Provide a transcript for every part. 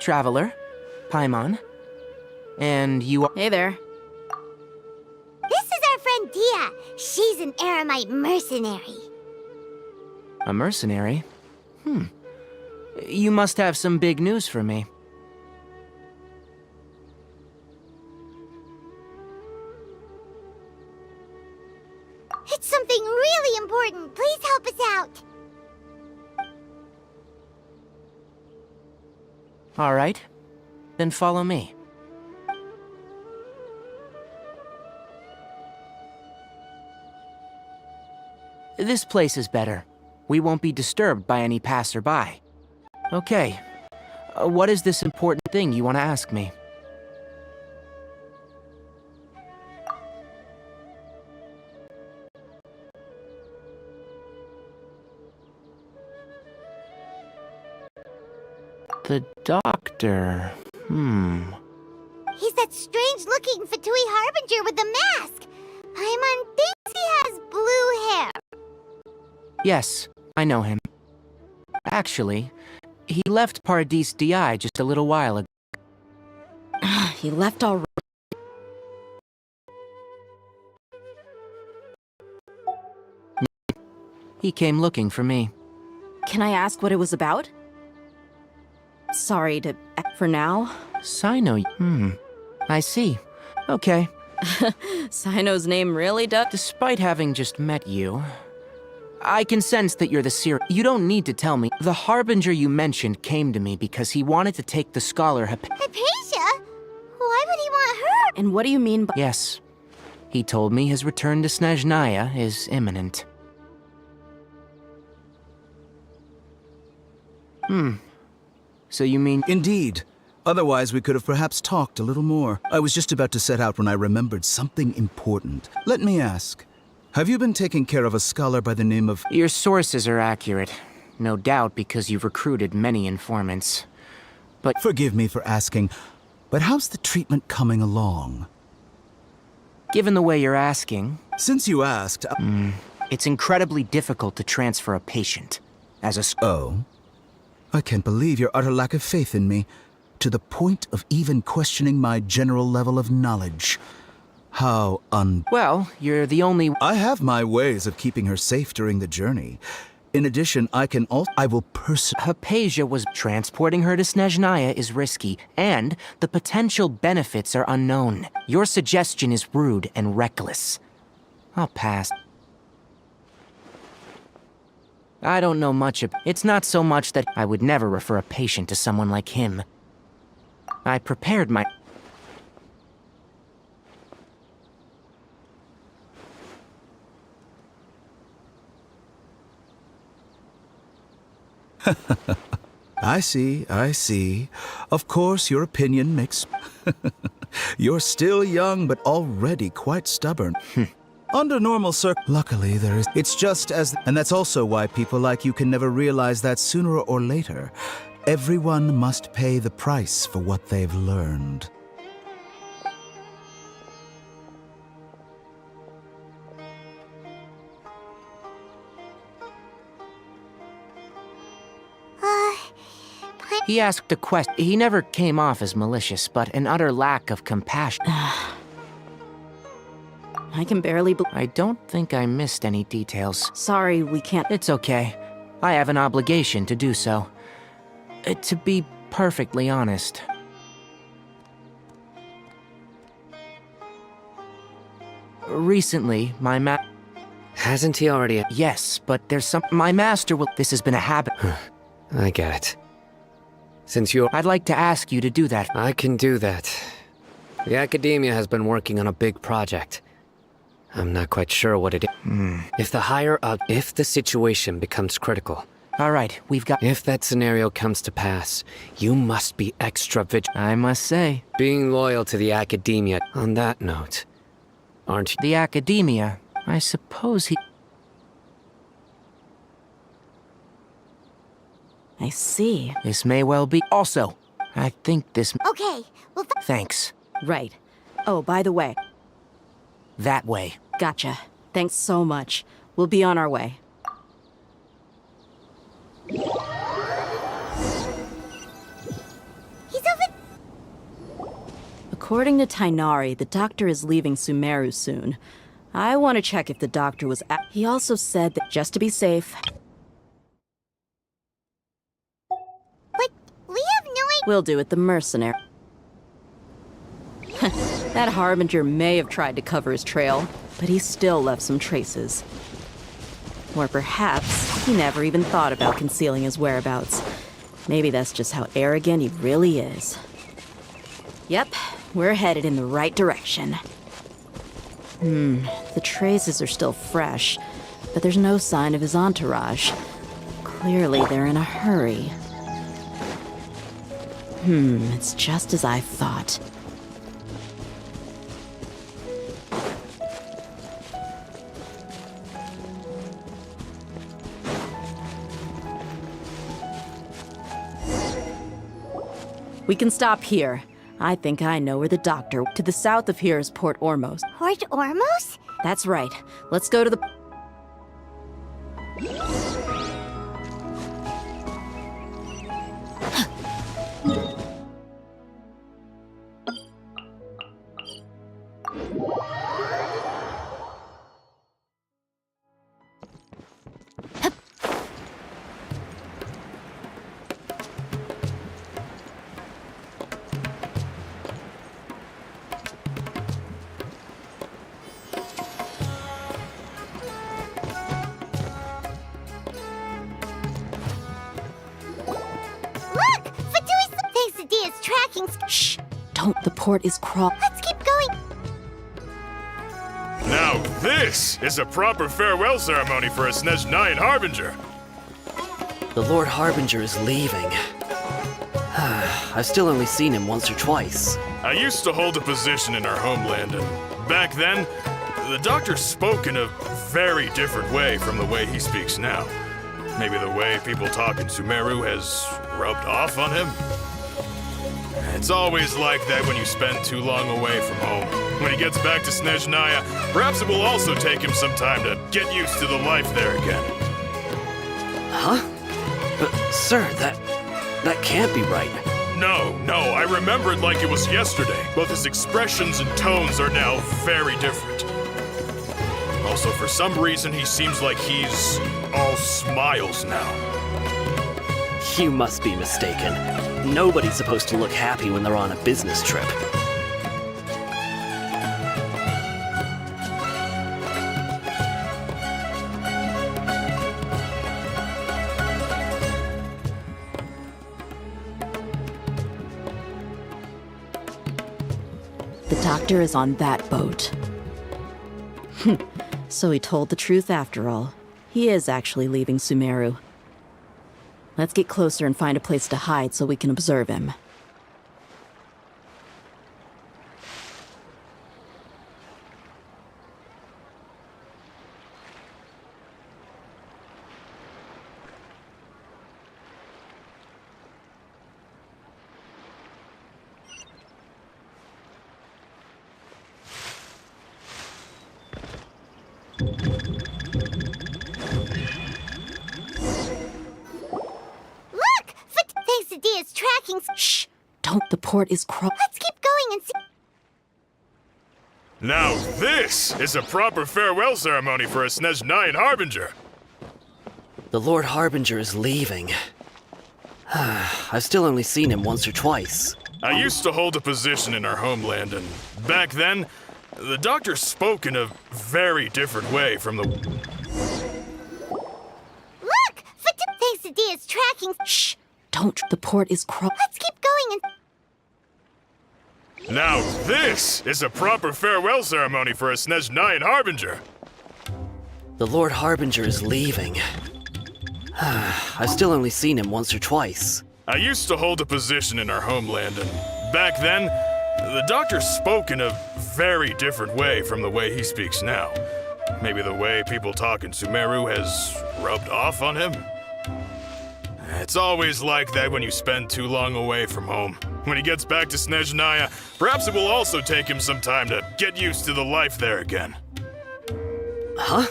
Traveler, Paimon, and you are... Hey there. This is our friend Dia. She's an Aramite mercenary. A mercenary? You must have some big news for me. It's something really important. Please help us out. All right, then follow me. This place is better. We won't be disturbed by any passerby. Okay, what is this important thing you want to ask me? The doctor... He's that strange-looking Fatui Harbinger with the mask. Paimon thinks he has blue hair. Yes, I know him. Actually, he left Paradis DI just a little while ago. He left already. He came looking for me. Can I ask what it was about? Sorry to... for now. Sino... I see. Okay. Sino's name really does... Despite having just met you, I can sense that you're the You don't need to tell me. The Harbinger you mentioned came to me because he wanted to take the scholar Hypatia? Why would he want her? And what do you mean by... Yes. He told me his return to Snezhnaya is imminent. So you mean... Indeed. Otherwise, we could have perhaps talked a little more. I was just about to set out when I remembered something important. Let me ask, have you been taking care of a scholar by the name of... Your sources are accurate. No doubt because you've recruited many informants. But... Forgive me for asking, but how's the treatment coming along? Given the way you're asking... Since you asked... It's incredibly difficult to transfer a patient. As a... Oh? I can't believe your utter lack of faith in me, to the point of even questioning my general level of knowledge. How Well, you're the only... I have my ways of keeping her safe during the journey. In addition, I will Hypatia was... Transporting her to Snezhnaya is risky, and the potential benefits are unknown. Your suggestion is rude and reckless. I'll pass. I don't know much of... It's not so much that I would never refer a patient to someone like him. I prepared my... I see. Of course, your opinion makes... You're still young, but already quite stubborn. Under normal Luckily, there is... It's just as... And that's also why people like you can never realize that sooner or later, everyone must pay the price for what they've learned. He asked a question. He never came off as malicious, but an utter lack of compassion. I can barely I don't think I missed any details. Sorry, we can't... It's okay. I have an obligation to do so. To be perfectly honest. Recently, my Hasn't he already... Yes, but there's some... My master will... This has been a habit. I get it. Since you're... I'd like to ask you to do that. I can do that. The academia has been working on a big project. I'm not quite sure what it is. If the situation becomes critical... All right, we've got... If that scenario comes to pass, you must be extra vigilant. I must say... Being loyal to the academia. On that note, aren't you... The academia, I suppose he... I see. This may well be... Also, I think this... Okay, well... Thanks. Right. Oh, by the way. That way. Gotcha. Thanks so much. We'll be on our way. He's According to Tainari, the doctor is leaving Sumeru soon. I want to check if the doctor was he also said that just to be safe, But we have no idea. we'll do it the mercenary. That Harbinger may have tried to cover his trail, but he still left some traces. Or perhaps he never even thought about concealing his whereabouts. Maybe that's just how arrogant he really is. Yep, we're headed in the right direction. The traces are still fresh, but there's no sign of his entourage. Clearly they're in a hurry. It's just as I thought. We can stop here. I think I know where the doctor. To the south of here is Port Ormos. Port Ormos? That's right. Let's go to the... Look! Fatui's Quesadilla is tracking. Shh! Don't. The port is Let's keep going. Now this is a proper farewell ceremony for a Snezhnayan Harbinger. The Lord Harbinger is leaving. I've still only seen him once or twice. I used to hold a position in our homeland, and back then, the doctor spoke in a very different way from the way he speaks now. Maybe the way people talk in Sumeru has rubbed off on him? It's always like that when you spend too long away from home. When he gets back to Snezhnaya, perhaps it will also take him some time to get used to the life there again. Huh? But, sir, that can't be right. No, I remember it like it was yesterday. Both his expressions and tones are now very different. Also, for some reason, he seems like he's all smiles now. You must be mistaken. Nobody's supposed to look happy when they're on a business trip. The doctor is on that boat. So he told the truth after all. He is actually leaving Sumeru. Let's get closer and find a place to hide so we can observe him. Look! Quesadilla is tracking. Shh! Don't. The port is Let's keep going and see. Now this is a proper farewell ceremony for a Snezhnayan Harbinger. The Lord Harbinger is leaving. I've still only seen him once or twice. I used to hold a position in our homeland, and back then, the doctor spoke in a very different way from the... Look! Quesadilla is tracking. Shh! Don't. The port is Let's keep going and... Now this is a proper farewell ceremony for a Snezhnayan Harbinger. The Lord Harbinger is leaving. I've still only seen him once or twice. I used to hold a position in our homeland, and back then, the doctor spoke in a very different way from the way he speaks now. Maybe the way people talk in Sumeru has rubbed off on him? It's always like that when you spend too long away from home. When he gets back to Snezhnaya, perhaps it will also take him some time to get used to the life there again. Huh?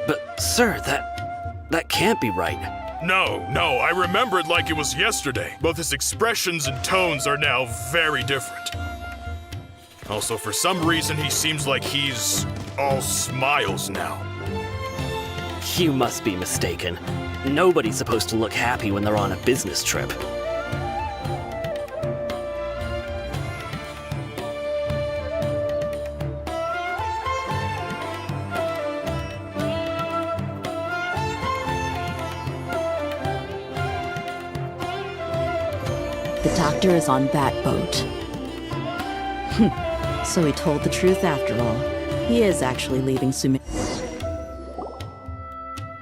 But, sir, that can't be right. No, I remember it like it was yesterday. Both his expressions and tones are now very different. Also, for some reason, he seems like he's all smiles now. You must be mistaken. Nobody's supposed to look happy when they're on a business trip. The doctor is on that boat. So he told the truth after all. He is actually leaving Sumeru.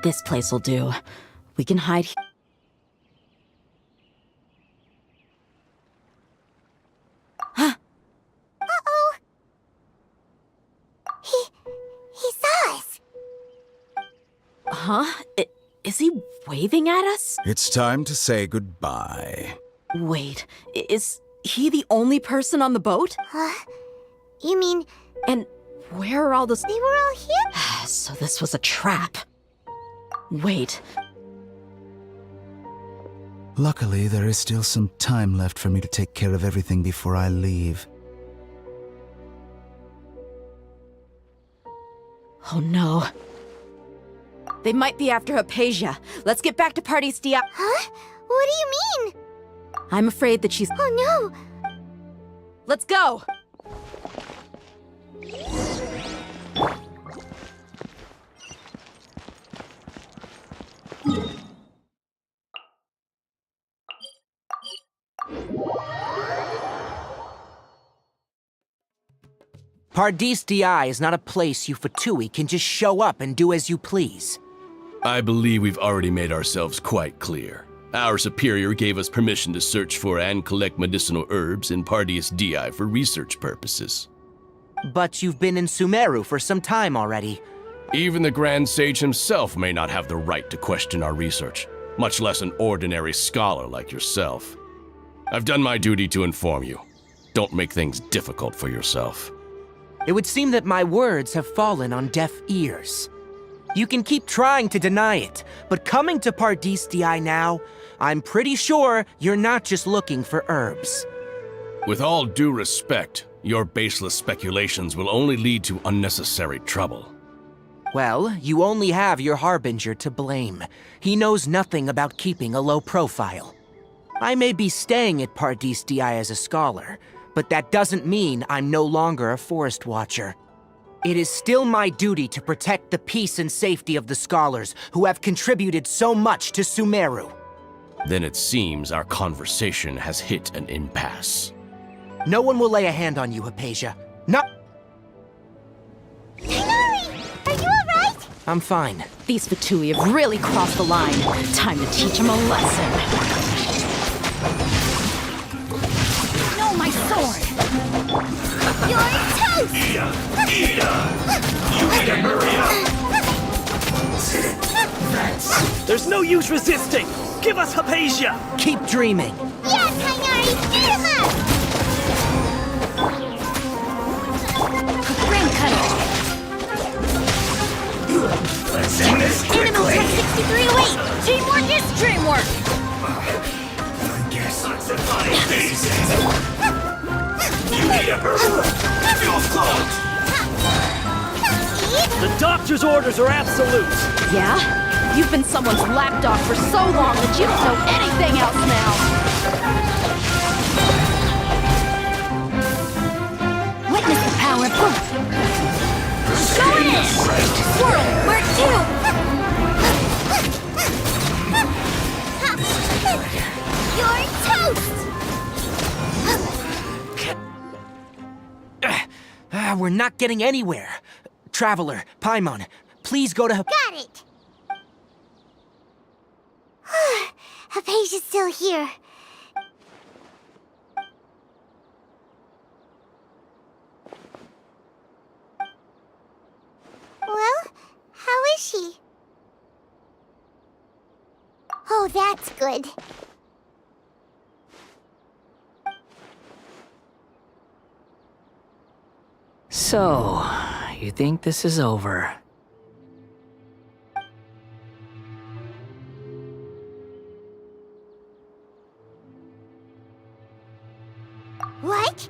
This place will do. We can hide here. Uh-oh. He saw us. Huh? Is he waving at us? It's time to say goodbye. Wait, is he the only person on the boat? You mean And where are all those... they were all here? So this was a trap. Wait, Luckily, there is still some time left for me to take care of everything before I leave. oh no. They might be after Hypatia. Let's get back to Party's DI. Huh? What do you mean? I'm afraid that she's... Oh no! Let's go! Pardis DI is not a place you Fatui can just show up and do as you please. I believe we've already made ourselves quite clear. Our superior gave us permission to search for and collect medicinal herbs in Pardius DI for research purposes. But you've been in Sumeru for some time already. Even the Grand Sage himself may not have the right to question our research, much less an ordinary scholar like yourself. I've done my duty to inform you. Don't make things difficult for yourself. It would seem that my words have fallen on deaf ears. You can keep trying to deny it, but coming to Pardis DI now, I'm pretty sure you're not just looking for herbs. With all due respect, your baseless speculations will only lead to unnecessary trouble. Well, you only have your Harbinger to blame. He knows nothing about keeping a low profile. I may be staying at Pardis DI as a scholar, but that doesn't mean I'm no longer a forest watcher. It is still my duty to protect the peace and safety of the scholars who have contributed so much to Sumeru. Then it seems our conversation has hit an impasse. No one will lay a hand on you, Hypatia. No, Hinari! Are you alright? I'm fine. These Fatui have really crossed the line. Time to teach them a lesson. No, my sword! You're toast! There's no use resisting! Give us Hypatia! Keep dreaming. Yes, Hinari! Get him up! Brain cutter! Animal Tech 6308! Teamwork is dreamwork! The doctor's orders are absolute! Yeah? You've been someone's lapdog for so long that you don't know anything else now! Witness the power of both! Go in! Swirl, work too! You're toast! We're not getting anywhere. Traveler, Paimon, please go to... Got it! Hypatia's still here. Well, how is she? Oh, that's good. So, you think this is over? What?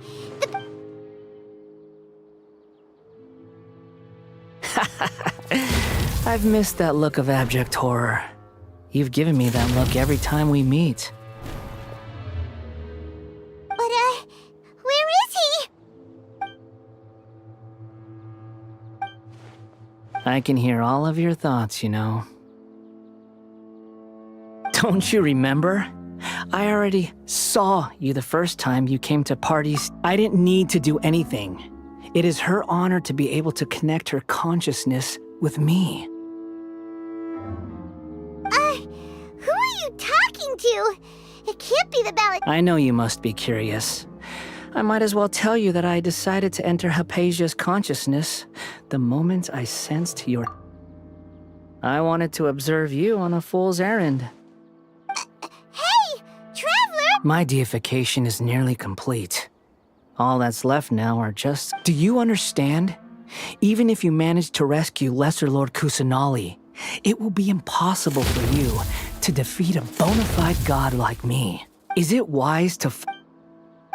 I've missed that look of abject horror. You've given me that look every time we meet. But, where is he? I can hear all of your thoughts, you know. Don't you remember? I already saw you the first time you came to parties. I didn't need to do anything. It is her honor to be able to connect her consciousness with me. Who are you talking to? It can't be the ballad. I know you must be curious. I might as well tell you that I decided to enter Hypatia's consciousness the moment I sensed your... I wanted to observe you on a fool's errand. Hey, Traveler! My deification is nearly complete. All that's left now are just... Do you understand? Even if you manage to rescue Lesser Lord Kusanali, it will be impossible for you to defeat a bona fide god like me. Is it wise to...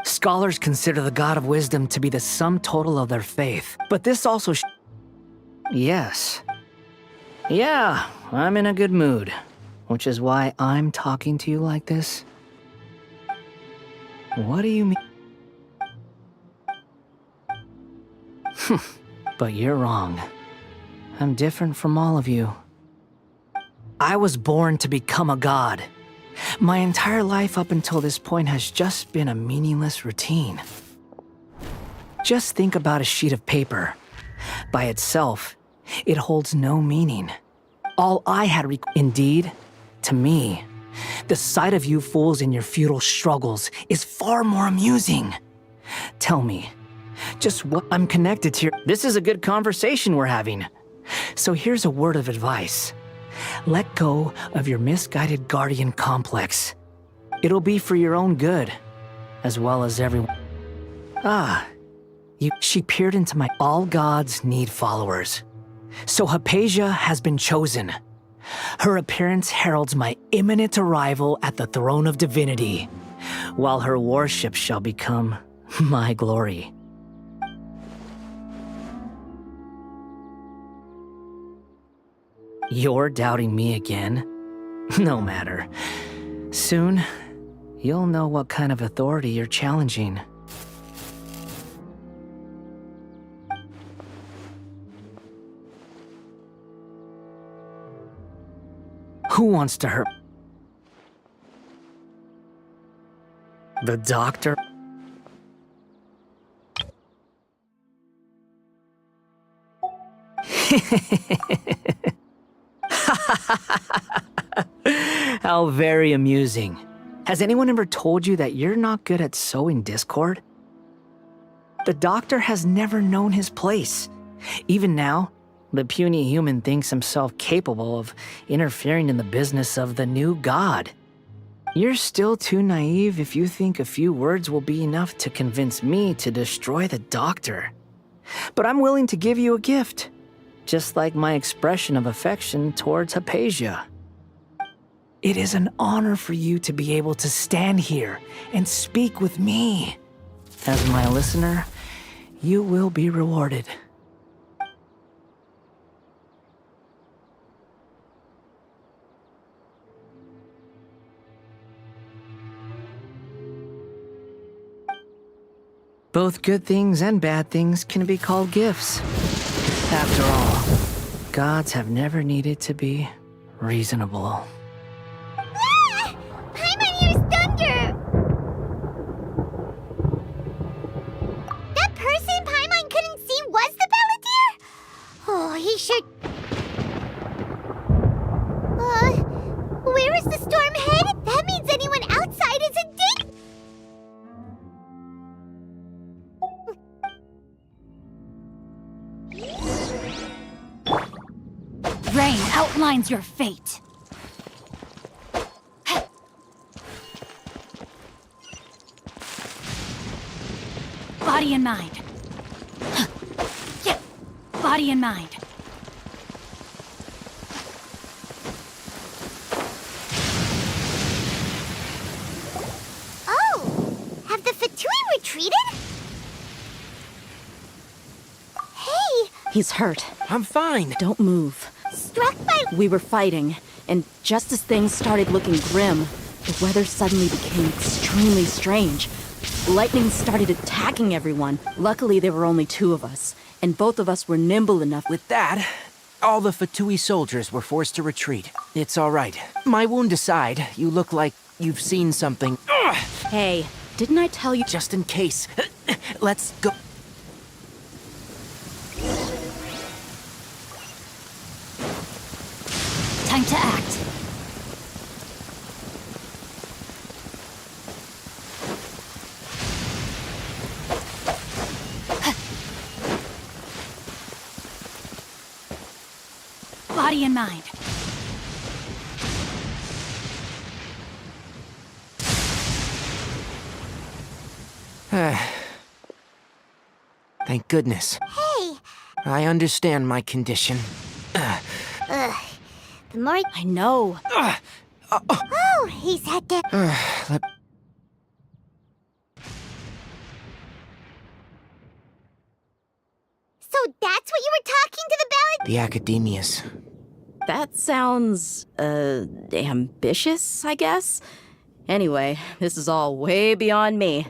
Scholars consider the God of Wisdom to be the sum total of their faith, but this also Yes. Yeah, I'm in a good mood, which is why I'm talking to you like this. What do you mean? But you're wrong. I'm different from all of you. I was born to become a god. My entire life up until this point has just been a meaningless routine. Just think about a sheet of paper. By itself, it holds no meaning. All I had Indeed, to me, the sight of you fools in your futile struggles is far more amusing. Tell me, just what I'm connected to. This is a good conversation we're having. So here's a word of advice. Let go of your misguided guardian complex. It'll be for your own good, as well as everyone. She peered into my... All gods need followers. So Hypatia has been chosen. Her appearance heralds my imminent arrival at the throne of divinity, while her worship shall become my glory. You're doubting me again? No matter. Soon, you'll know what kind of authority you're challenging. Who wants to hurt? The doctor? How very amusing. Has anyone ever told you that you're not good at sowing discord? The doctor has never known his place. Even now, the puny human thinks himself capable of interfering in the business of the new god. You're still too naive if you think a few words will be enough to convince me to destroy the doctor. But I'm willing to give you a gift, just like my expression of affection towards Hypatia. It is an honor for you to be able to stand here and speak with me. As my listener, you will be rewarded. Both good things and bad things can be called gifts. After all, gods have never needed to be reasonable. Ah! Paimon hears thunder! That person Paimon couldn't see was the Balladeer? Oh, he should... where is the storm headed? That means anyone outside is in danger! Rain outlines your fate. Body and mind. Body and mind. Oh, have the Fatui retreated? Hey! He's hurt. I'm fine. Don't move. Struck by... We were fighting, and just as things started looking grim, the weather suddenly became extremely strange. Lightning started attacking everyone. Luckily, there were only two of us, and both of us were nimble enough. With that, all the Fatui soldiers were forced to retreat. It's all right. My wound aside, you look like you've seen something. Ugh! Hey, didn't I tell you? Just in case. Let's go. Time to act. Body and mind. Thank goodness. Hey! I understand my condition. Ugh. The more... I know. Oh, he's had to... Let- So that's what you were talking to the ballad... the academias. That sounds, ambitious, I guess? Anyway, this is all way beyond me.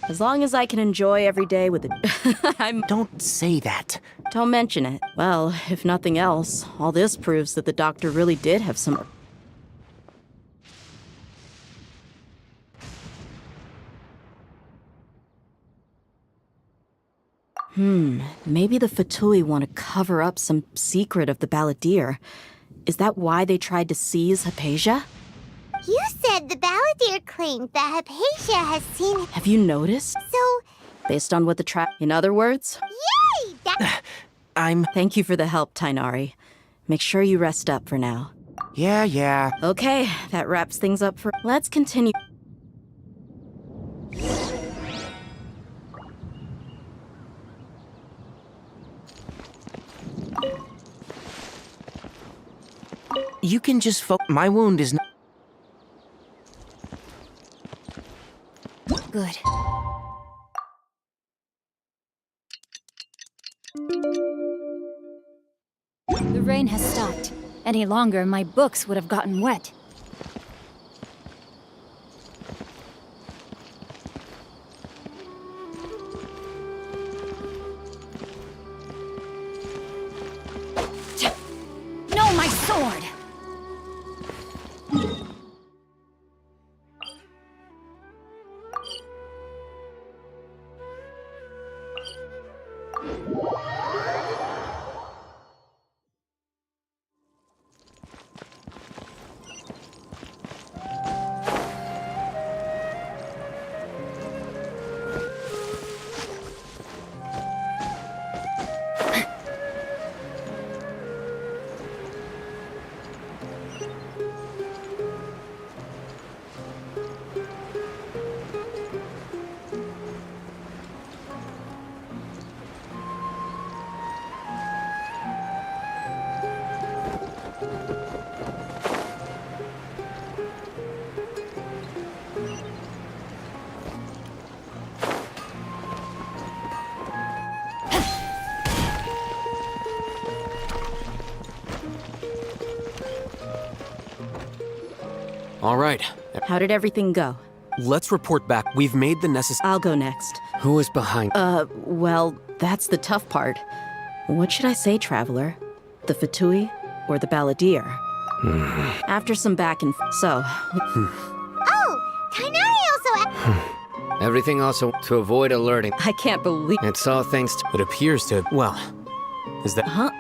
As long as I can enjoy every day with it. Don't say that. Don't mention it. Well, if nothing else, all this proves that the doctor really did have some... Maybe the Fatui want to cover up some secret of the Balladeer. Is that why they tried to seize Hypatia? You said the Balladeer claimed that Hypatia has seen... Have you noticed? So, Based on what the In other words? yay! That... Thank you for the help, Tainari. Make sure you rest up for now. Yeah. Okay, that wraps things up for... Let's continue. You can just my wound is not... Good. The rain has stopped. Any longer, my books would have gotten wet. No, my sword! All right, How did everything go? let's report back. We've made the necessary... I'll go next. Who is behind? Well, that's the tough part. What should I say, Traveler? The Fatui or the Balladeer? After some back and so... Oh, Tainari also... Everything also to avoid alerting. I can't believe... It's all thanks to... It appears to... Well, is that... Huh?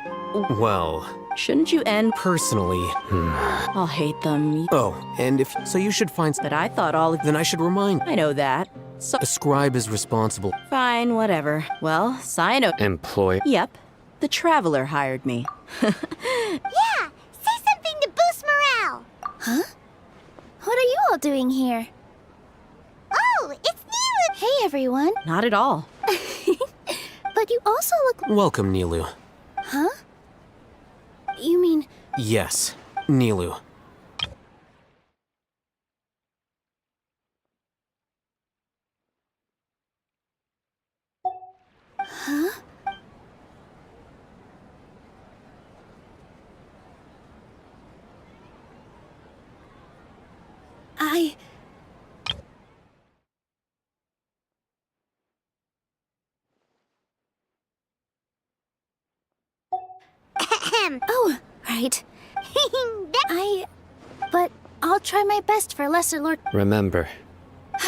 Well, Shouldn't you end... personally... I'll hate them. Oh, and if... So you should find... But I thought all of... Then I should remind... I know that. So... A scribe is responsible. Fine, whatever. Well, Sino... Employ... Yep. The Traveler hired me. Yeah! Say something to boost morale! Huh? What are you all doing here? Oh, it's Nilu! Hey, everyone. Not at all. But you also look... Welcome, Nilu. Huh? You mean... Yes, Nilu. Huh? Oh, right. But I'll try my best for Lesser Lord... Remember,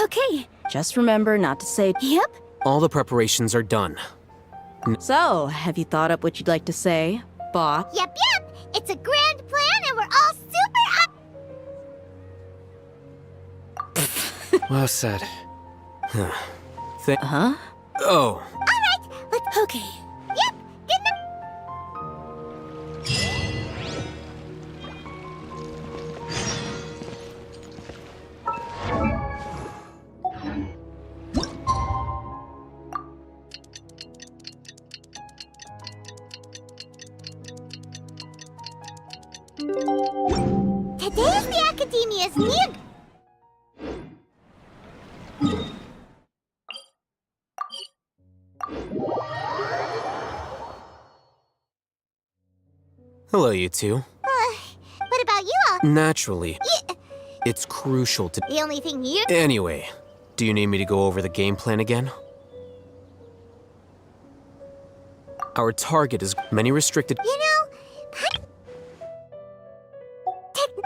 Okay. Just remember not to say... Yep. all the preparations are done. So, have you thought up what you'd like to say, Bot? Yep. It's a grand plan and we're all super up... Well said. Huh? Oh, Okay. Yep, good night. Today is the Academia's near... hello, you two. What about you all? Naturally, it's crucial to... The only thing you... Anyway, Do you need me to go over the game plan again? Our target is many restricted. You know,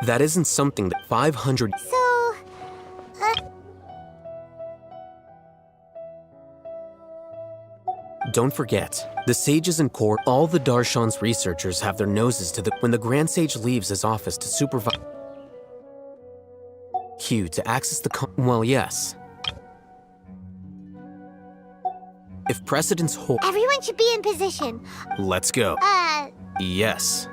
That isn't something that 500. so... Don't forget, the sages in core, all the Darshan's researchers have their noses to the. When the Grand Sage leaves his office to supervise. Q to access the. Well, yes. If precedents hold. Everyone should be in position. Let's go. Yes.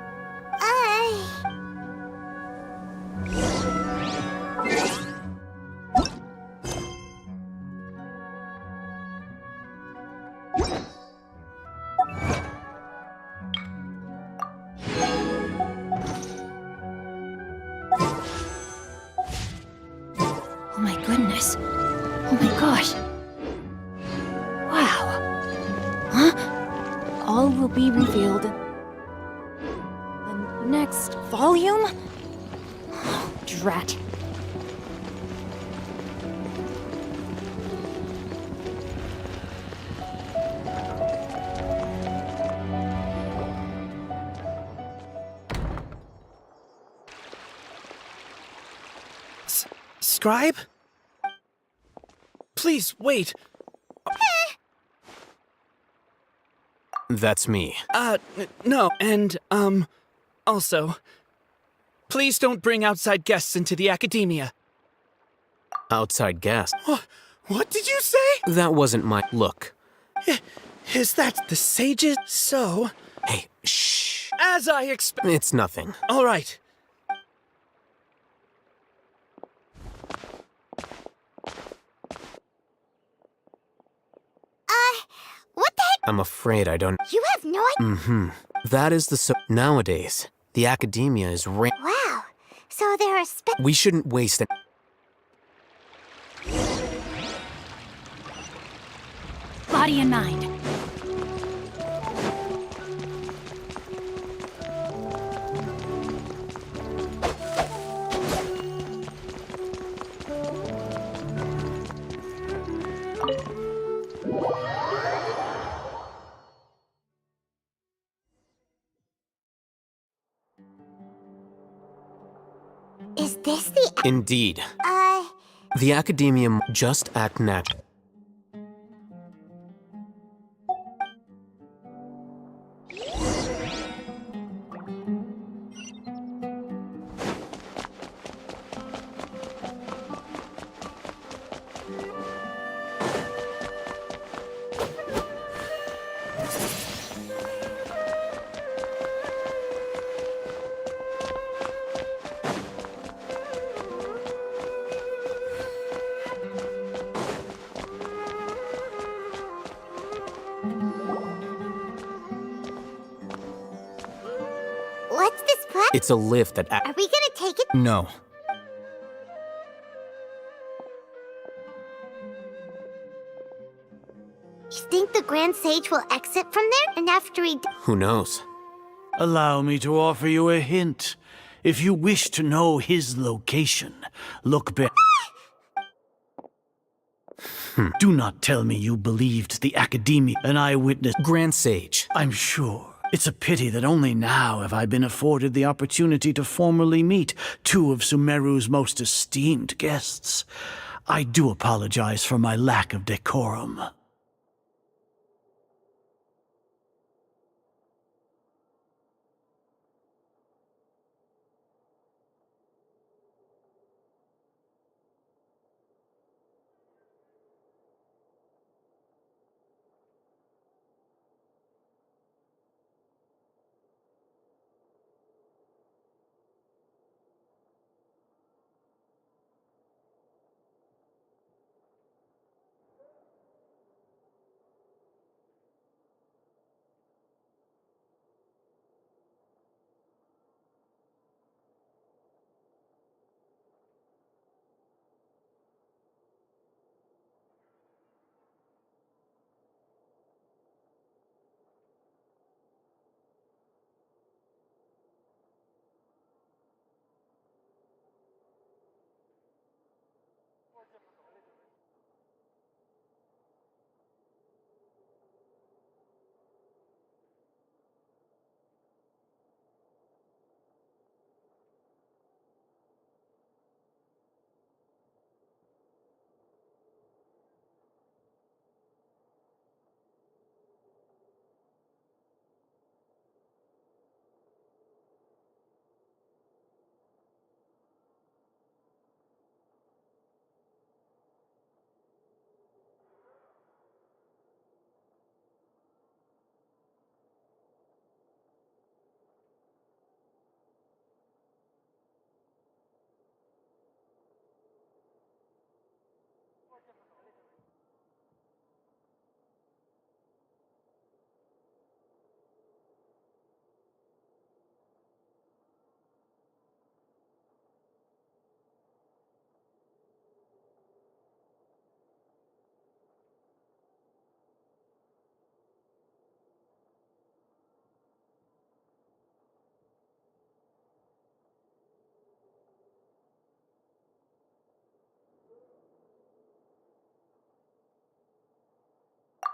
Oh my goodness. Oh my gosh. Wow. Huh? All will be revealed in the next volume? Drat. Scribe? Please, wait. That's me. No, and, also, please don't bring outside guests into the academia. Outside guest. What did you say? That wasn't my. Look. Is that the sages? So, Hey, shh. as I expect. It's nothing. All right. What the heck? I'm afraid I don't. You have no idea. That is the. Nowadays, the academia is. Wow. So there are We shouldn't waste it. Body and mind. Is this the... Indeed. The academia just act natural. What's this plan? It's a lift that. Are we gonna take it? No. You think the Grand Sage will exit from there? And after he... Who knows? Allow me to offer you a hint. If you wish to know his location, look back. Do not tell me you believed the Academia, an eyewitness. Grand Sage. I'm sure. It's a pity that only now have I been afforded the opportunity to formally meet two of Sumeru's most esteemed guests. I do apologize for my lack of decorum.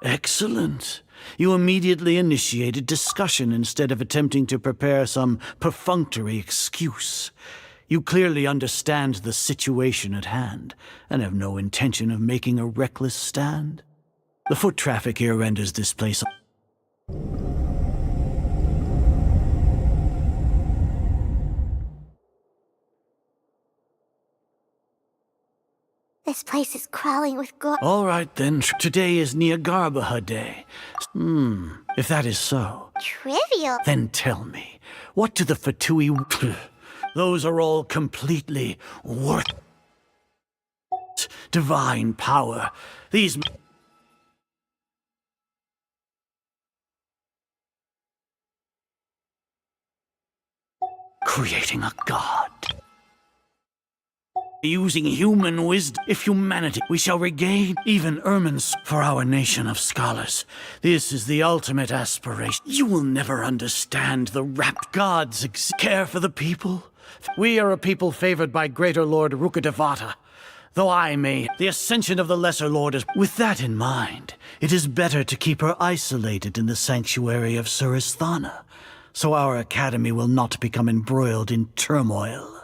Excellent. You immediately initiated discussion instead of attempting to prepare some perfunctory excuse. You clearly understand the situation at hand and have no intention of making a reckless stand. The foot traffic here renders this place... This place is crawling with gore. All right then, today is Niagarbaha Day. If that is so, Trivial. then tell me, what do the Fatui... Those are all completely worth... Divine power. These... Creating a god. Using human wisdom, if humanity, we shall regain even ermines for our nation of scholars. This is the ultimate aspiration. You will never understand the rapt gods care for the people. We are a people favored by Greater Lord Rukadevata. Though I may, the ascension of the Lesser Lord is... With that in mind, it is better to keep her isolated in the sanctuary of Suristhana, so our academy will not become embroiled in turmoil.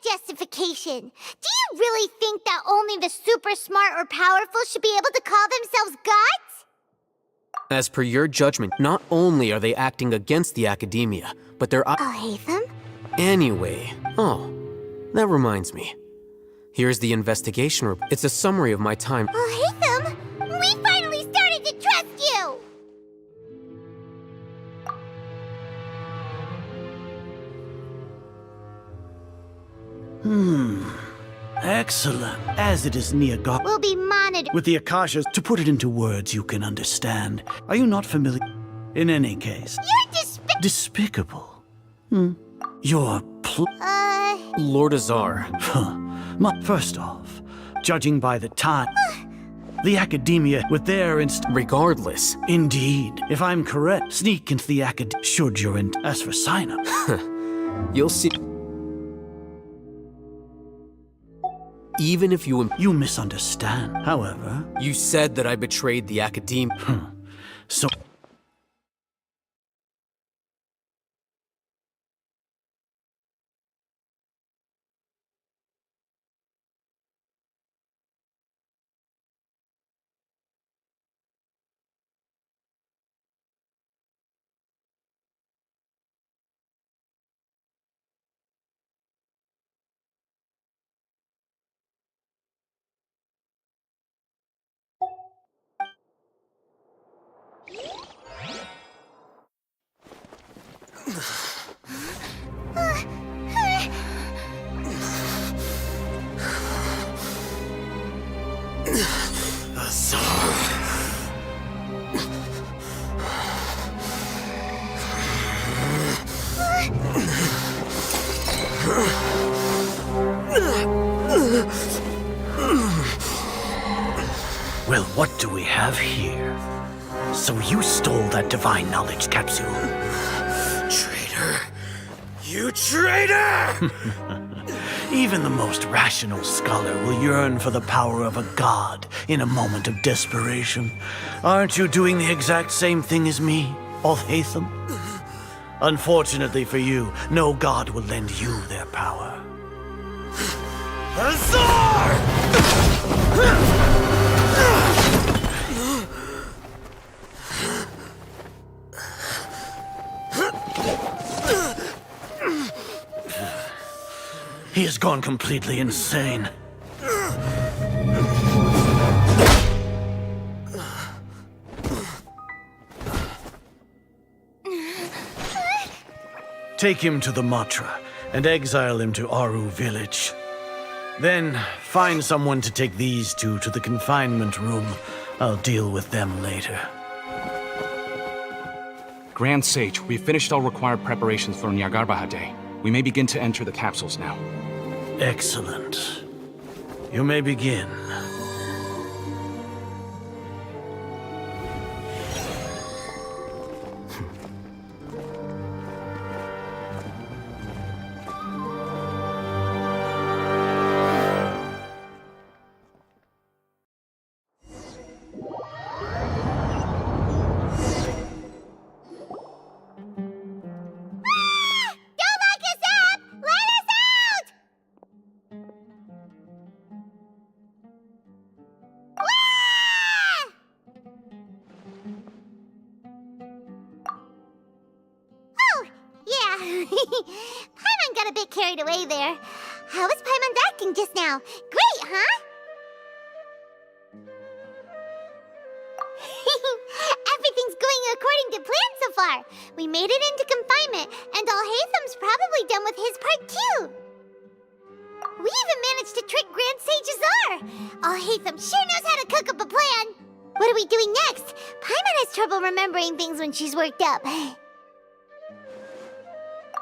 Justification. Do you really think that only the super smart or powerful should be able to call themselves gods? As per your judgment, not only are they acting against the academia, but they're... I'll hate them. Anyway, that reminds me. Here's the investigation report. It's a summary of my time. I'll hate them. We finally started to trust you. Excellent. As it is Niagar... We'll be monitored. With the Akashas, to put it into words you can understand. Are you not familiar? In any case... You're despicable. You're Lord Azar. First off, judging by the time... the academia, with their Regardless. Indeed. If I'm correct, sneak into the academia should you're in... As for sign-up... You'll see... Even if you misunderstand, however... You said that I betrayed the academia. So... Well, what do we have here? So you stole that divine knowledge capsule. Traitor! You traitor! Even the most rational scholar will yearn for the power of a god in a moment of desperation. Aren't you doing the exact same thing as me, Alhaitham? Unfortunately for you, no god will lend you their power. Azar! He has gone completely insane. Take him to the Matra and exile him to Aru village. Then find someone to take these two to the confinement room. I'll deal with them later. Grand Sage, we've finished all required preparations for Niagarbaha Day. We may begin to enter the capsules now. Excellent. You may begin. Paimon got a bit carried away there. How was Paimon's acting just now? Great, huh? Everything's going according to plan so far. We made it into confinement, and Alhaitham's probably done with his part too. We even managed to trick Grand Sage Azar. Alhaitham sure knows how to cook up a plan. What are we doing next? Paimon has trouble remembering things when she's worked up.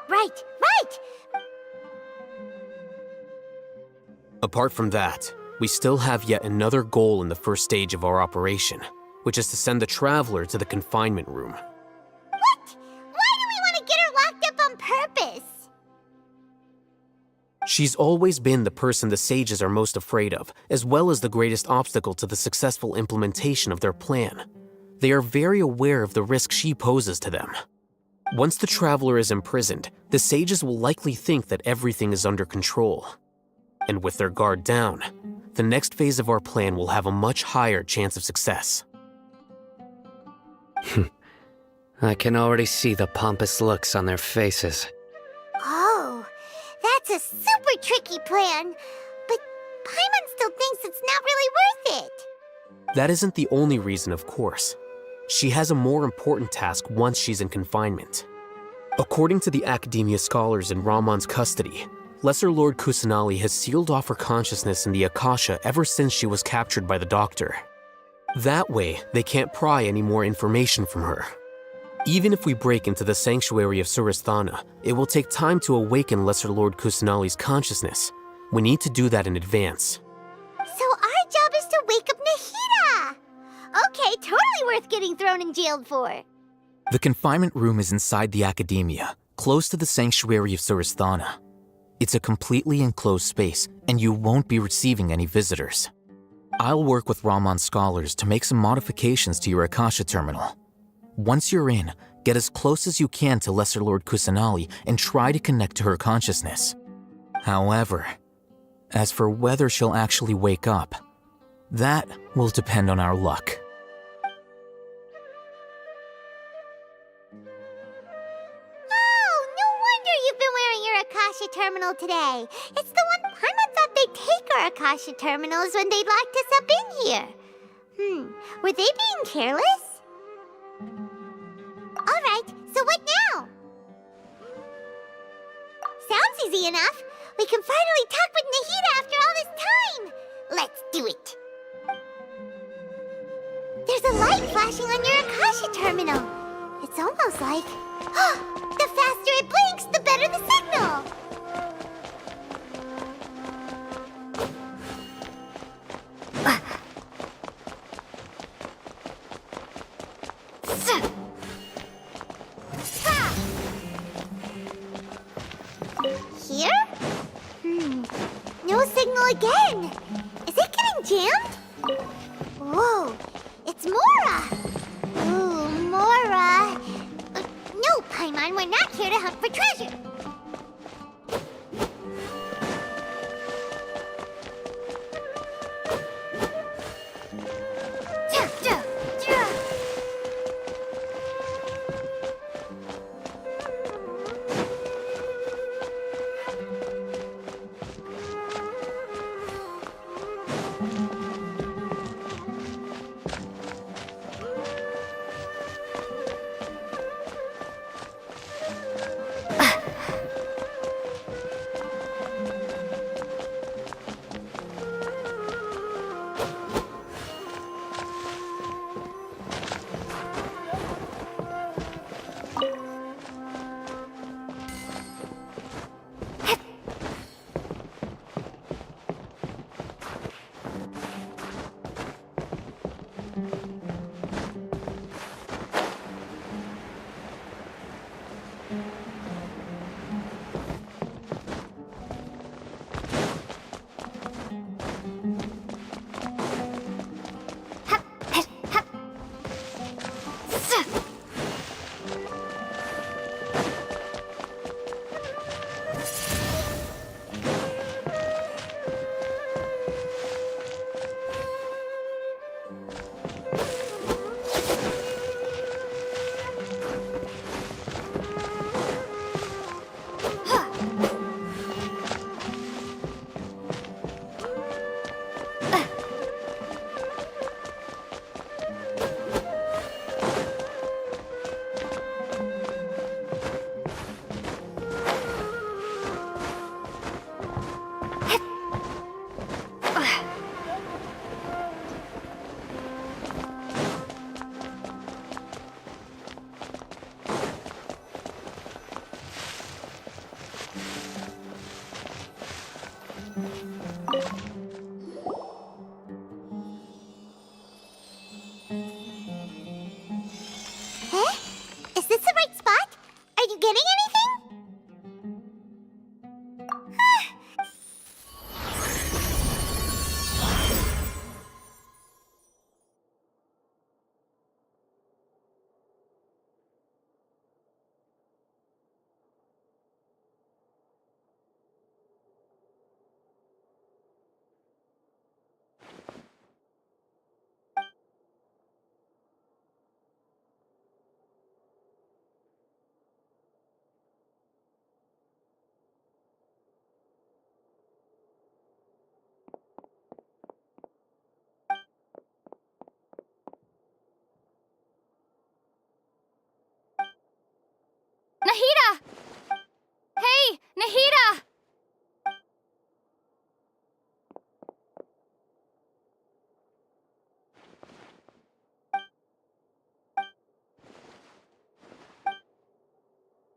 Right. Apart from that, we still have yet another goal in the first stage of our operation, which is to send the Traveler to the confinement room. What? Why do we want to get her locked up on purpose? She's always been the person the Sages are most afraid of, as well as the greatest obstacle to the successful implementation of their plan. They are very aware of the risk she poses to them. Once the Traveler is imprisoned, the Sages will likely think that everything is under control. And with their guard down, the next phase of our plan will have a much higher chance of success. I can already see the pompous looks on their faces. Oh, that's a super tricky plan. But Paimon still thinks it's not really worth it. That isn't the only reason, of course. She has a more important task once she's in confinement. According to the academia scholars in Ramon's custody, Lesser Lord Kusanali has sealed off her consciousness in the Akasha ever since she was captured by the Doctor. That way, they can't pry any more information from her. Even if we break into the sanctuary of Surasthana, it will take time to awaken Lesser Lord Kusanali's consciousness. We need to do that in advance. So our job is to wake up Nahida! Okay, totally worth getting thrown in jail for. The confinement room is inside the academia, close to the sanctuary of Surasthana. It's a completely enclosed space, and you won't be receiving any visitors. I'll work with Ramon's scholars to make some modifications to your Akasha terminal. Once you're in, get as close as you can to Lesser Lord Kusanali and try to connect to her consciousness. However, as for whether she'll actually wake up, that will depend on our luck. Oh, no wonder you've been wearing your Akasha terminal today. It's the one Paimon thought they'd take our Akasha terminals when they locked us up in here. Were they being careless? Alright, so what now? Sounds easy enough. We can finally talk with Nahida after all this time. Let's do it. There's a light flashing on your Akasha terminal. It's almost like... the faster it blinks, the better the signal. Here? No signal again. Is it getting jammed? Whoa, it's Mora. Ooh, Mora. No, Paimon, we're not here to hunt for treasure.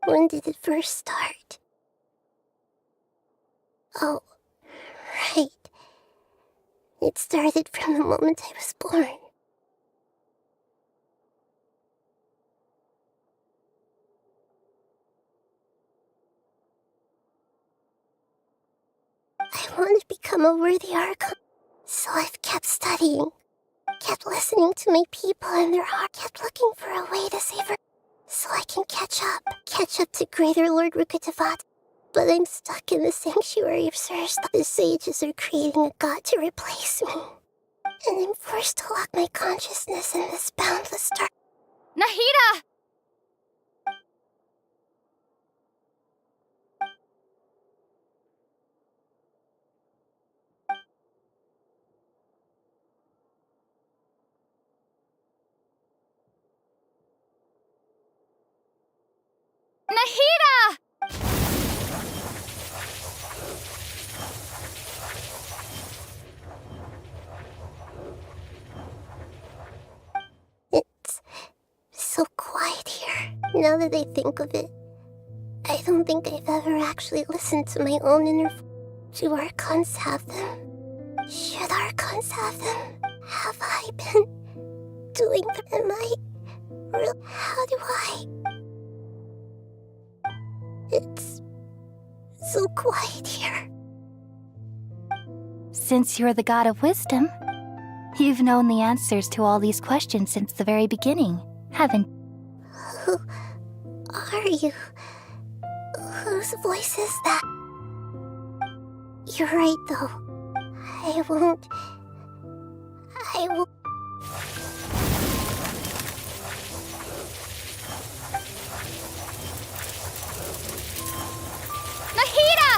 When did it first start? Oh, right. It started from the moment I was born. I want to become a worthy Archon, so I've kept studying, kept listening to my people and their heart, kept looking for a way to save her, so I can catch up to Greater Lord Rukkhatavat. But I'm stuck in the Sanctuary of Surst. The sages are creating a god to replace me, and I'm forced to lock my consciousness in this boundless dark. Nahida! Nahida! It's so quiet here. Now that I think of it, I don't think I've ever actually listened to my own inner Do Archons have them? Should Archons have them? Have I been doing them? Am I real? How do I? It's so quiet here. Since you're the god of wisdom, you've known the answers to all these questions since the very beginning, haven't you? Who are you? Whose voice is that? You're right, though. I won't... Nahida!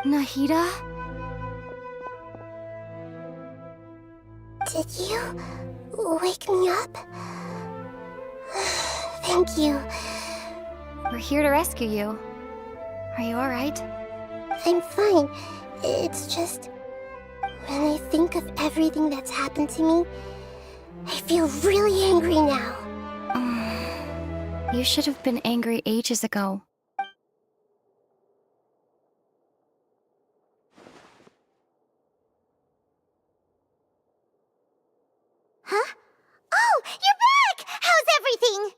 Nahida? Did you wake me up? Thank you. We're here to rescue you. Are you alright? I'm fine. It's just... when I think of everything that's happened to me, I feel really angry now. You should have been angry ages ago. Huh? Oh, you're back! How's everything?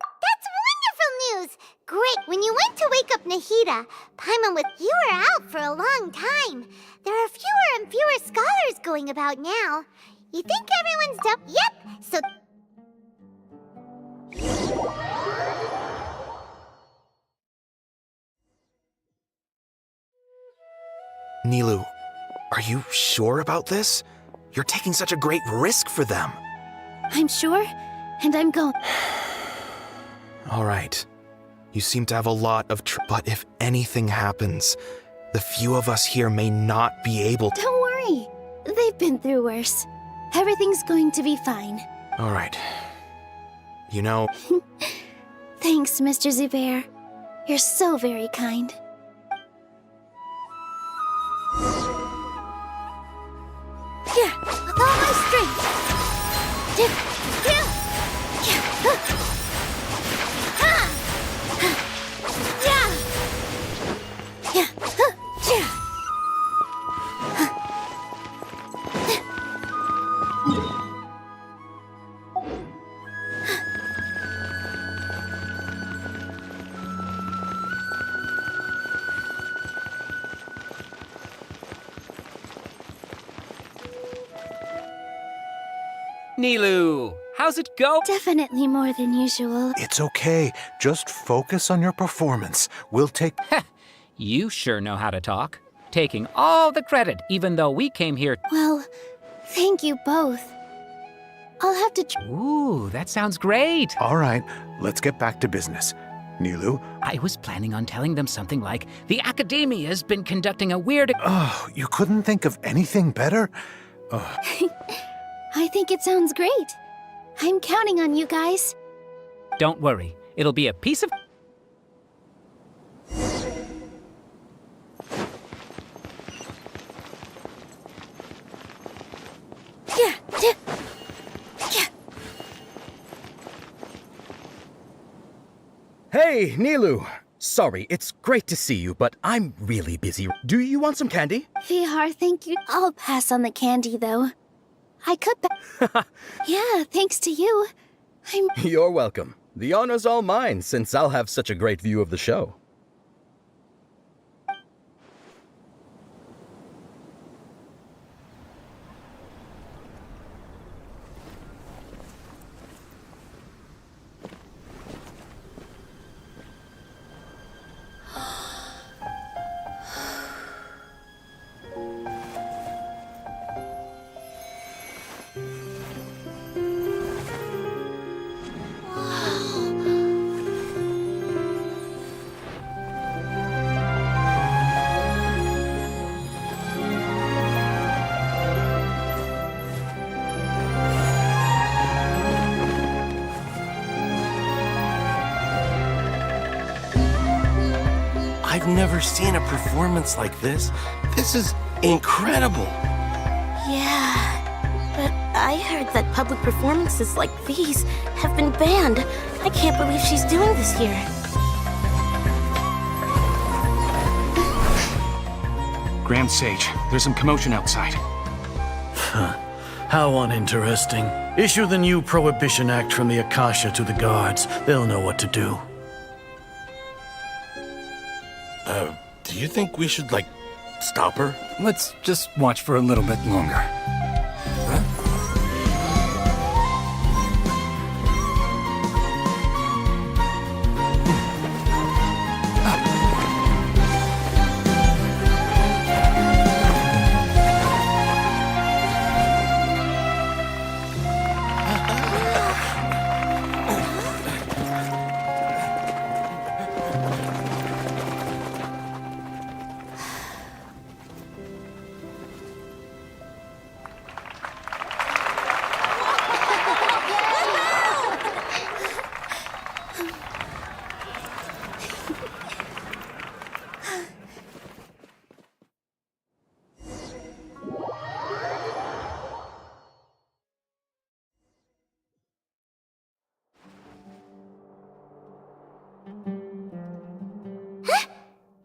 That's wonderful news! Great, when you went to wake up Nahida, Paimon you were out for a long time. There are fewer and fewer scholars going about now. You think everyone's done? Yep, so... Nilou, are you sure about this? You're taking such a great risk for them. I'm sure, and I'm going. All right. You seem to have a lot of but if anything happens, the few of us here may not be able to— Don't worry. They've been through worse. Everything's going to be fine. All right. You know... Thanks, Mr. Zubair. You're so very kind. Here, with all my strength. Nilou, how's it go? Definitely more than usual. It's okay. Just focus on your performance. We'll take... You sure know how to talk. Taking all the credit, even though we came here... Well, thank you both. I'll have to... Ooh, that sounds great. All right, let's get back to business. Nilou? I was planning on telling them something like, the Academia's been conducting a weird... Oh, you couldn't think of anything better? I think it sounds great. I'm counting on you guys. Don't worry. It'll be a piece of... Hey, Nilu. Sorry, it's great to see you, but I'm really busy. Do you want some candy? Vihar, thank you. I'll pass on the candy, though. I could Yeah, thanks to you. You're welcome. The honor's all mine, since I'll have such a great view of the show. I've never seen a performance like this. This is incredible. Yeah, but I heard that public performances like these have been banned. I can't believe she's doing this here. Grand Sage, there's some commotion outside. How uninteresting. Issue the new Prohibition Act from the Akasha to the guards. They'll know what to do. Do you think we should, stop her? Let's just watch for a little bit longer.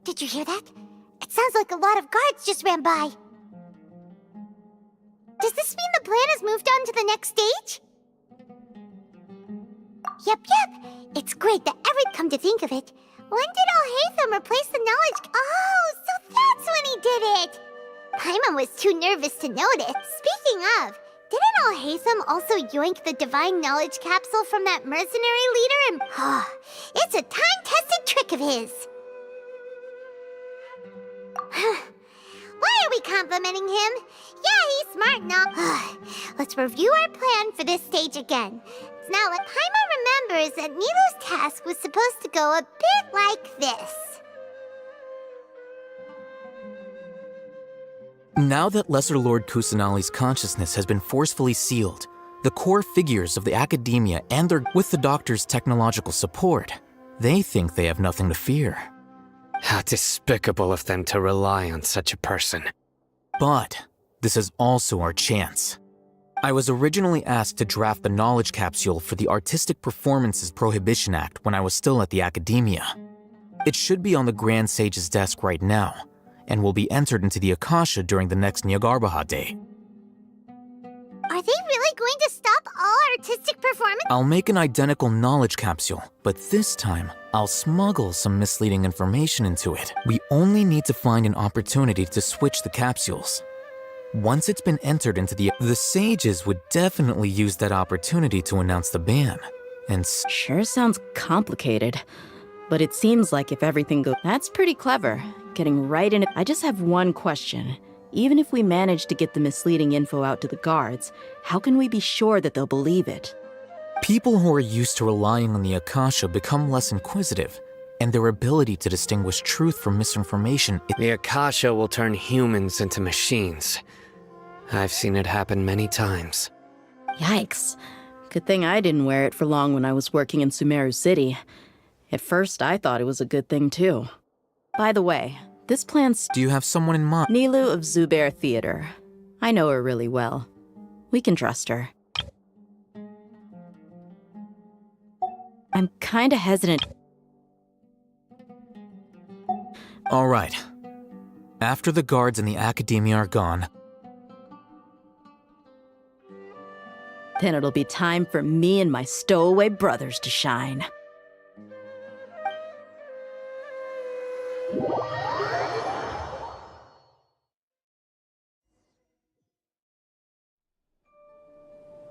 Did you hear that? It sounds like a lot of guards just ran by. Does this mean the plan has moved on to the next stage? Yep. It's great that come to think of it. When did Alhaitham replace the knowledge? Oh, so that's when he did it! Paimon was too nervous to notice. Speaking of, didn't Alhaitham also yoink the divine knowledge capsule from that mercenary leader and... it's a time-tested trick of his. Why are we complimenting him? Yeah, he's smart enough. Let's review our plan for this stage again. Now, Paimon remembers that Nilu's task was supposed to go a bit like this. Now that Lesser Lord Kusanali's consciousness has been forcefully sealed, the core figures of the academia and with the doctor's technological support, they think they have nothing to fear. How despicable of them to rely on such a person. But this is also our chance. I was originally asked to draft the knowledge capsule for the Artistic Performances Prohibition Act when I was still at the academia. It should be on the Grand Sage's desk right now, and will be entered into the Akasha during the next Nyargarbaha Day. Are they really going to stop all artistic performance? I'll make an identical knowledge capsule, but this time, I'll smuggle some misleading information into it. We only need to find an opportunity to switch the capsules. Once it's been entered into the sages would definitely use that opportunity to announce the ban. And sure sounds complicated, but it seems like if everything goes... That's pretty clever, getting right in it. I just have one question. Even if we manage to get the misleading info out to the guards, how can we be sure that they'll believe it? People who are used to relying on the Akasha become less inquisitive, and their ability to distinguish truth from misinformation... The Akasha will turn humans into machines. I've seen it happen many times. Yikes. Good thing I didn't wear it for long when I was working in Sumeru City. At first, I thought it was a good thing, too. By the way, this plan's... Do you have someone in mind? Nilu of Zubair Theater. I know her really well. We can trust her. I'm kinda hesitant. All right. After the guards in the academia are gone, Then it'll be time for me and my stowaway brothers to shine.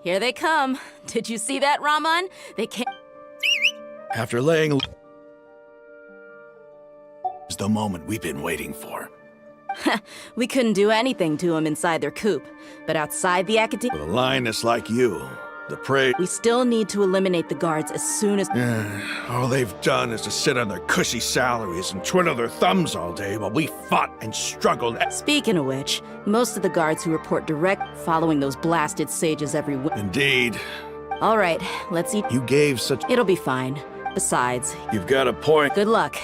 Here they come. Did you see that, Raman? They came. After laying... is the moment we've been waiting for. We couldn't do anything to them inside their coop, but outside the academia... With a lioness like you, the prey... We still need to eliminate the guards as soon as... All they've done is to sit on their cushy salaries and twiddle their thumbs all day while we fought and struggled... Speaking of which, most of the guards who report direct following those blasted sages every week. Indeed. All right, let's eat... You gave such... It'll be fine. Besides... You've got a point. Good luck.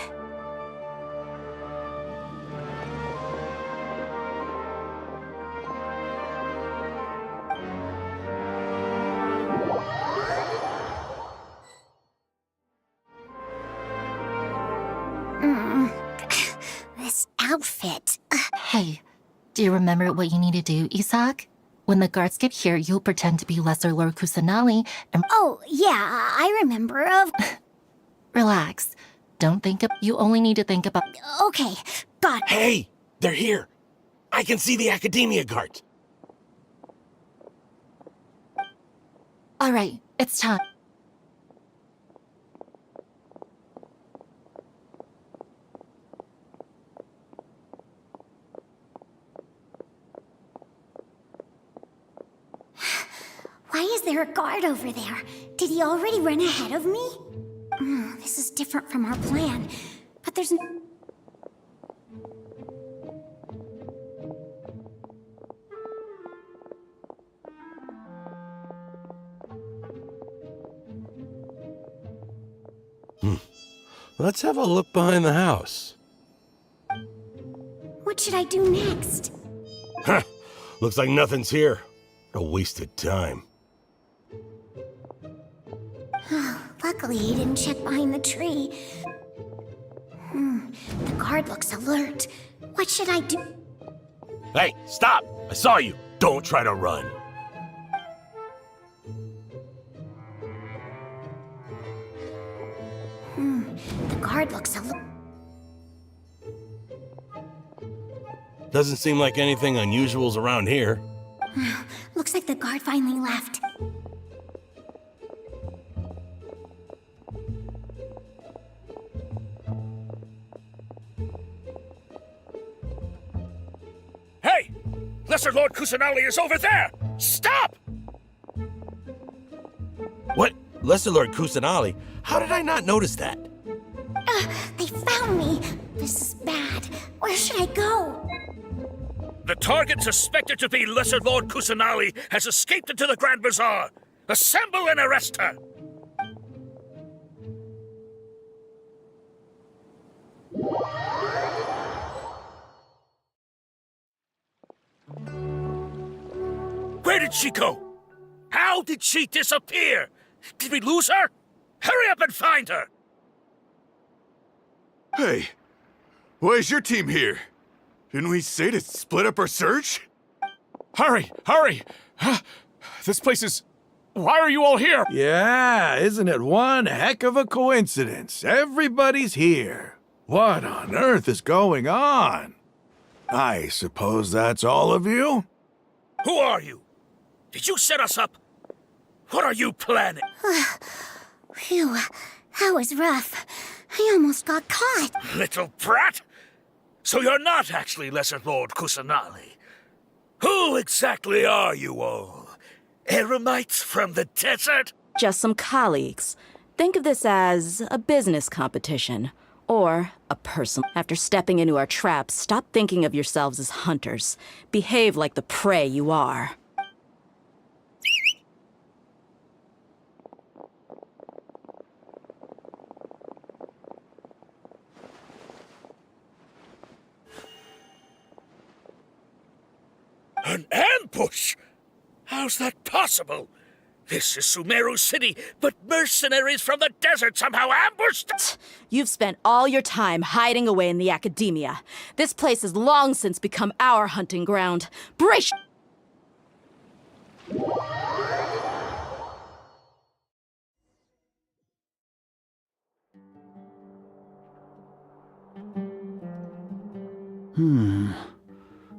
This outfit. Hey, do you remember what you need to do, Isak? When the guards get here, you'll pretend to be Lesser Lord Kusanali and... Oh, yeah, I remember. Relax. Don't think of... You only need to think about... Okay, got it. Hey, they're here. I can see the academia guards. All right, it's time. Why is there a guard over there? Did he already run ahead of me? This is different from our plan, but there's Let's have a look behind the house. What should I do next? Huh. Looks like nothing's here. A wasted time. Luckily, he didn't check behind the tree. The guard looks alert. What should I do? Hey, stop! I saw you. Don't try to run. The guard looks alert. Doesn't seem like anything unusual's around here. Looks like the guard finally left. Hey! Lesser Lord Kusanali is over there! Stop! What? Lesser Lord Kusanali? How did I not notice that? They found me. This is bad. Where should I go? The target suspected to be Lesser Lord Kusanali has escaped into the Grand Bazaar. Assemble and arrest her! Where did she go? How did she disappear? Did we lose her? Hurry up and find her! Hey, why is your team here? Didn't we say to split up our search? Hurry! Hurry! This place is... Why are you all here? Yeah, isn't it one heck of a coincidence? Everybody's here. What on earth is going on? I suppose that's all of you? Who are you? Did you set us up? What are you planning? Phew, that was rough. I almost got caught. Little brat! So you're not actually Lesser Lord Kusanali. Who exactly are you all? Eremites from the desert? Just some colleagues. Think of this as a business competition. Or a person. After stepping into our traps, stop thinking of yourselves as hunters. Behave like the prey you are. An ambush? How's that possible? This is Sumeru City, but mercenaries from the desert somehow ambushed. You've spent all your time hiding away in the academia. This place has long since become our hunting ground. Brace.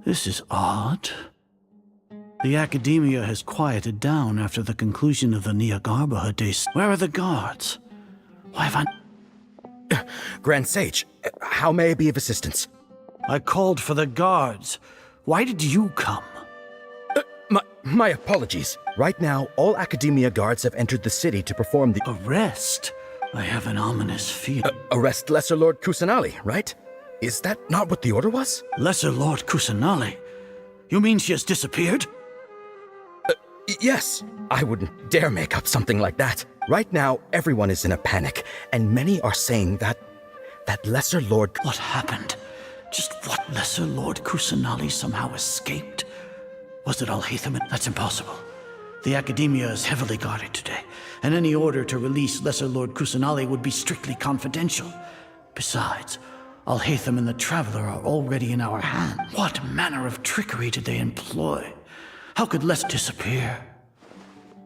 This is odd. The academia has quieted down after the conclusion of the Niagarbahad days. Where are the guards? Why have I... Grand Sage, how may I be of assistance? I called for the guards. Why did you come? My apologies. Right now, all academia guards have entered the city to perform the... Arrest? I have an ominous feeling. Arrest Lesser Lord Kusanali, right? Is that not what the order was? Lesser Lord Kusanali? You mean she has disappeared? Yes. I wouldn't dare make up something like that. Right now, everyone is in a panic, and many are saying that Lesser Lord... What happened? Just what Lesser Lord Kusanali somehow escaped? Was it Alhaitham? That's impossible. The academia is heavily guarded today, and any order to release Lesser Lord Kusanali would be strictly confidential. Besides, Alhaitham and the Traveler are already in our hands. What manner of trickery did they employ? How could Les disappear?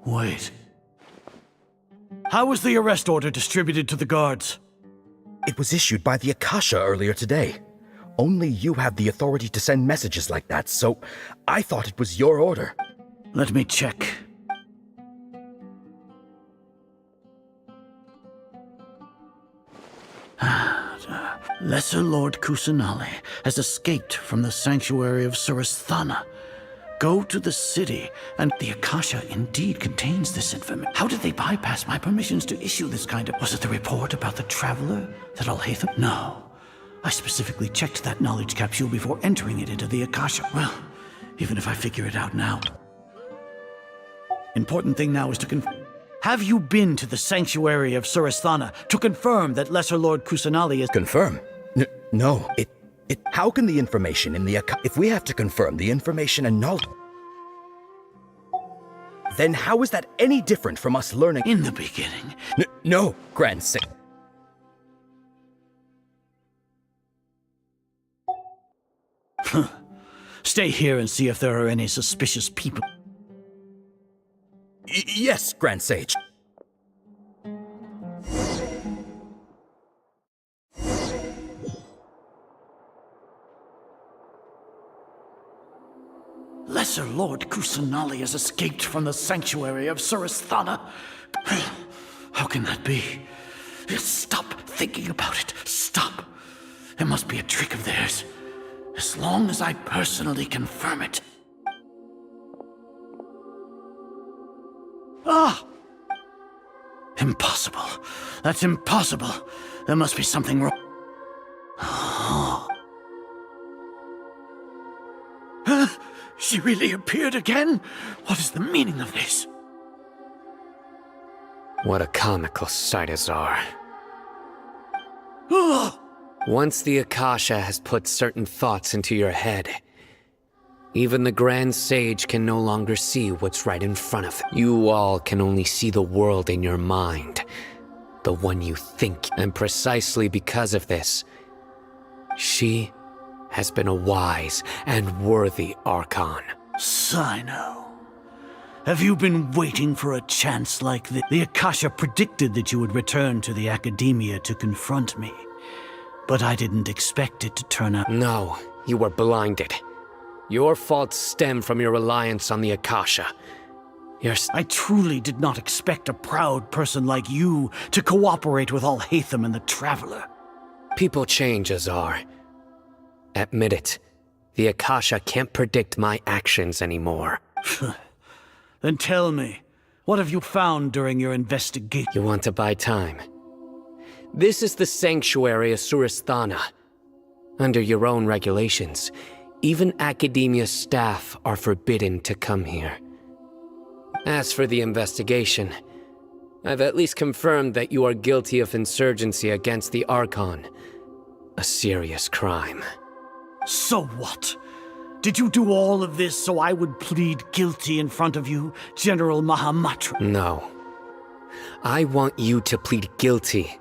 Wait. How was the arrest order distributed to the guards? It was issued by the Akasha earlier today. Only you have the authority to send messages like that, so I thought it was your order. Let me check. Lesser Lord Kusanali has escaped from the sanctuary of Surasthana. Go to the city, and the Akasha indeed contains this information. How did they bypass my permissions to issue this kind of... Was it the report about the Traveler that Alhaitham... No. I specifically checked that knowledge capsule before entering it into the Akasha. Well, even if I figure it out now... Important thing now is to confirm... Have you been to the sanctuary of Surasthana to confirm that Lesser Lord Kusanali is... Confirm? No. How can the information in the if we have to confirm the information and knowledge, then how is that any different from us learning... In the beginning... No, Grand Sage. Stay here and see if there are any suspicious people. Yes, Grand Sage. Lesser Lord Kusanali has escaped from the sanctuary of Surasthana. How can that be? Stop thinking about it. Stop. It must be a trick of theirs. As long as I personally confirm it. Ah! Impossible. That's impossible. There must be something wrong. She really appeared again? What is the meaning of this? What a comical sight, Azar. Once the Akasha has put certain thoughts into your head, even the Grand Sage can no longer see what's right in front of it. You all can only see the world in your mind, the one you think. And precisely because of this, she has been a wise and worthy Archon. Sino, have you been waiting for a chance like this? The Akasha predicted that you would return to the academia to confront me, but I didn't expect it to turn out. No, you were blinded. Your faults stem from your reliance on the Akasha. I truly did not expect a proud person like you to cooperate with Alhaitham and the Traveler. People change, Azar. Admit it. The Akasha can't predict my actions anymore. Then tell me, what have you found during your investigation? You want to buy time? This is the sanctuary of Surasthana. Under your own regulations, even academia staff are forbidden to come here. As for the investigation, I've at least confirmed that you are guilty of insurgency against the Archon. A serious crime. So what? Did you do all of this so I would plead guilty in front of you, General Mahamatra? No. I want you to plead guilty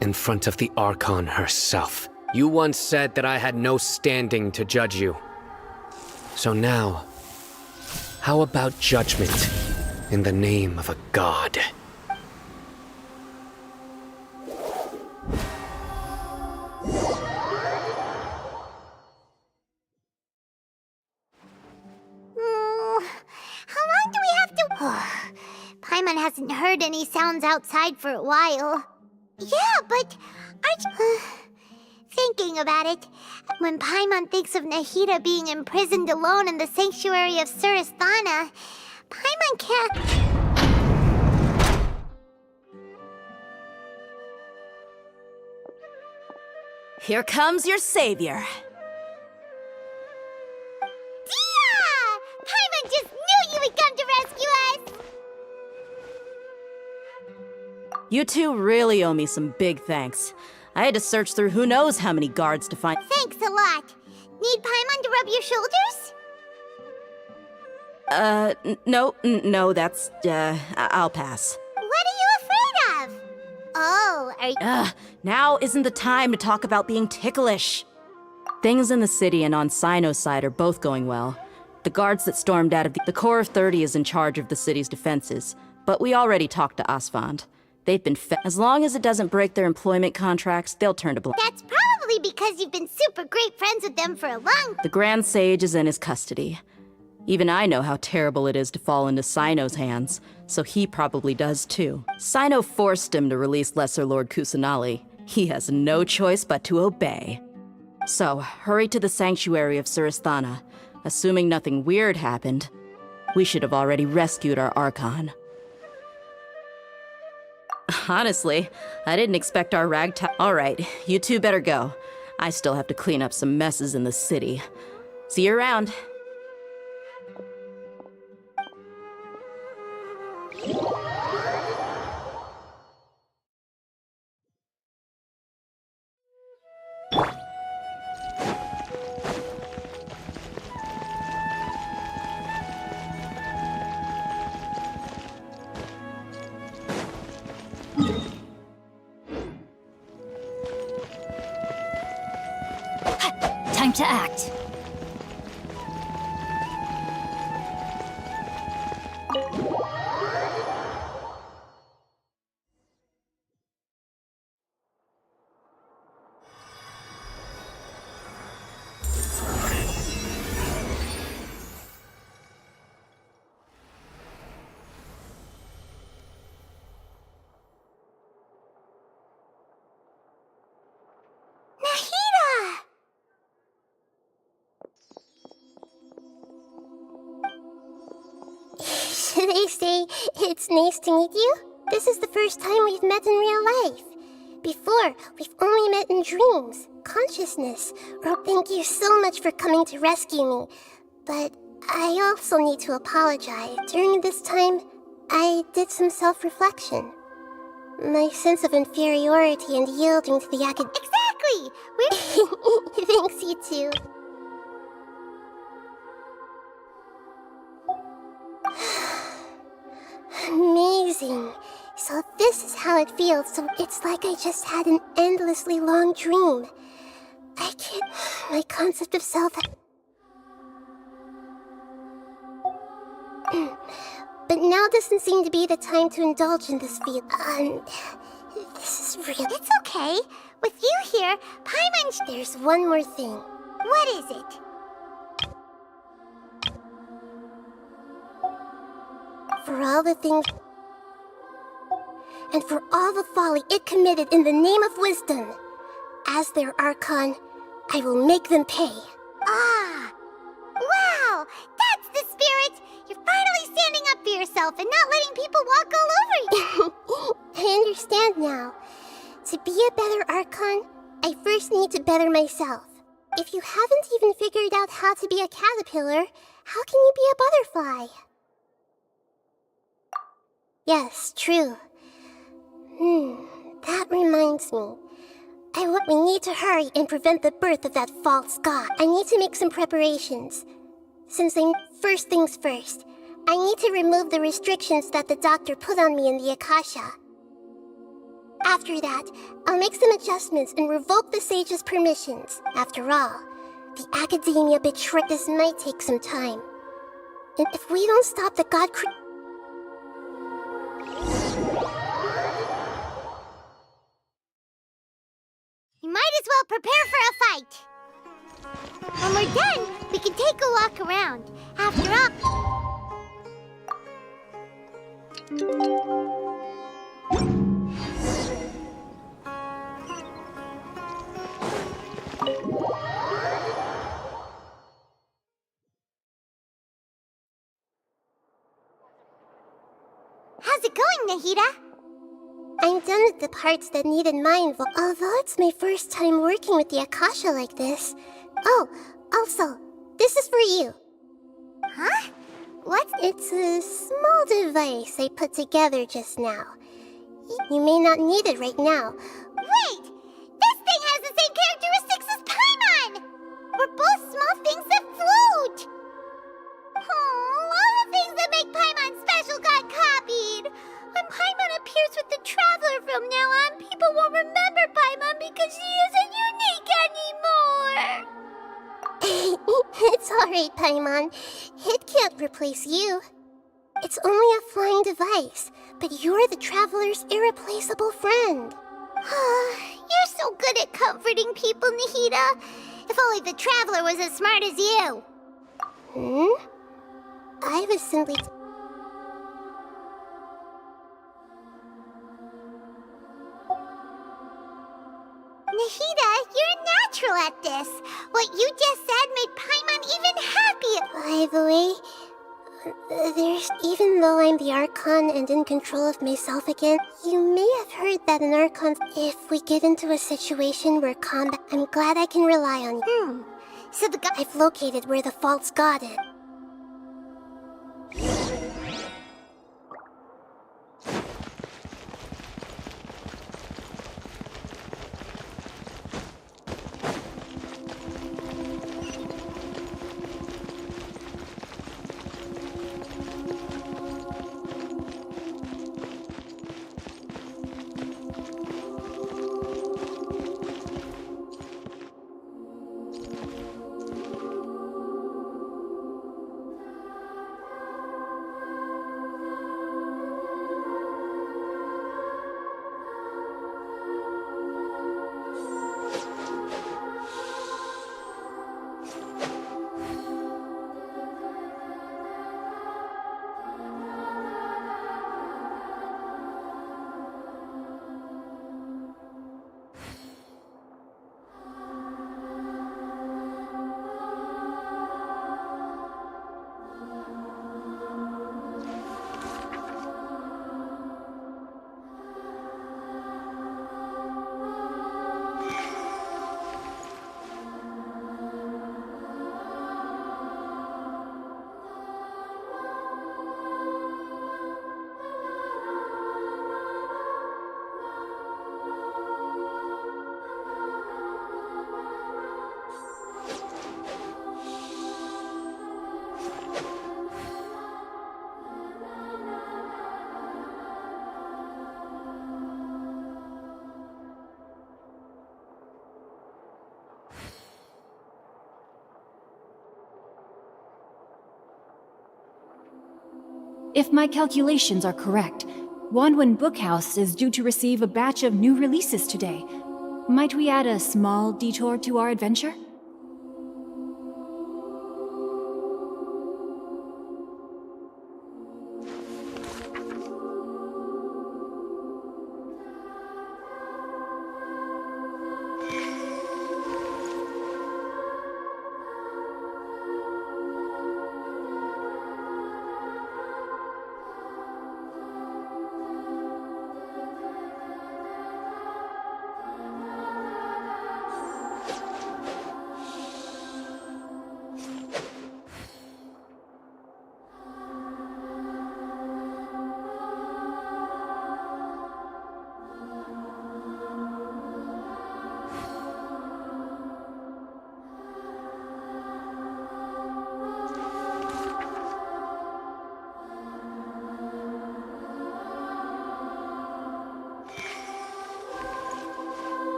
in front of the Archon herself. You once said that I had no standing to judge you. So now, how about judgment in the name of a god? How long do we have to... Paimon hasn't heard any sounds outside for a while. Yeah, but aren't you... Thinking about it, when Paimon thinks of Nahida being imprisoned alone in the sanctuary of Surasthana, Paimon can't... Here comes your savior. Dia! Paimon just knew you would come to rescue us! You two really owe me some big thanks. I had to search through who knows how many guards to find. Thanks a lot. Need Paimon to rub your shoulders? No, that's, I'll pass. What are you afraid of? Oh, are you... Now isn't the time to talk about being ticklish. Things in the city and on Sino's side are both going well. The guards that stormed out of the Corps of 30 is in charge of the city's defenses, but we already talked to Asfand. They've been as long as it doesn't break their employment contracts, they'll turn to blame. That's probably because you've been super great friends with them for a long... The Grand Sage is in his custody. Even I know how terrible it is to fall into Sino's hands, so he probably does too. Sino forced him to release Lesser Lord Kusanali. He has no choice but to obey. So, hurry to the sanctuary of Surasthana. Assuming nothing weird happened, we should have already rescued our Archon. Honestly, I didn't expect our ragtag... Alright, you two better go. I still have to clean up some messes in the city. See you around. Time to act. They say it's nice to meet you. This is the first time we've met in real life. Before, we've only met in dreams, consciousness. Oh, thank you so much for coming to rescue me. But I also need to apologize. During this time, I did some self-reflection. My sense of inferiority and yielding to the acad- Exactly! We're... Thanks, you too. Amazing. So this is how it feels. So it's like I just had an endlessly long dream. I can't... My concept of self... But now doesn't seem to be the time to indulge in this feel. This is real. It's okay. With you here, Paimon... There's one more thing. What is it? For all the things... And for all the folly it committed in the name of wisdom, as their Archon, I will make them pay. Ah! Wow! That's the spirit! You're finally standing up for yourself and not letting people walk all over you! I understand now. To be a better Archon, I first need to better myself. If you haven't even figured out how to be a caterpillar, how can you be a butterfly? Yes, true. That reminds me. We need to hurry and prevent the birth of that false god. I need to make some preparations. First things first, I need to remove the restrictions that the doctor put on me in the Akasha. After that, I'll make some adjustments and revoke the sage's permissions. After all, the academia betrayed. This might take some time. And if we don't stop the god You might as well prepare for a fight. When we're done, we can take a walk around. After all... How's it going, Nahida? I'm done with the parts that needed my involvement. Although it's my first time working with the Akasha like this. Oh, also, this is for you. Huh? What? It's a small device I put together just now. You may not need it right now. Wait! This thing has the same characteristics as Paimon! We're both small things that float! Oh, all the things that make Paimon special got copied! When Paimon appears with the Traveler from now on, people won't remember Paimon because she isn't unique anymore! It's alright, Paimon. It can't replace you. It's only a flying device, but you're the Traveler's irreplaceable friend. You're so good at comforting people, Nahida. If only the Traveler was as smart as you. I was simply... Nahida, you're natural at this. What you just said made Paimon even happier. By the way, even though I'm the Archon and in control of myself again, you may have heard that an Archon, if we get into a situation where combat, I'm glad I can rely on you. So I've located where the false god is. If my calculations are correct, Wanwan Bookhouse is due to receive a batch of new releases today. Might we add a small detour to our adventure?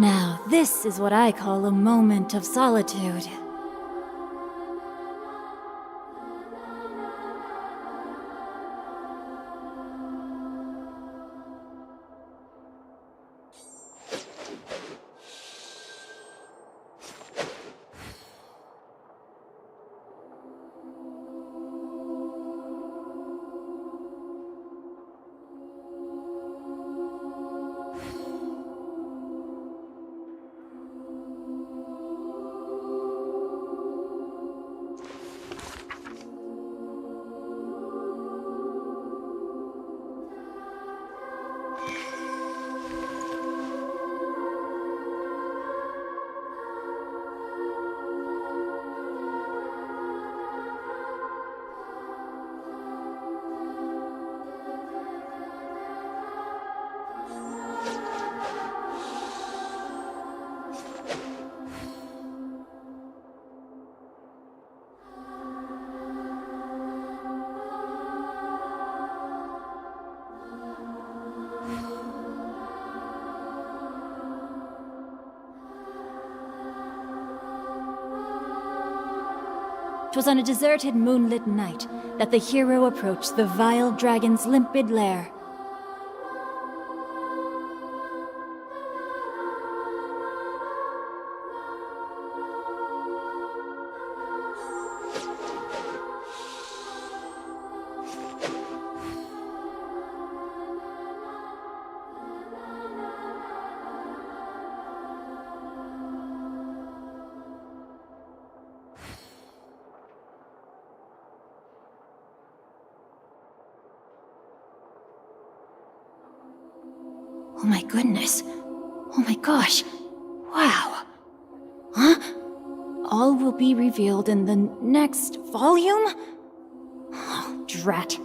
Now, this is what I call a moment of solitude. "'Twas on a deserted moonlit night that the hero approached the vile dragon's limpid lair. Oh my goodness. Oh my gosh. Wow. Huh? All will be revealed in the next volume? Oh, drat.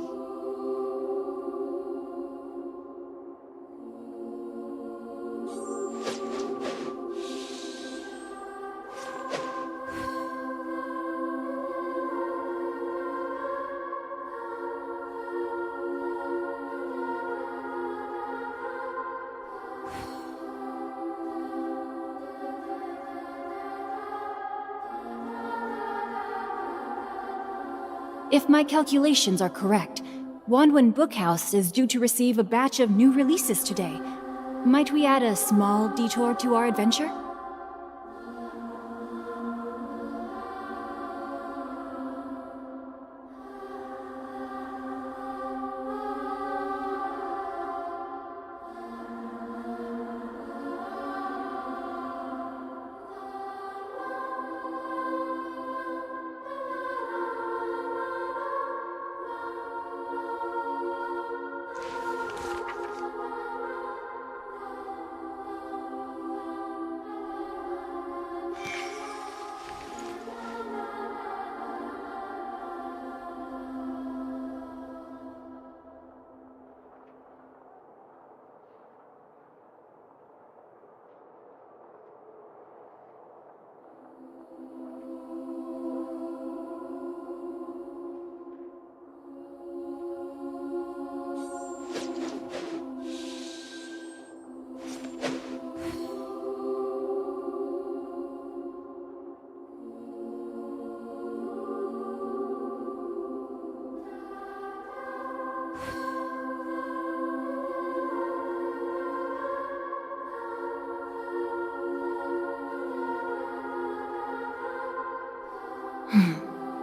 If my calculations are correct, Wanwan Bookhouse is due to receive a batch of new releases today. Might we add a small detour to our adventure?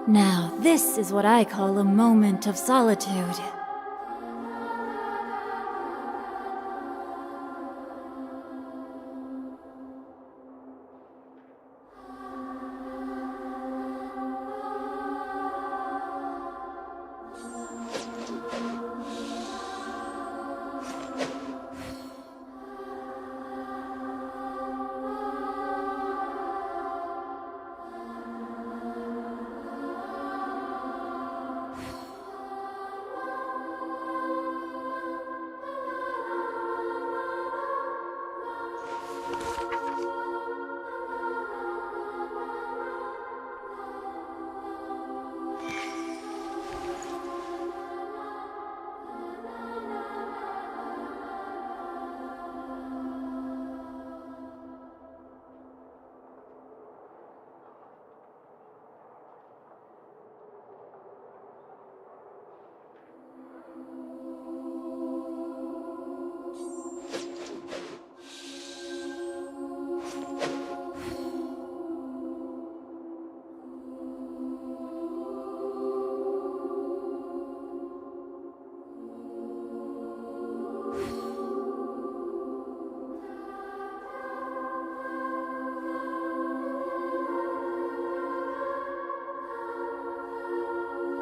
Now, this is what I call a moment of solitude.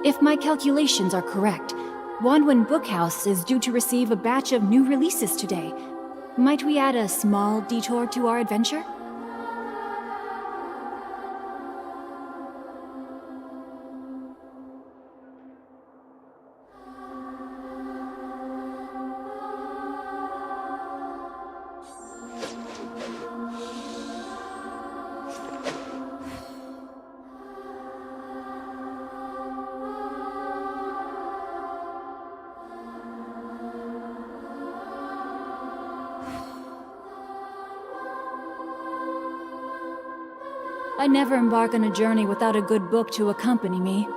If my calculations are correct, Wanwen Bookhouse is due to receive a batch of new releases today. Might we add a small detour to our adventure? I never embark on a journey without a good book to accompany me.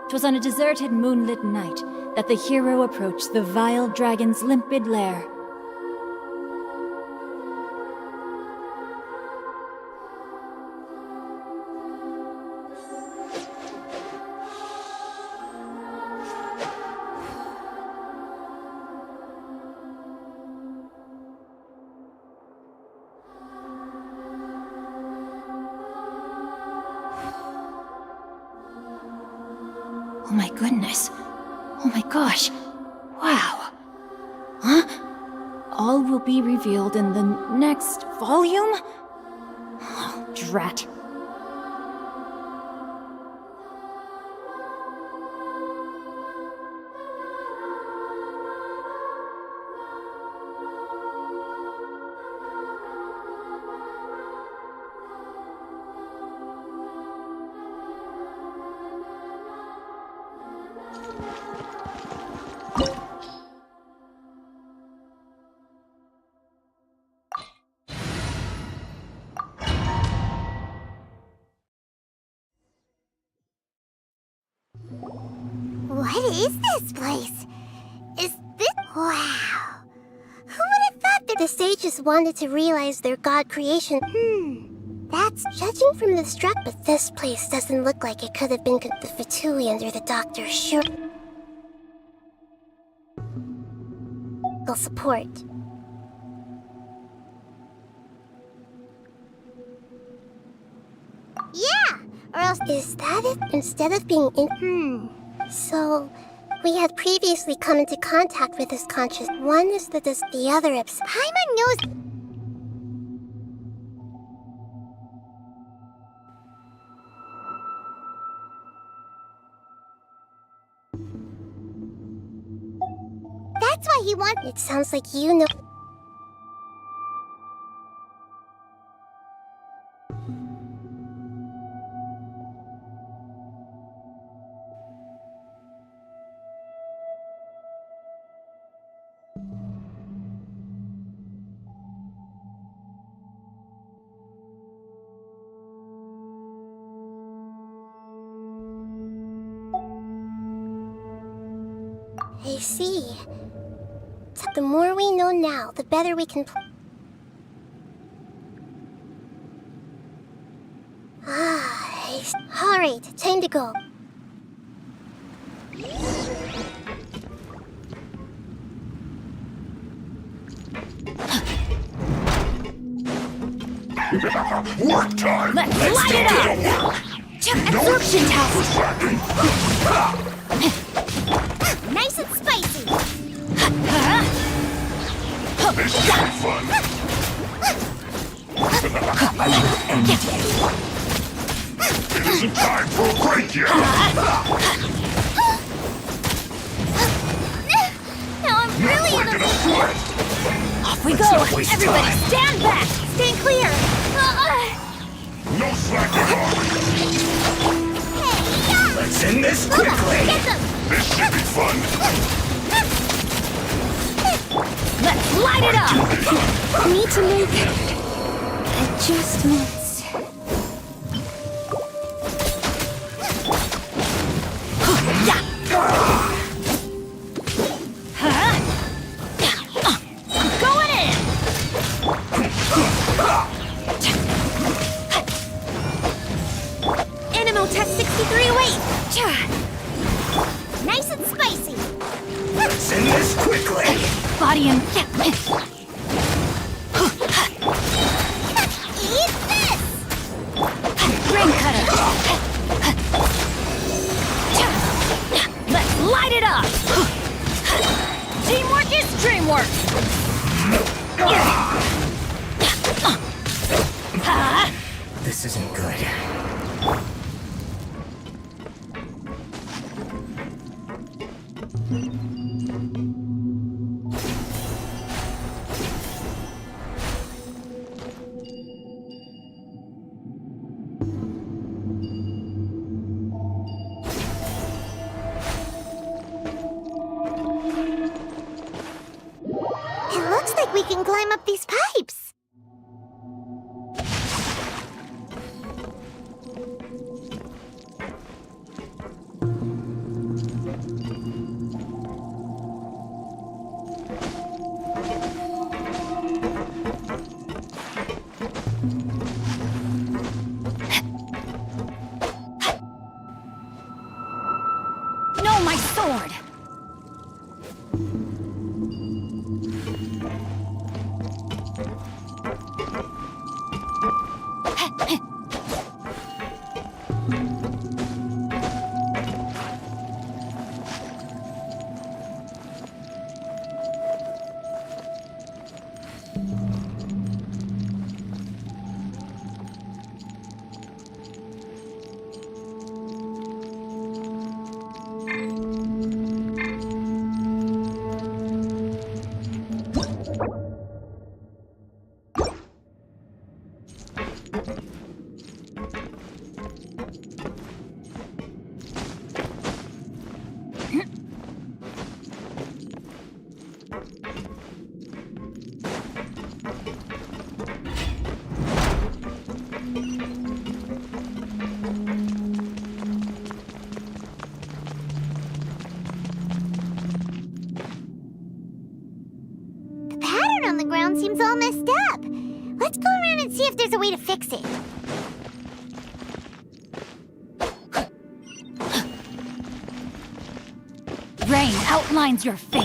Twas on a deserted moonlit night that the hero approached the vile dragon's limpid lair. Oh my goodness. Oh my gosh. Wow. Huh? All will be revealed in the next volume? Oh, drat. What is this place? Is this... Wow. Who would have thought that the sages wanted to realize their god creation? That's judging from the structure, but this place doesn't look like it could have been the Fatui under the doctor's sure support. Yeah, or else is that it? Instead of being in So we had previously come into contact with this conscious. One is the other is Paimon knows. That's why he wants. It sounds like you know. I see. The more we know now, the better we can Alright, time to go. Work time! Let's light it up! Check absorption test! Nice and spicy! This is fun! It isn't time for a break yet! Now I'm really in a sweat! Off we go! Everybody stand back! Stay clear! No slacking off! Hey, Let's end this quickly! Get them! Light it up! Need to make adjustments. I'm going in! Animotech 6308! Nice and spicy! Send this quickly! Body and... Eat this! Ring cutter! Let's light it up! Teamwork is dreamwork! This isn't good. It looks like we can climb up these pipes. No, my sword! The pattern on the ground seems all messed up. Let's go around and see if there's a way to fix it. Rain outlines your fate.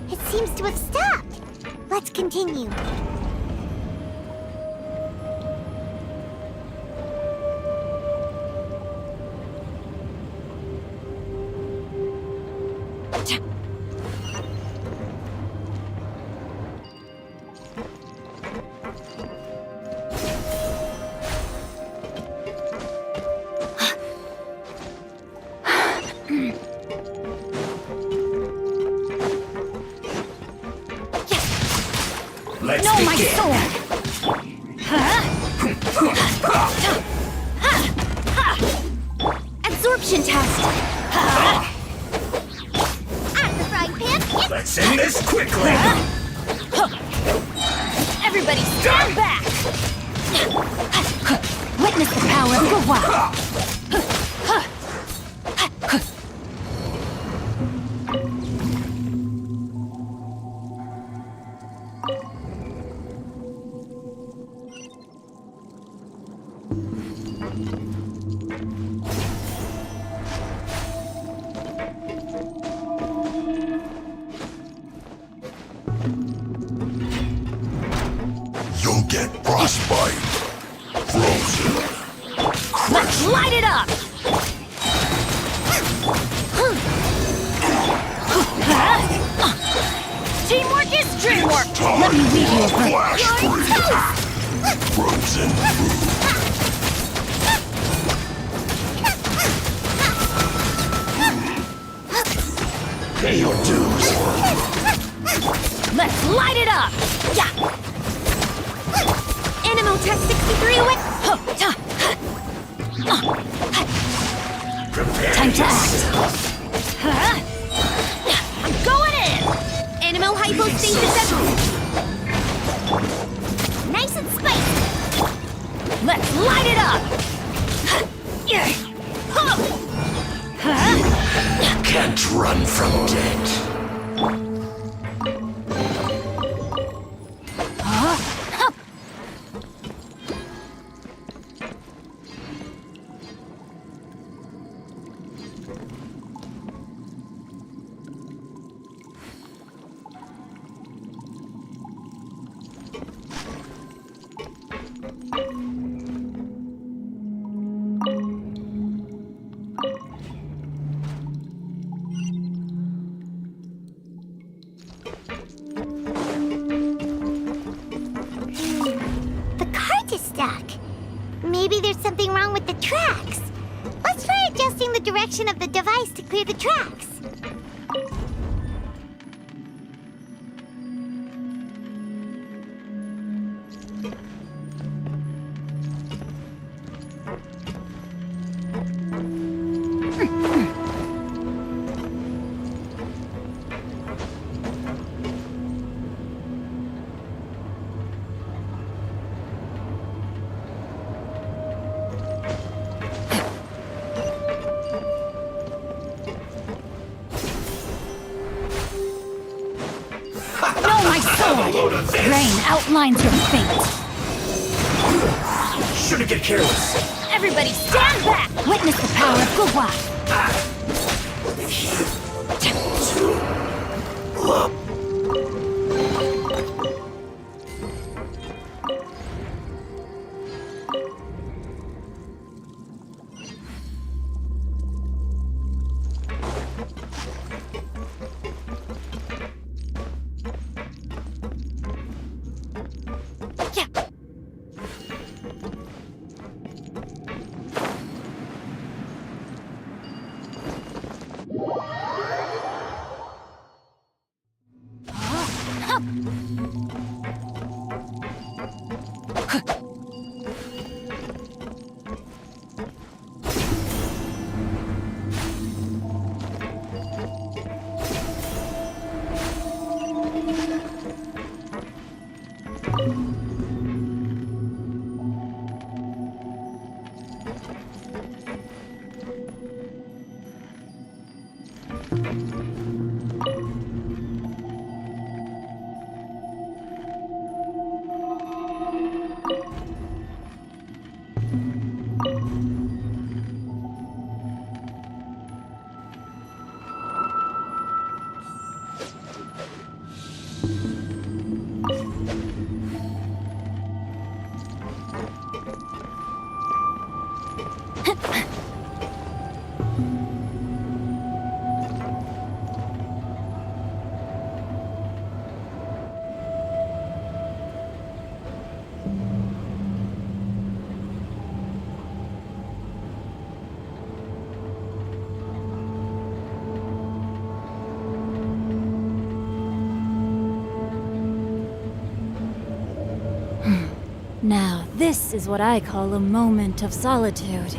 It seems to have stopped. Let's continue. Let's No, my begin. sword! Absorption test! At the frying pan, Let's end this quickly! Everybody stand back! Witness the power of the wild! You'll get frostbite. Frozen. Let's light it up! Teamwork is dreamwork! Let me lead you a Flash freeze. Frozen food. Pay your dues. Let's light it up! Yeah! Animal Tech 63 away! Time to act! I'm going in! Animal Hypostasis. Nice and spicy! Let's light it up! Can't run from death. The cart is stuck. Maybe there's something wrong with the tracks. Let's try adjusting the direction of the device to clear the tracks. No, my sword! Rain outlines your fate. Shouldn't get careless. Everybody stand back! Witness the power of Gugwa! Now, this is what I call a moment of solitude.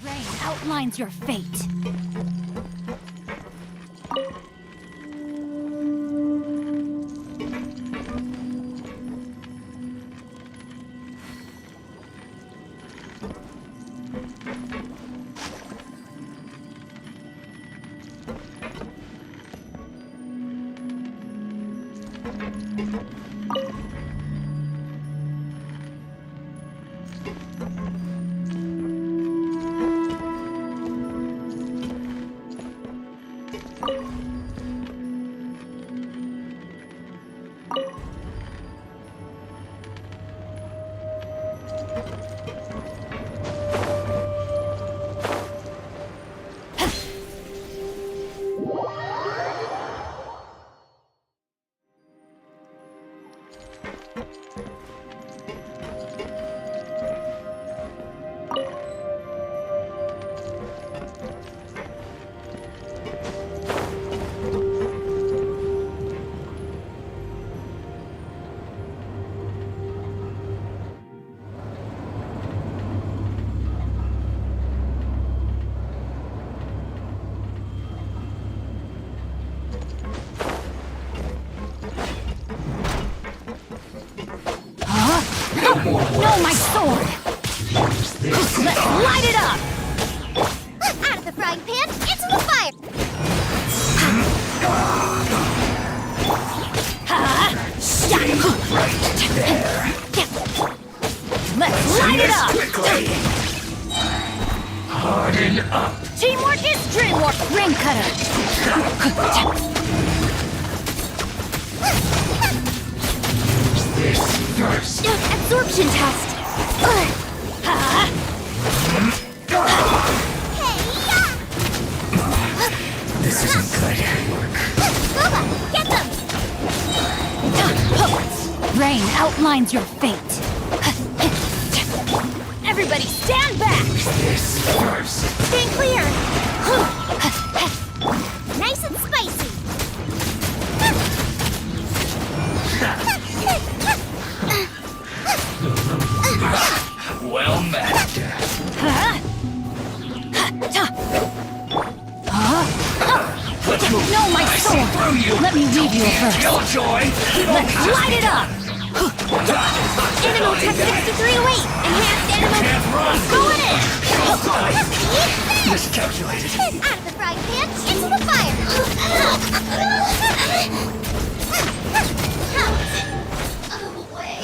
Rain outlines your fate. No, my sword! Let's light it up! Out of the frying pan, into the fire! Let's light it up! Harden up. Teamwork is dreamwork, ring cutter! This first. Absorption test! This isn't good. Boba, get them! Rain outlines your fate. Everybody stand back! This first. Stay clear! Nice and spicy! Well met. Let's move. No, my sword! Let me weave you first. Killjoy. Let's light it up! Animal Tech 6308! Enhanced Animal... Going in! Miscalculated. Out of the frying pan, into the fire! Out of the way!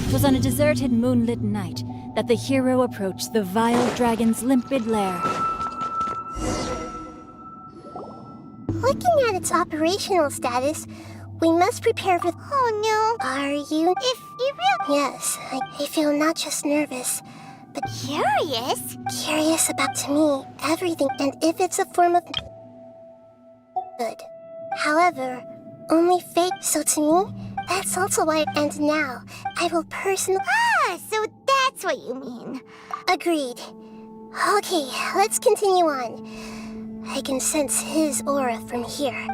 It was on a deserted moonlit night that the hero approached the vile dragon's limpid lair. Looking at its operational status, we must prepare for... Oh no. Are you... If you really... Yes, I feel not just nervous, but... Curious? Curious about, to me, everything, and if it's a form of... good. However, only fake, so to me, that's also why... And now, I will personally... Ah, so that's what you mean. Agreed. Okay, let's continue on. I can sense his aura from here.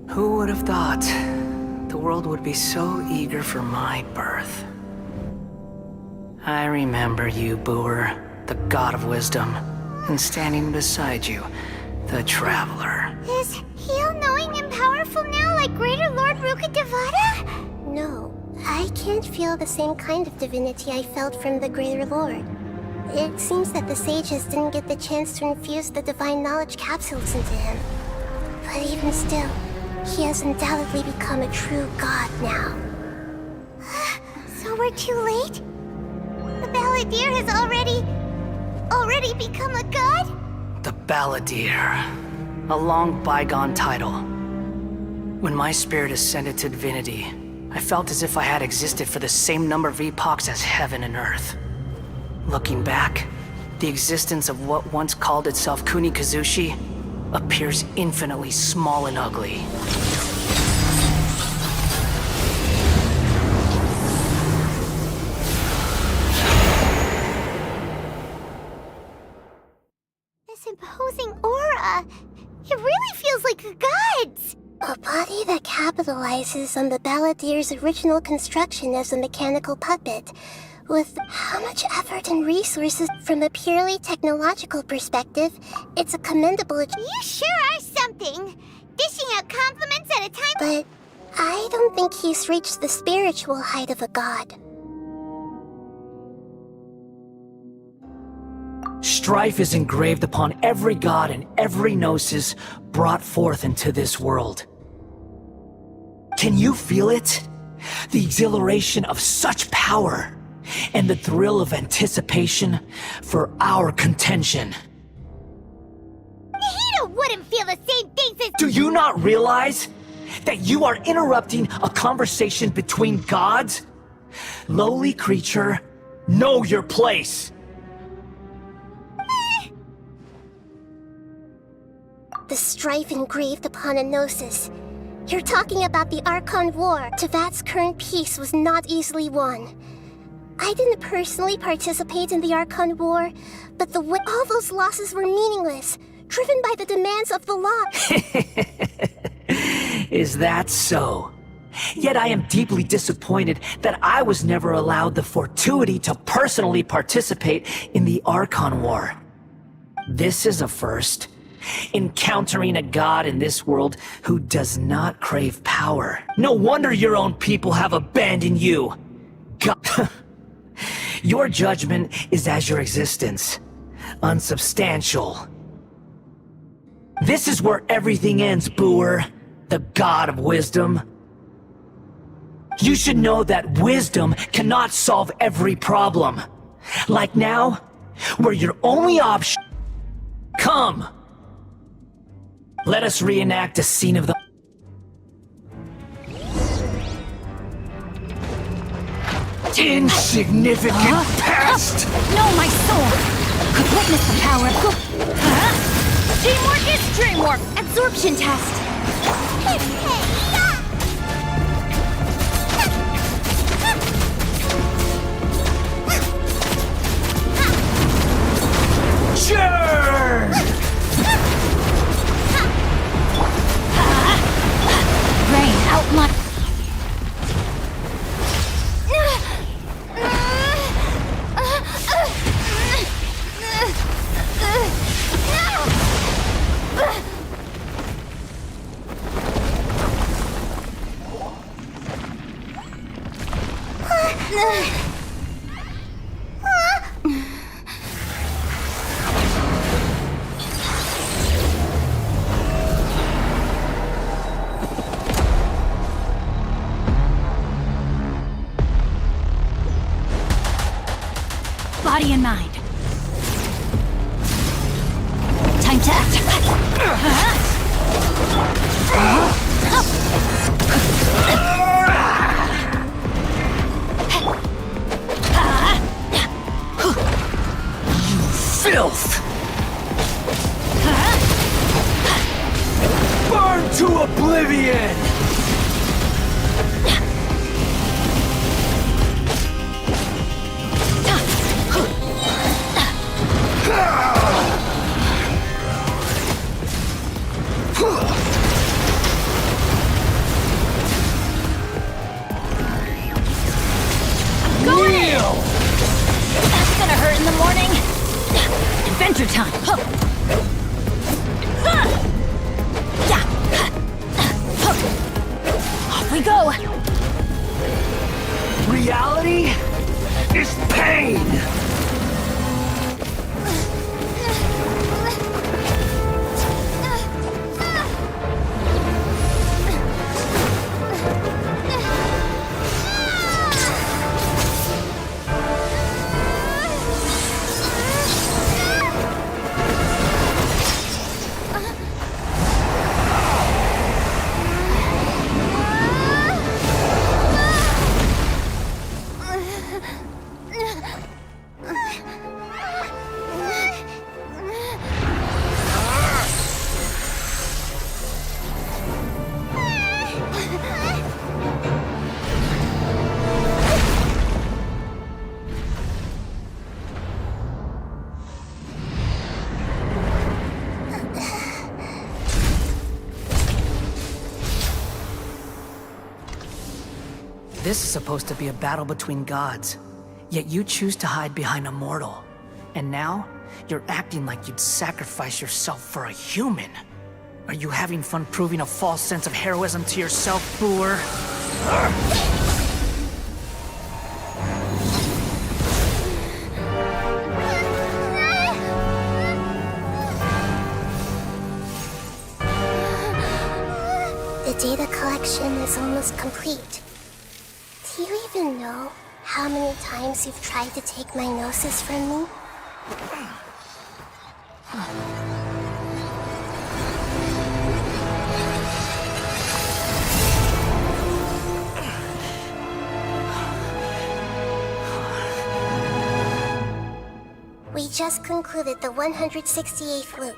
Who would have thought the world would be so eager for my birth? I remember you, Booer, the god of wisdom, and standing beside you, the traveler. Is he all-knowing and powerful now like Greater Lord Rukkhadevata? No, I can't feel the same kind of divinity I felt from the Greater Lord. It seems that the sages didn't get the chance to infuse the divine knowledge capsules into him. But even still, he has undoubtedly become a true god now. So we're too late? The Balladeer has already become a god? The Balladeer. A long bygone title. When my spirit ascended to divinity, I felt as if I had existed for the same number of epochs as heaven and earth. Looking back, the existence of what once called itself Kunikazushi appears infinitely small and ugly. This imposing aura, it really feels like the gods! A body that capitalizes on the balladier's original construction as a mechanical puppet. With how much effort and resources from a purely technological perspective, it's a commendable achievement. You sure are something! Dishing out compliments at a time— But I don't think he's reached the spiritual height of a god. Strife is engraved upon every god and every gnosis brought forth into this world. Can you feel it? The exhilaration of such power, and the thrill of anticipation for our contention. Hito wouldn't feel the same things as— Do you not realize that you are interrupting a conversation between gods? Lowly creature, know your place! The strife engraved upon a gnosis. You're talking about the Archon War. Tevat's current peace was not easily won. I didn't personally participate in the Archon War, but all those losses were meaningless, driven by the demands of the law. Is that so? Yet I am deeply disappointed that I was never allowed the fortuity to personally participate in the Archon War. This is a first. Encountering a god in this world who does not crave power. No wonder your own people have abandoned you. God. Your judgment is as your existence, unsubstantial. This is where everything ends, Booer, the god of wisdom. You should know that wisdom cannot solve every problem. Like now, where your only option— Come! Let us reenact a scene of the— Insignificant pest! No, my soul! Could witness the power of— Teamwork is dreamwork! Absorption test! Churn! Rain out my— Body and mind. Time to act. You filth! Burn to oblivion! Kneel! That's gonna hurt in the morning. Adventure time. Off we go. Reality is pain! This is supposed to be a battle between gods, yet you choose to hide behind a mortal. And now, you're acting like you'd sacrifice yourself for a human. Are you having fun proving a false sense of heroism to yourself, Booer? The data collection is almost complete. Do you even know how many times you've tried to take my gnosis from me? We just concluded the 168th loop.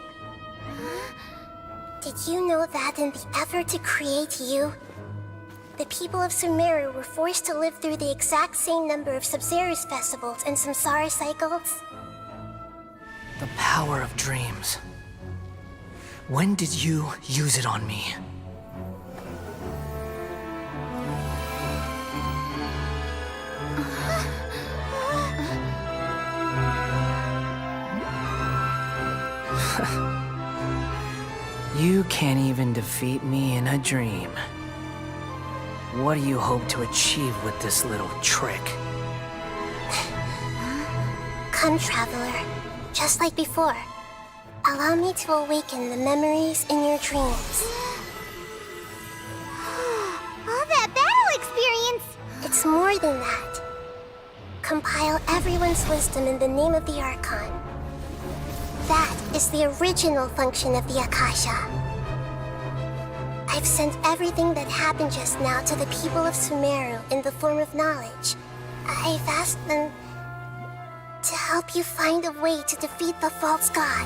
Did you know that in the effort to create you, the people of Sumeru were forced to live through the exact same number of Sub-Zerus festivals and samsara cycles? The power of dreams. When did you use it on me? You can't even defeat me in a dream. What do you hope to achieve with this little trick? Come, Traveler. Just like before. Allow me to awaken the memories in your dreams. All that battle experience! It's more than that. Compile everyone's wisdom in the name of the Archon. That is the original function of the Akasha. I've sent everything that happened just now to the people of Sumeru in the form of knowledge. I've asked them to help you find a way to defeat the false god.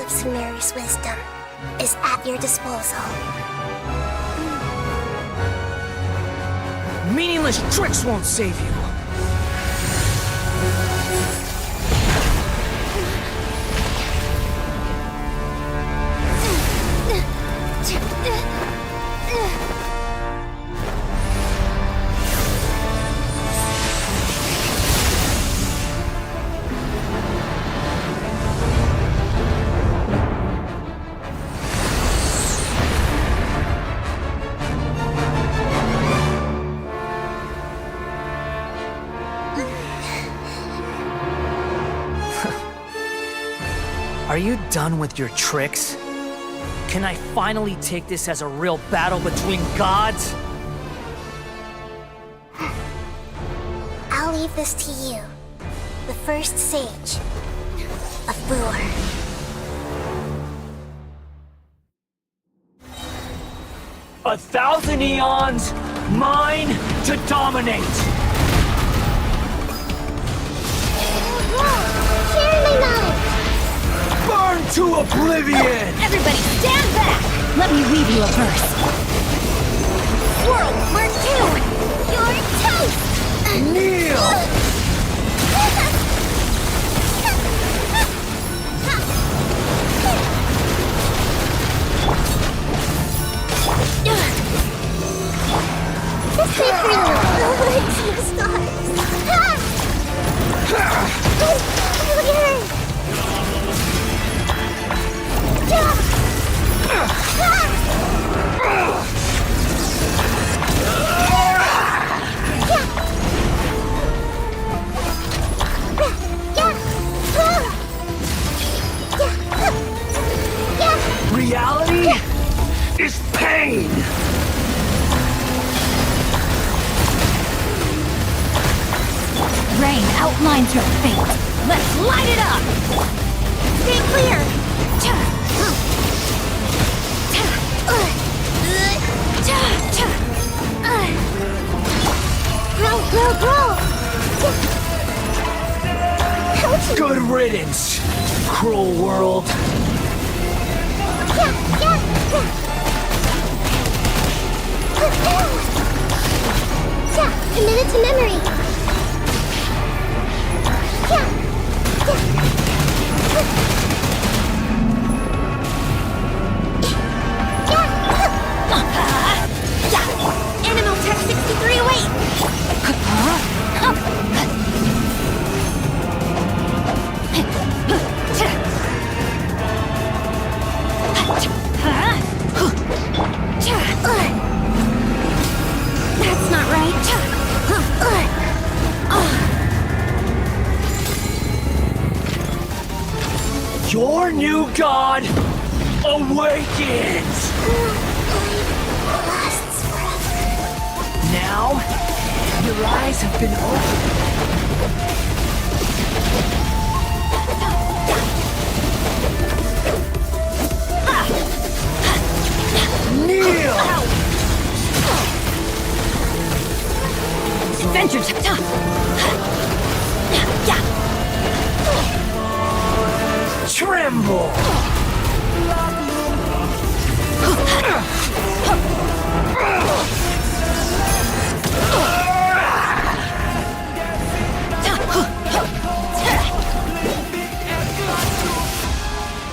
Sumeru's wisdom is at your disposal. Meaningless tricks won't save you! Are you done with your tricks? Can I finally take this as a real battle between gods? I'll leave this to you, the first sage of Booer. A 1,000 eons, mine to dominate! Share my knowledge! Burn to oblivion! Everybody stand back! Let me read you a verse. World War II! You're toast! Kneel! This is real! The stars! Reality is pain! Rain outlines your fate. Let's light it up! Stay clear! Grow! Good riddance, cruel world. to memory. Animal Tech 6308! That's not right. Your new god awakens! Lasts forever. Now, your eyes have been opened. Kneel! Adventure Tremble!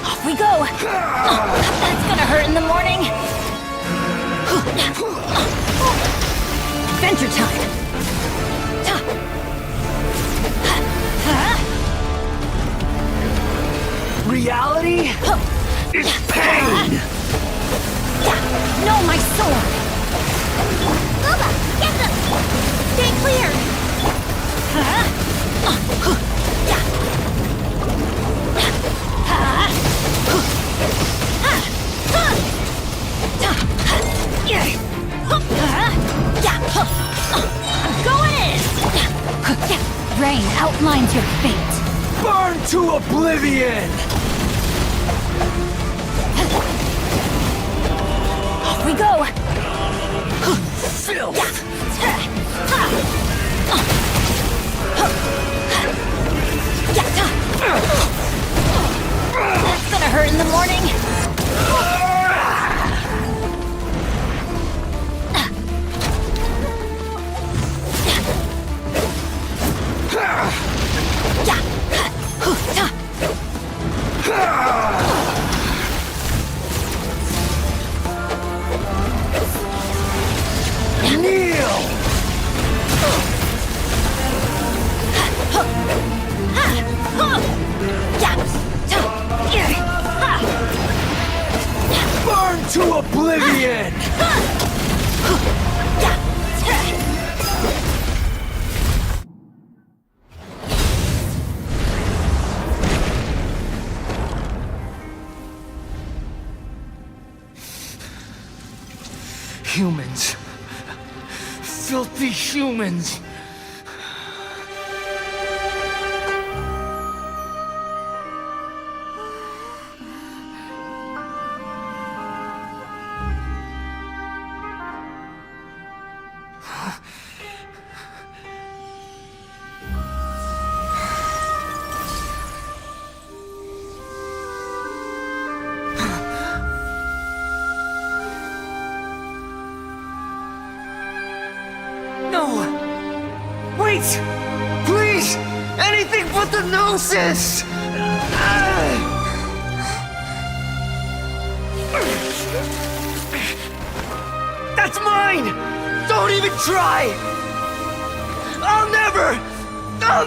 Off we go! That's gonna hurt in the morning! Adventure time! Reality is pain! No, my sword! Boba, get them! Stay clear! I'm going in! Rain outlines your fate. Burn to oblivion! Off we go! Filth! That's gonna hurt in the morning! Kneel! Burn to oblivion! Humans. Filthy humans. Wait! Please! Anything but the Gnosis! That's mine! Don't even try! I'll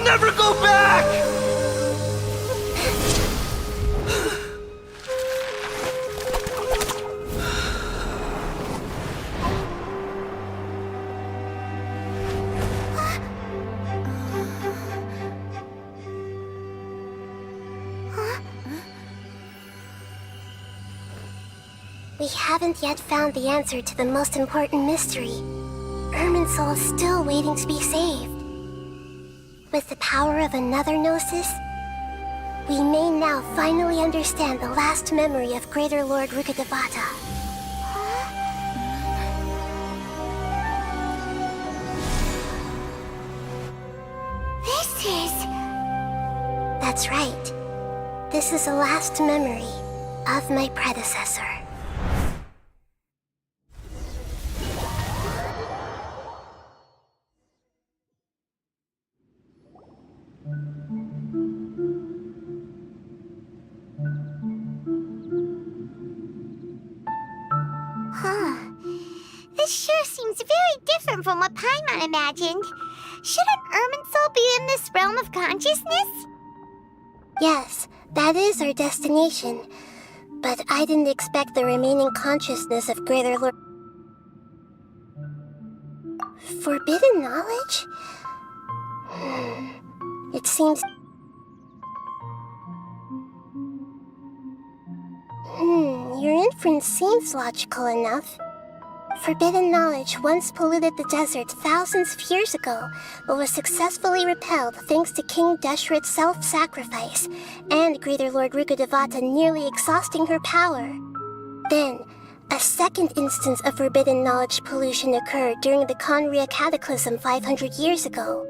never go back! We haven't yet found the answer to the most important mystery. Irminsul is still waiting to be saved. With the power of another Gnosis, we may now finally understand the last memory of Greater Lord Rukkhadevata. This is... That's right. This is the last memory of my predecessor. This sure seems very different from what Paimon imagined. Shouldn't Irminsul be in this realm of consciousness? Yes, that is our destination. But I didn't expect the remaining consciousness of Greater Lord... Forbidden knowledge? It seems... Your inference seems logical enough. Forbidden knowledge once polluted the desert thousands of years ago, but was successfully repelled thanks to King Deshret's self-sacrifice, and Greater Lord Rukkhadevata nearly exhausting her power. Then, a second instance of forbidden knowledge pollution occurred during the Conria Cataclysm 500 years ago.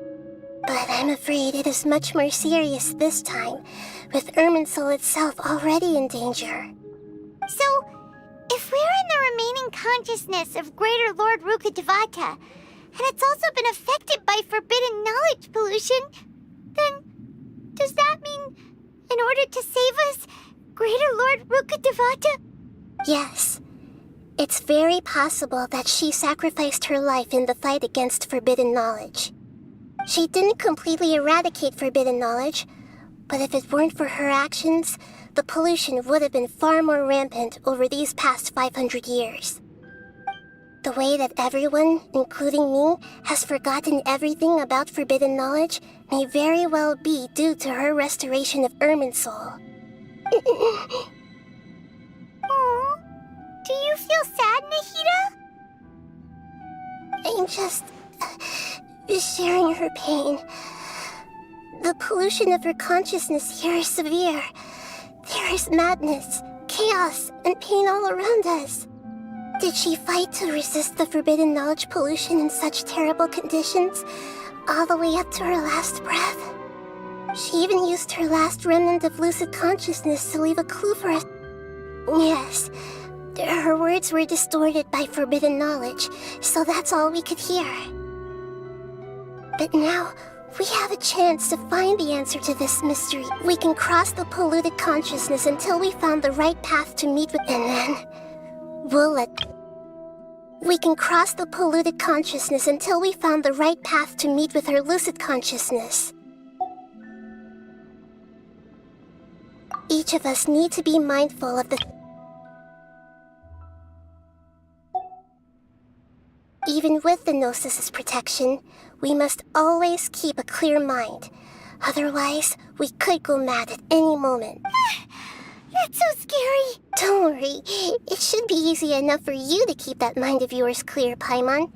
But I'm afraid it is much more serious this time, with Irminsul itself already in danger. So, if we're in the remaining consciousness of Greater Lord Rukkhadevata, and it's also been affected by forbidden knowledge pollution, then does that mean, in order to save us, Greater Lord Rukkhadevata? Yes. It's very possible that she sacrificed her life in the fight against forbidden knowledge. She didn't completely eradicate forbidden knowledge, but if it weren't for her actions, the pollution would have been far more rampant over these past 500 years. The way that everyone, including me, has forgotten everything about forbidden knowledge may very well be due to her restoration of Irminsul. Aww. Do you feel sad, Nahida? I'm just... sharing her pain. The pollution of her consciousness here is severe. There is madness, chaos, and pain all around us. Did she fight to resist the forbidden knowledge pollution in such terrible conditions, all the way up to her last breath? She even used her last remnant of lucid consciousness to leave a clue for us. Yes, her words were distorted by forbidden knowledge, so that's all we could hear. But now, we have a chance to find the answer to this mystery. We can cross the polluted consciousness until we found the right path to meet with... And then... We can cross the polluted consciousness until we found the right path to meet with her lucid consciousness. Each of us need to be mindful of the... Even with the Gnosis' protection, we must always keep a clear mind. Otherwise, we could go mad at any moment. That's so scary. Don't worry. It should be easy enough for you to keep that mind of yours clear, Paimon.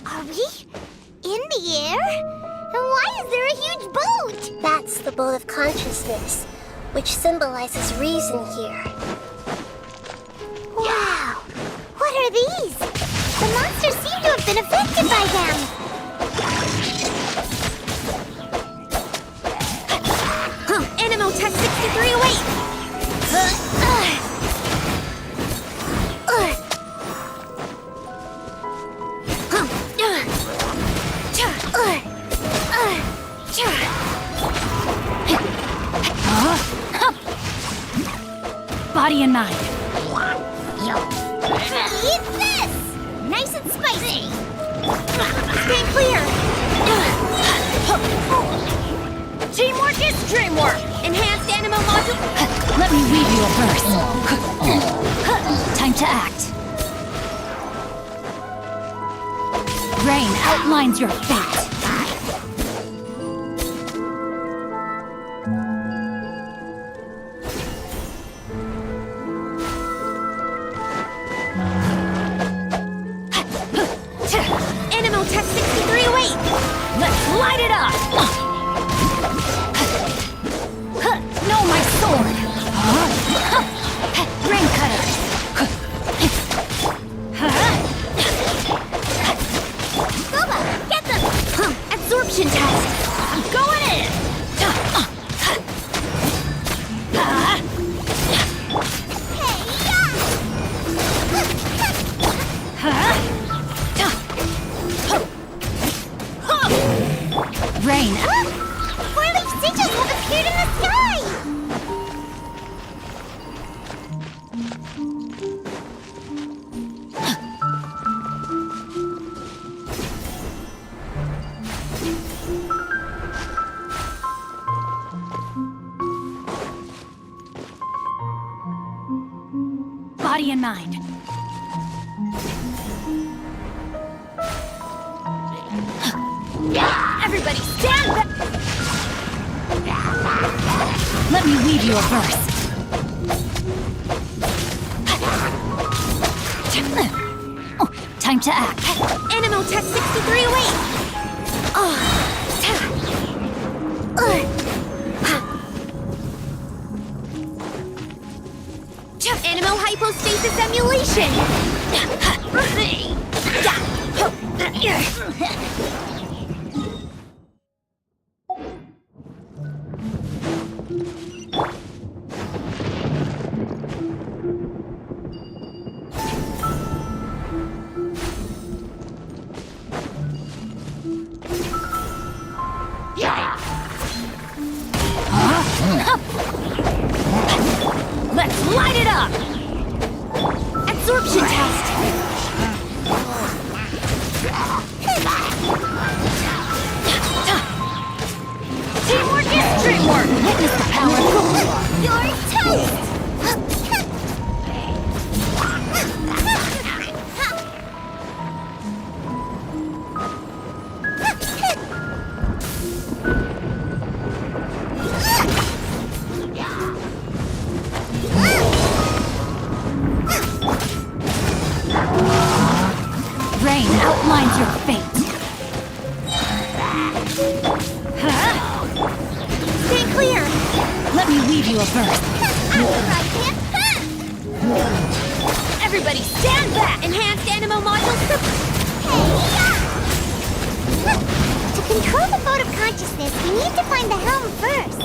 Are we in the air? And why is there a huge boat? That's the boat of consciousness, which symbolizes reason here. Wow! What are these? The monsters seem to have been affected by them. Animotech 6308! Body and mind. Eat this! Nice and spicy! Stay clear! Teamwork is dreamwork! Enhanced Animo module... Let me read you a verse. Time to act. Rain outlines your fate. Animotech 6308! Let's light it up! Know my sword! Rain cutter! Boba, get them! Absorption test! I'm going in! Rain! Foliage sigils have appeared in the sky! Body and mind. Everybody stand back! Let me weave you a verse. Oh, time to act. Animal Tech 6308! Animal Hypostasis Emulation! Let's light it up! Absorption test! Teamwork is dreamwork! Witness the power of Your toast! Rain outlines your fate. Stay clear! Let me weave you a verse. Everybody stand back! Enhanced animal modules to... To control the boat of consciousness, we need to find the helm first.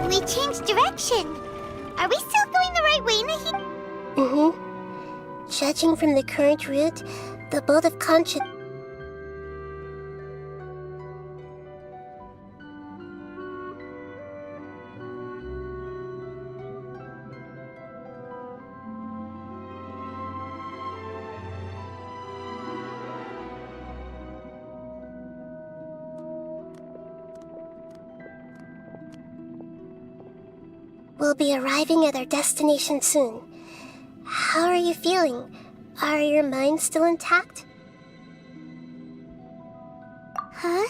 We changed direction. Are we still going the right way, Nahi? Mm-hmm. Judging from the current route, the boat of conscience... We'll be arriving at our destination soon. How are you feeling? Are your minds still intact? Huh?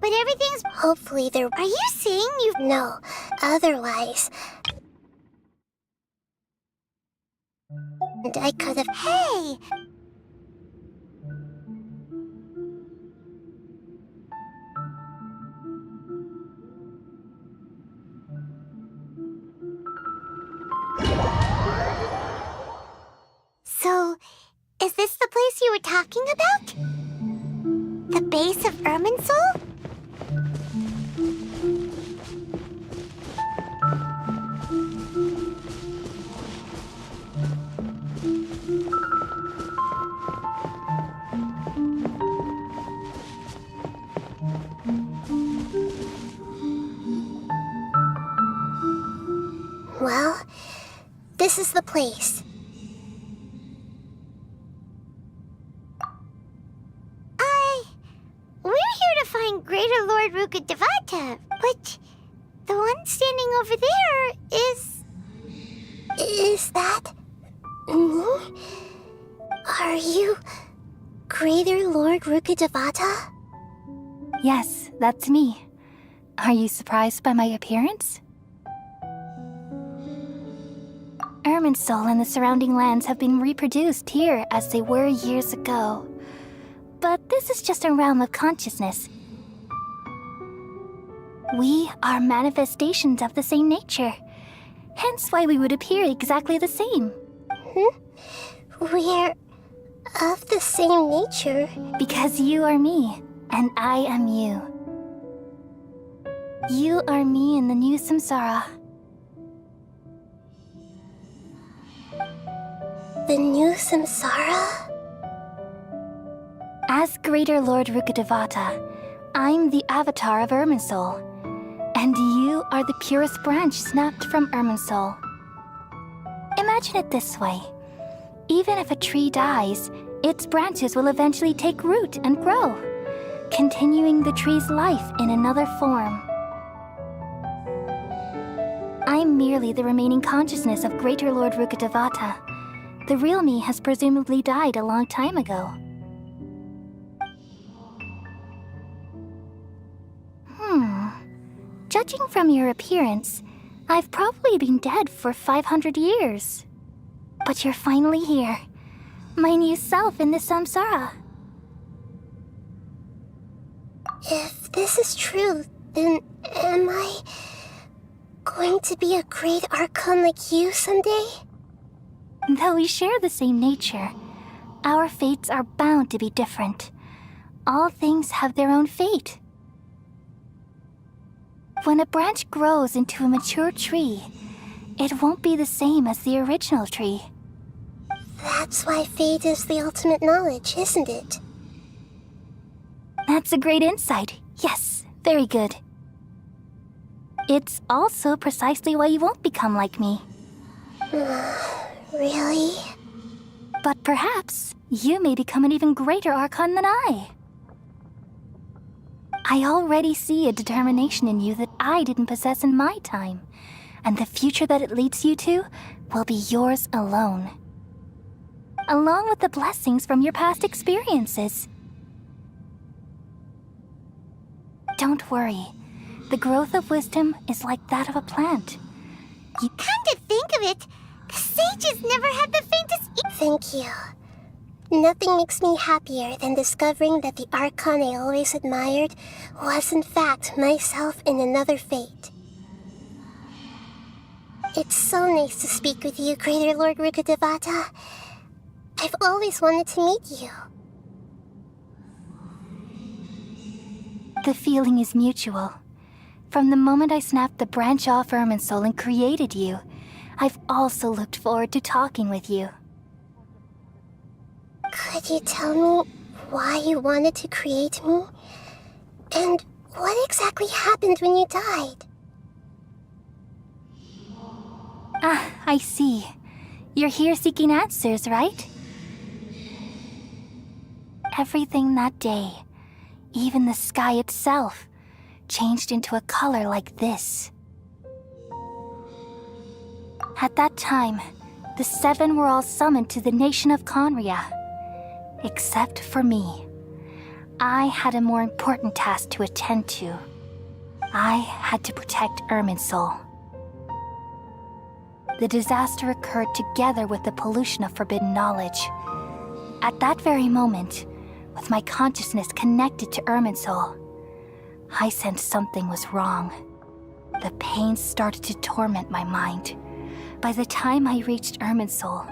But everything's... Hopefully there... Are you saying you've... No, otherwise... And I could have... Hey! So, is this the place you were talking about? The base of Irminsul? Well, this is the place. We're here to find Greater Lord Rukkhadevata, but the one standing over there is... Is that... me? Are you... Greater Lord Rukkhadevata? Yes, that's me. Are you surprised by my appearance? Irminsul and the surrounding lands have been reproduced here as they were years ago. But this is just a realm of consciousness. We are manifestations of the same nature. Hence why we would appear exactly the same. We're of the same nature. Because you are me, and I am you. You are me in the new samsara. The new samsara? As Greater Lord Rukkhadevata, I'm the avatar of Irminsul, and you are the purest branch snapped from Irminsul. Imagine it this way. Even if a tree dies, its branches will eventually take root and grow, continuing the tree's life in another form. I'm merely the remaining consciousness of Greater Lord Rukkhadevata. The real me has presumably died a long time ago. Judging from your appearance, I've probably been dead for 500 years. But you're finally here. My new self in the samsara. If this is true, then am I going to be a great Archon like you someday? Though we share the same nature, our fates are bound to be different. All things have their own fate. When a branch grows into a mature tree, it won't be the same as the original tree. That's why fate is the ultimate knowledge, isn't it? That's a great insight. Yes, very good. It's also precisely why you won't become like me. Really? But perhaps you may become an even greater Archon than I. I already see a determination in you that I didn't possess in my time, and the future that it leads you to will be yours alone. Along with the blessings from your past experiences. Don't worry. The growth of wisdom is like that of a plant. Come to think of it, the sages never had the faintest... Thank you. Nothing makes me happier than discovering that the Archon I always admired was in fact myself in another fate. It's so nice to speak with you, Greater Lord Rukkhadevata. I've always wanted to meet you. The feeling is mutual. From the moment I snapped the branch off Irminsul and created you, I've also looked forward to talking with you. Could you tell me why you wanted to create me? And what exactly happened when you died? Ah, I see. You're here seeking answers, right? Everything that day, even the sky itself, changed into a color like this. At that time, the seven were all summoned to the nation of Conria. Except for me. I had a more important task to attend to. I had to protect Irminsul. The disaster occurred together with the pollution of forbidden knowledge. At that very moment, with my consciousness connected to Irminsul, I sensed something was wrong. The pain started to torment my mind. By the time I reached Irminsul,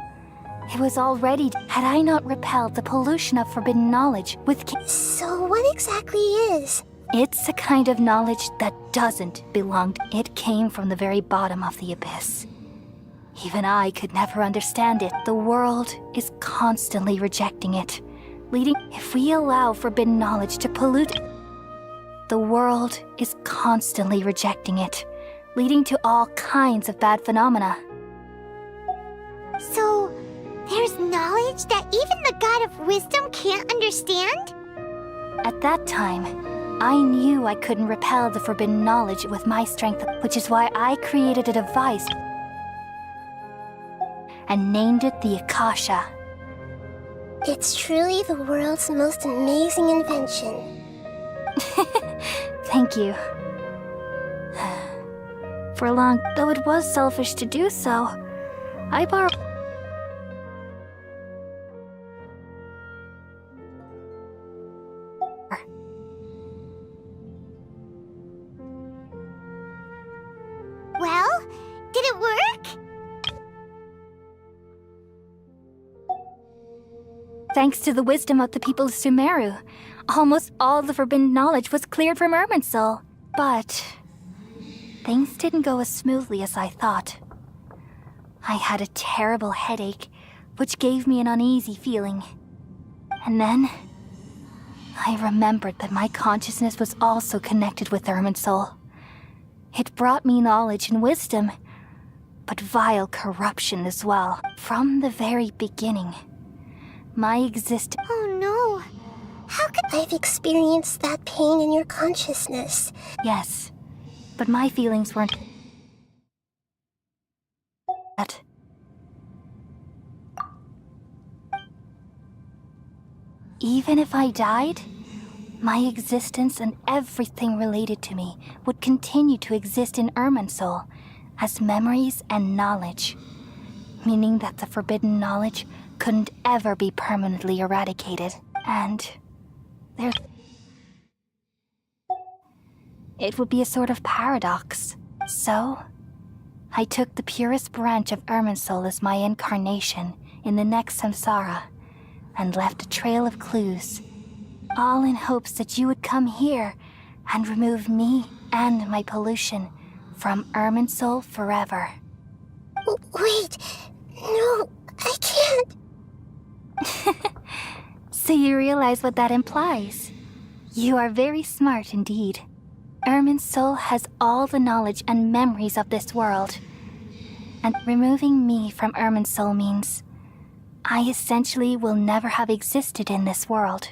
it was already... Had I not repelled the pollution of forbidden knowledge with... So what exactly is? It's a kind of knowledge that doesn't belong. It came from the very bottom of the abyss. Even I could never understand it. The world is constantly rejecting it, leading... If we allow forbidden knowledge to pollute... The world is constantly rejecting it, leading to all kinds of bad phenomena. So, there's knowledge that even the God of Wisdom can't understand? At that time, I knew I couldn't repel the forbidden knowledge with my strength, which is why I created a device and named it the Akasha. It's truly the world's most amazing invention. Thank you. For long, though it was selfish to do so, I borrowed... Thanks to the wisdom of the people of Sumeru, almost all the forbidden knowledge was cleared from Irminsul. But things didn't go as smoothly as I thought. I had a terrible headache, which gave me an uneasy feeling. And then I remembered that my consciousness was also connected with Irminsul. It brought me knowledge and wisdom, but vile corruption as well. From the very beginning, my existence... Oh no! How could I've experienced that pain in your consciousness? Yes, but my feelings weren't... that. Even if I died, my existence and everything related to me would continue to exist in Irminsul as memories and knowledge, meaning that the forbidden knowledge couldn't ever be permanently eradicated. And there... it would be a sort of paradox. So, I took the purest branch of Irminsul as my incarnation in the next samsara, and left a trail of clues, all in hopes that you would come here and remove me and my pollution from Irminsul forever. Wait, no, I can't. So you realize what that implies? You are very smart indeed. Irminsul has all the knowledge and memories of this world, and removing me from Irminsul means I essentially will never have existed in this world.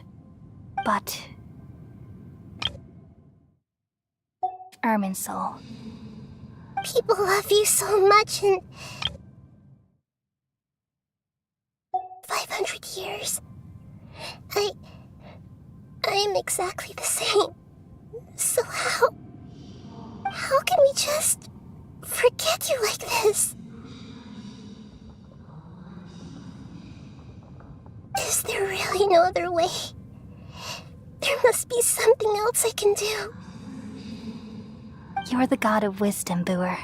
But Irminsul. People love you so much and 500 years. I'm exactly the same. So how can we just forget you like this? Is there really no other way? There must be something else I can do. You're the god of wisdom, Booer.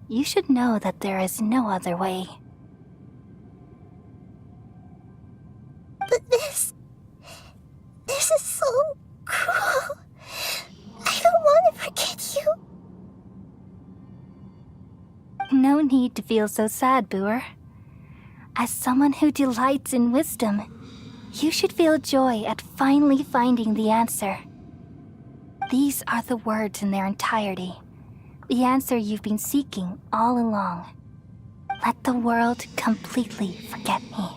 You should know that there is no other way. But this is so cruel. I don't want to forget you. No need to feel so sad, Booer. As someone who delights in wisdom, you should feel joy at finally finding the answer. These are the words in their entirety, the answer you've been seeking all along. Let the world completely forget me.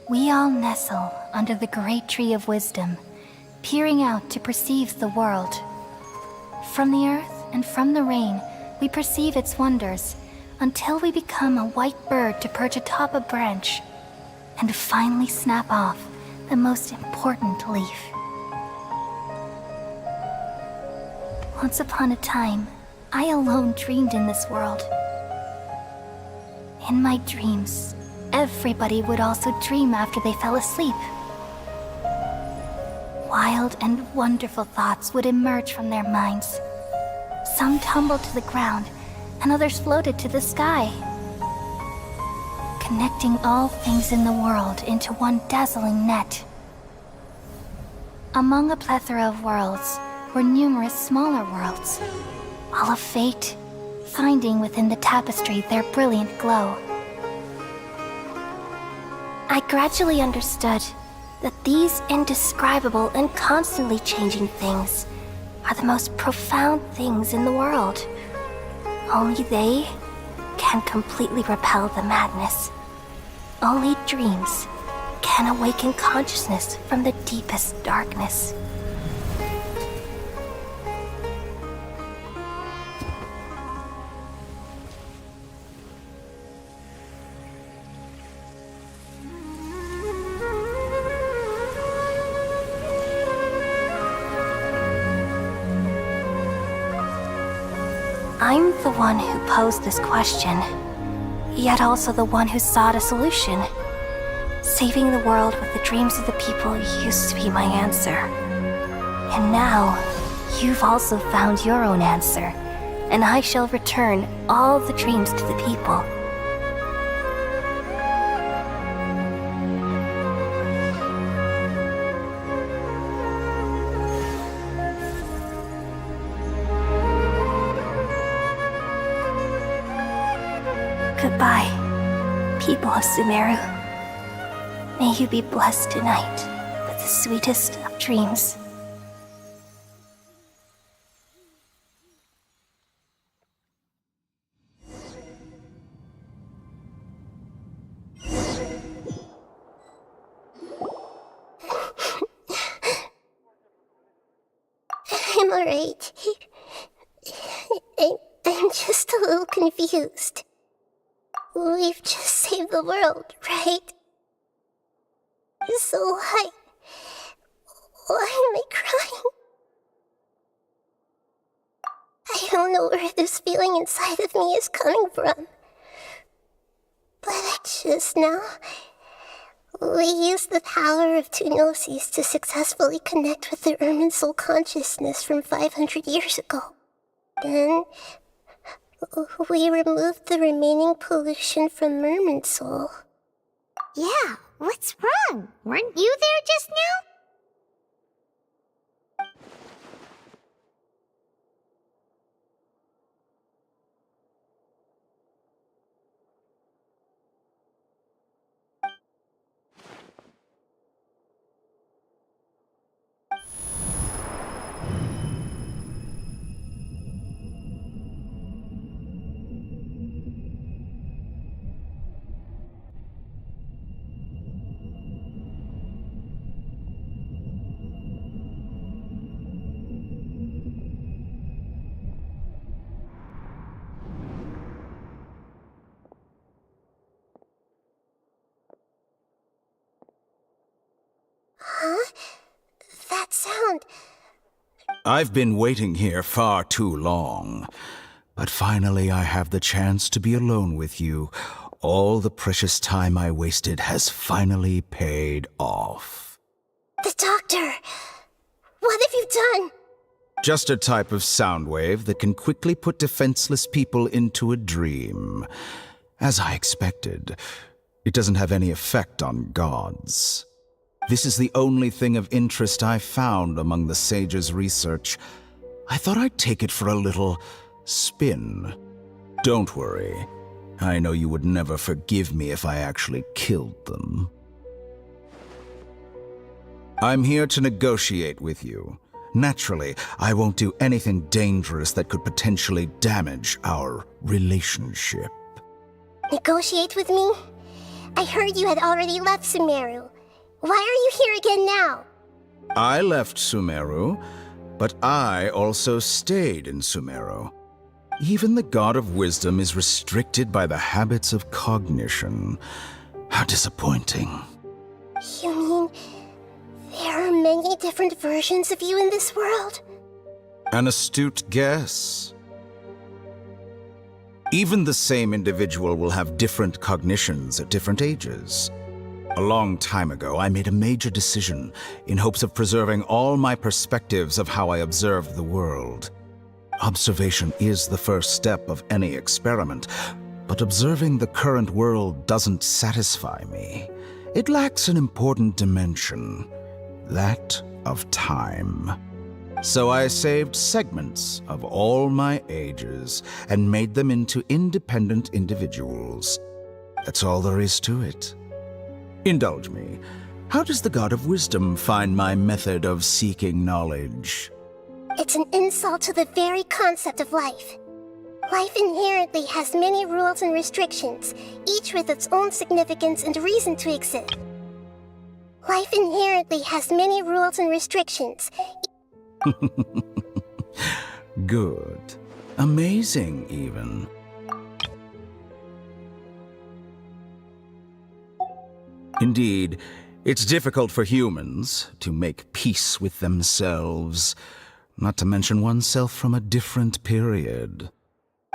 We all nestle under the great tree of wisdom, peering out to perceive the world. From the earth and from the rain, we perceive its wonders, until we become a white bird to perch atop a branch, and finally snap off the most important leaf. Once upon a time, I alone dreamed in this world. In my dreams, everybody would also dream after they fell asleep. Wild and wonderful thoughts would emerge from their minds. Some tumbled to the ground, and others floated to the sky, connecting all things in the world into one dazzling net. Among a plethora of worlds were numerous smaller worlds, all of fate, finding within the tapestry their brilliant glow. I gradually understood that these indescribable and constantly changing things are the most profound things in the world. Only they can completely repel the madness. Only dreams can awaken consciousness from the deepest darkness. I'm the one who posed this question, yet also the one who sought a solution. Saving the world with the dreams of the people used to be my answer. And now, you've also found your own answer, and I shall return all the dreams to the people. Goodbye, people of Sumeru. May you be blessed tonight with the sweetest of dreams. I'm alright. I'm just a little confused. We've just saved the world, right? So why am I crying? I don't know where this feeling inside of me is coming from. But just now, we used the power of two gnosis to successfully connect with the Irminsul consciousness from 500 years ago. Then, we removed the remaining pollution from Irminsul. Yeah, what's wrong? Weren't you there just now? Huh? That sound... I've been waiting here far too long. But finally I have the chance to be alone with you. All the precious time I wasted has finally paid off. The doctor! What have you done? Just a type of sound wave that can quickly put defenseless people into a dream. As I expected, it doesn't have any effect on gods. This is the only thing of interest I found among the sage's research. I thought I'd take it for a little spin. Don't worry. I know you would never forgive me if I actually killed them. I'm here to negotiate with you. Naturally, I won't do anything dangerous that could potentially damage our relationship. Negotiate with me? I heard you had already left Sumeru. Why are you here again now? I left Sumeru, but I also stayed in Sumeru. Even the God of Wisdom is restricted by the habits of cognition. How disappointing. You mean there are many different versions of you in this world? An astute guess. Even the same individual will have different cognitions at different ages. A long time ago, I made a major decision in hopes of preserving all my perspectives of how I observed the world. Observation is the first step of any experiment, but observing the current world doesn't satisfy me. It lacks an important dimension, that of time. So I saved segments of all my ages and made them into independent individuals. That's all there is to it. Indulge me. How does the God of Wisdom find my method of seeking knowledge? It's an insult to the very concept of life. Life inherently has many rules and restrictions, each with its own significance and reason to exist. Life inherently has many rules and restrictions. Good. Amazing, even. Indeed, it's difficult for humans to make peace with themselves, not to mention oneself from a different period.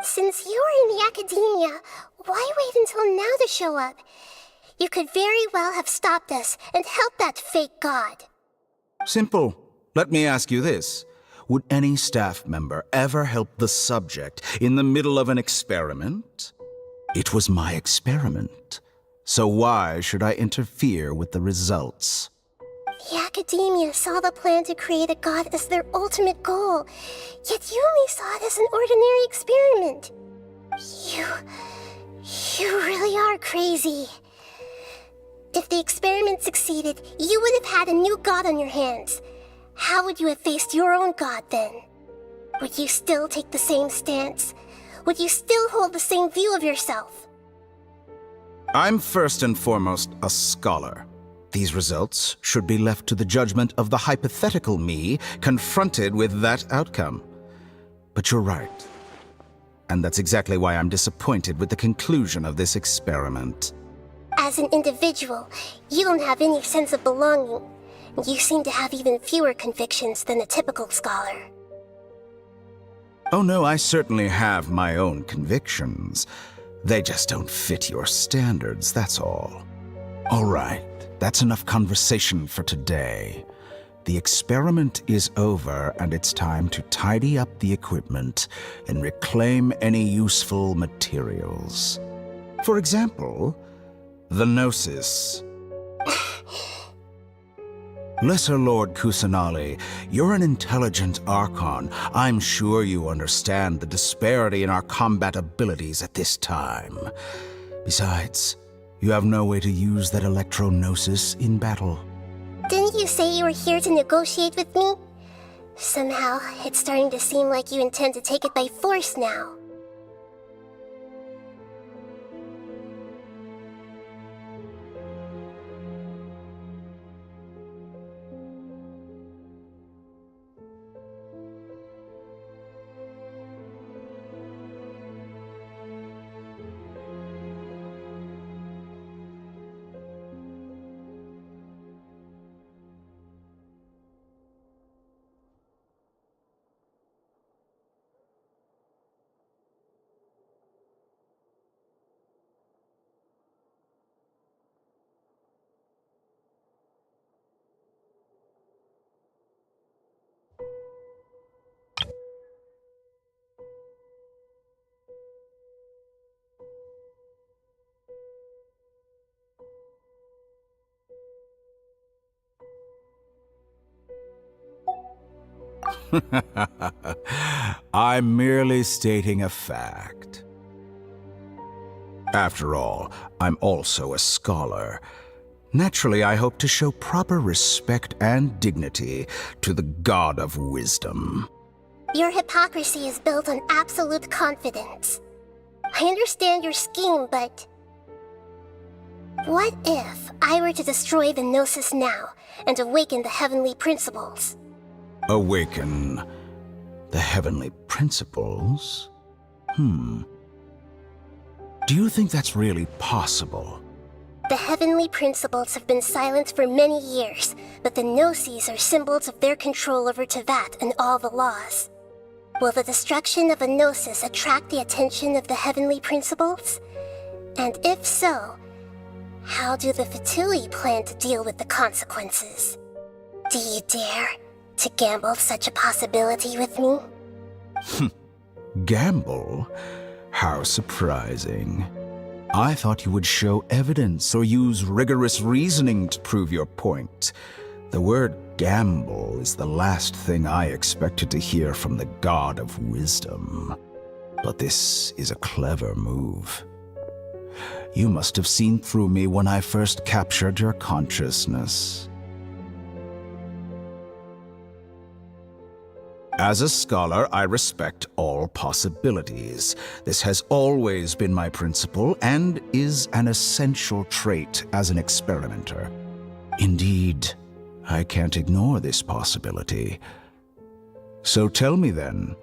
Since you were in the academia, why wait until now to show up? You could very well have stopped us and helped that fake god. Simple. Let me ask you this. Would any staff member ever help the subject in the middle of an experiment? It was my experiment. So why should I interfere with the results? The academia saw the plan to create a god as their ultimate goal, yet you only saw it as an ordinary experiment. You really are crazy. If the experiment succeeded, you would have had a new god on your hands. How would you have faced your own god then? Would you still take the same stance? Would you still hold the same view of yourself? I'm first and foremost a scholar. These results should be left to the judgment of the hypothetical me confronted with that outcome. But you're right. And that's exactly why I'm disappointed with the conclusion of this experiment. As an individual, you don't have any sense of belonging. You seem to have even fewer convictions than a typical scholar. Oh no, I certainly have my own convictions. They just don't fit your standards, that's all. All right, that's enough conversation for today. The experiment is over, and it's time to tidy up the equipment and reclaim any useful materials. For example, the Gnosis. Lesser Lord Kusanali, you're an intelligent Archon. I'm sure you understand the disparity in our combat abilities at this time. Besides, you have no way to use that Electro-Gnosis in battle. Didn't you say you were here to negotiate with me? Somehow, it's starting to seem like you intend to take it by force now. I'm merely stating a fact. After all, I'm also a scholar. Naturally, I hope to show proper respect and dignity to the God of Wisdom. Your hypocrisy is built on absolute confidence. I understand your scheme, but... what if I were to destroy the Gnosis now and awaken the heavenly principles? Awaken the heavenly principles? Do you think that's really possible? The heavenly principles have been silent for many years, but the Gnosis are symbols of their control over Teyvat and all the laws. Will the destruction of a Gnosis attract the attention of the heavenly principles? And if so, how do the Fatui plan to deal with the consequences? Do you dare to gamble such a possibility with me? Gamble? How surprising. I thought you would show evidence or use rigorous reasoning to prove your point. The word gamble is the last thing I expected to hear from the God of Wisdom. But this is a clever move. You must have seen through me when I first captured your consciousness. As a scholar, I respect all possibilities. This has always been my principle and is an essential trait as an experimenter. Indeed, I can't ignore this possibility. So tell me then,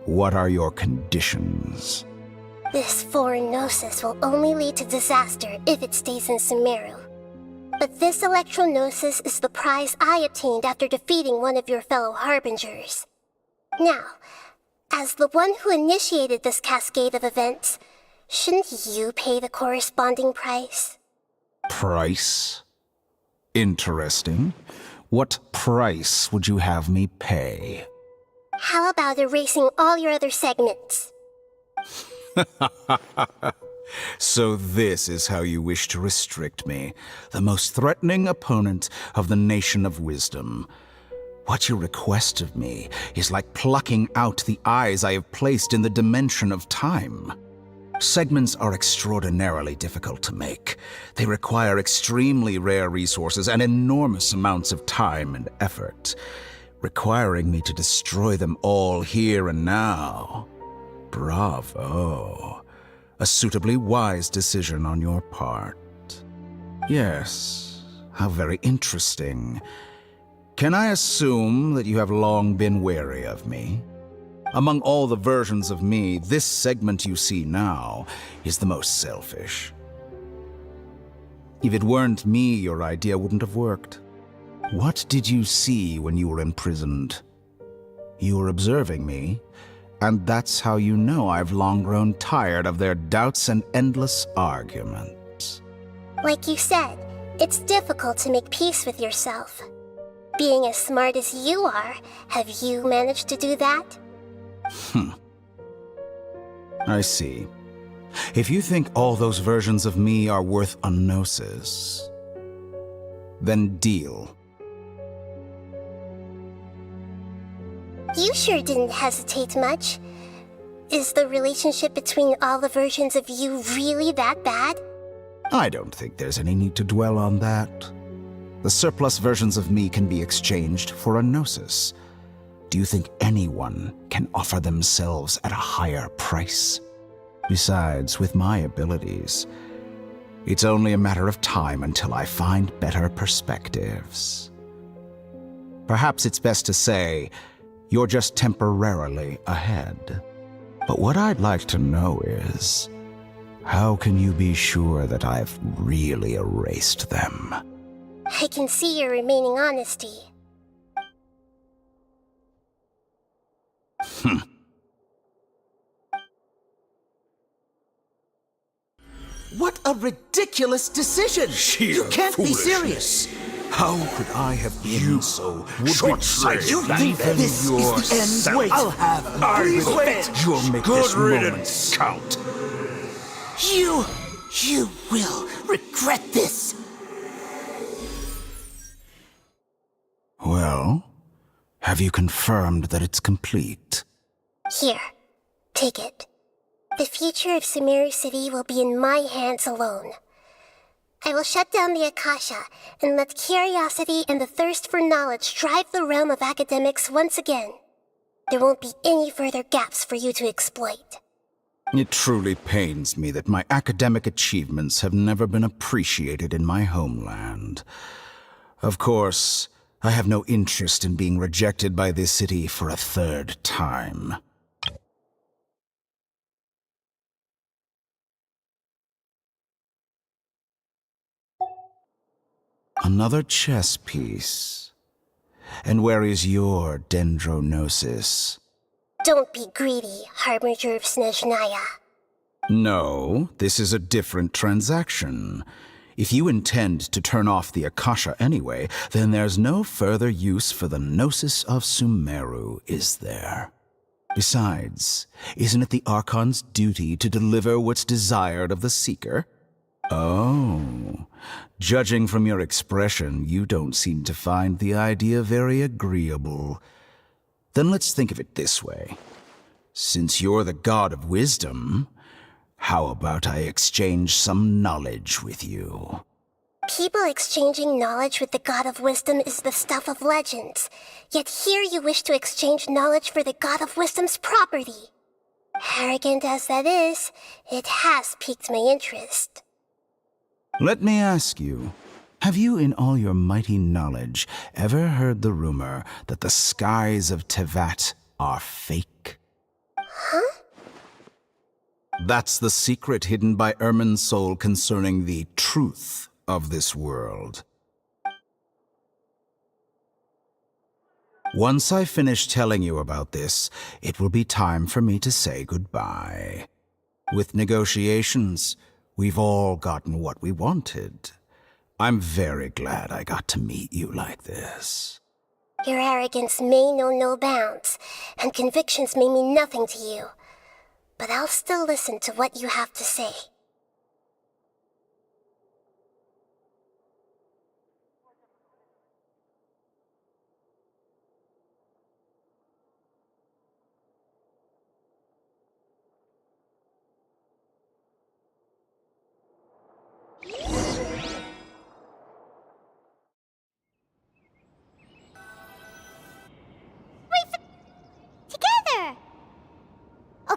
what are your conditions? This foreign Gnosis will only lead to disaster if it stays in Sumeru. But this Electro-Gnosis is the prize I obtained after defeating one of your fellow Harbingers. Now, as the one who initiated this cascade of events, shouldn't you pay the corresponding price? Price? Interesting. What price would you have me pay? How about erasing all your other segments? So this is how you wish to restrict me, the most threatening opponent of the Nation of Wisdom. What you request of me is like plucking out the eyes I have placed in the dimension of time. Segments are extraordinarily difficult to make. They require extremely rare resources and enormous amounts of time and effort, requiring me to destroy them all here and now. Bravo. A suitably wise decision on your part. Yes, how very interesting. Can I assume that you have long been wary of me? Among all the versions of me, this segment you see now is the most selfish. If it weren't me, your idea wouldn't have worked. What did you see when you were imprisoned? You were observing me, and that's how you know I've long grown tired of their doubts and endless arguments. Like you said, it's difficult to make peace with yourself. Being as smart as you are, have you managed to do that? I see. If you think all those versions of me are worth a gnosis, then deal. You sure didn't hesitate much. Is the relationship between all the versions of you really that bad? I don't think there's any need to dwell on that. The surplus versions of me can be exchanged for a gnosis. Do you think anyone can offer themselves at a higher price? Besides, with my abilities, it's only a matter of time until I find better perspectives. Perhaps it's best to say, you're just temporarily ahead. But what I'd like to know is, how can you be sure that I've really erased them? I can see your remaining honesty. What a ridiculous decision! You can't be serious! How could I have been so short-sighted? You think this is the end? Wait, I'll have Please wait! You'll make this moment count. You will regret this! Well, have you confirmed that it's complete? Here, take it. The future of Sumeru City will be in my hands alone. I will shut down the Akasha and let curiosity and the thirst for knowledge drive the realm of academics once again. There won't be any further gaps for you to exploit. It truly pains me that my academic achievements have never been appreciated in my homeland. Of course, I have no interest in being rejected by this city for a third time. Another chess piece. And where is your dendronosis? Don't be greedy, Harbinger of Snezhnaya. No, this is a different transaction. If you intend to turn off the Akasha anyway, then there's no further use for the Gnosis of Sumeru, is there? Besides, isn't it the Archon's duty to deliver what's desired of the Seeker? Oh, judging from your expression, you don't seem to find the idea very agreeable. Then let's think of it this way. Since you're the god of wisdom, how about I exchange some knowledge with you? People exchanging knowledge with the god of wisdom is the stuff of legends. Yet here you wish to exchange knowledge for the god of wisdom's property. Arrogant as that is, it has piqued my interest. Let me ask you, have you in all your mighty knowledge ever heard the rumor that the skies of Teyvat are fake? Huh? That's the secret hidden by Irminsul concerning the truth of this world. Once I finish telling you about this, it will be time for me to say goodbye. With negotiations, we've all gotten what we wanted. I'm very glad I got to meet you like this. Your arrogance may know no bounds, and convictions may mean nothing to you. But I'll still listen to what you have to say.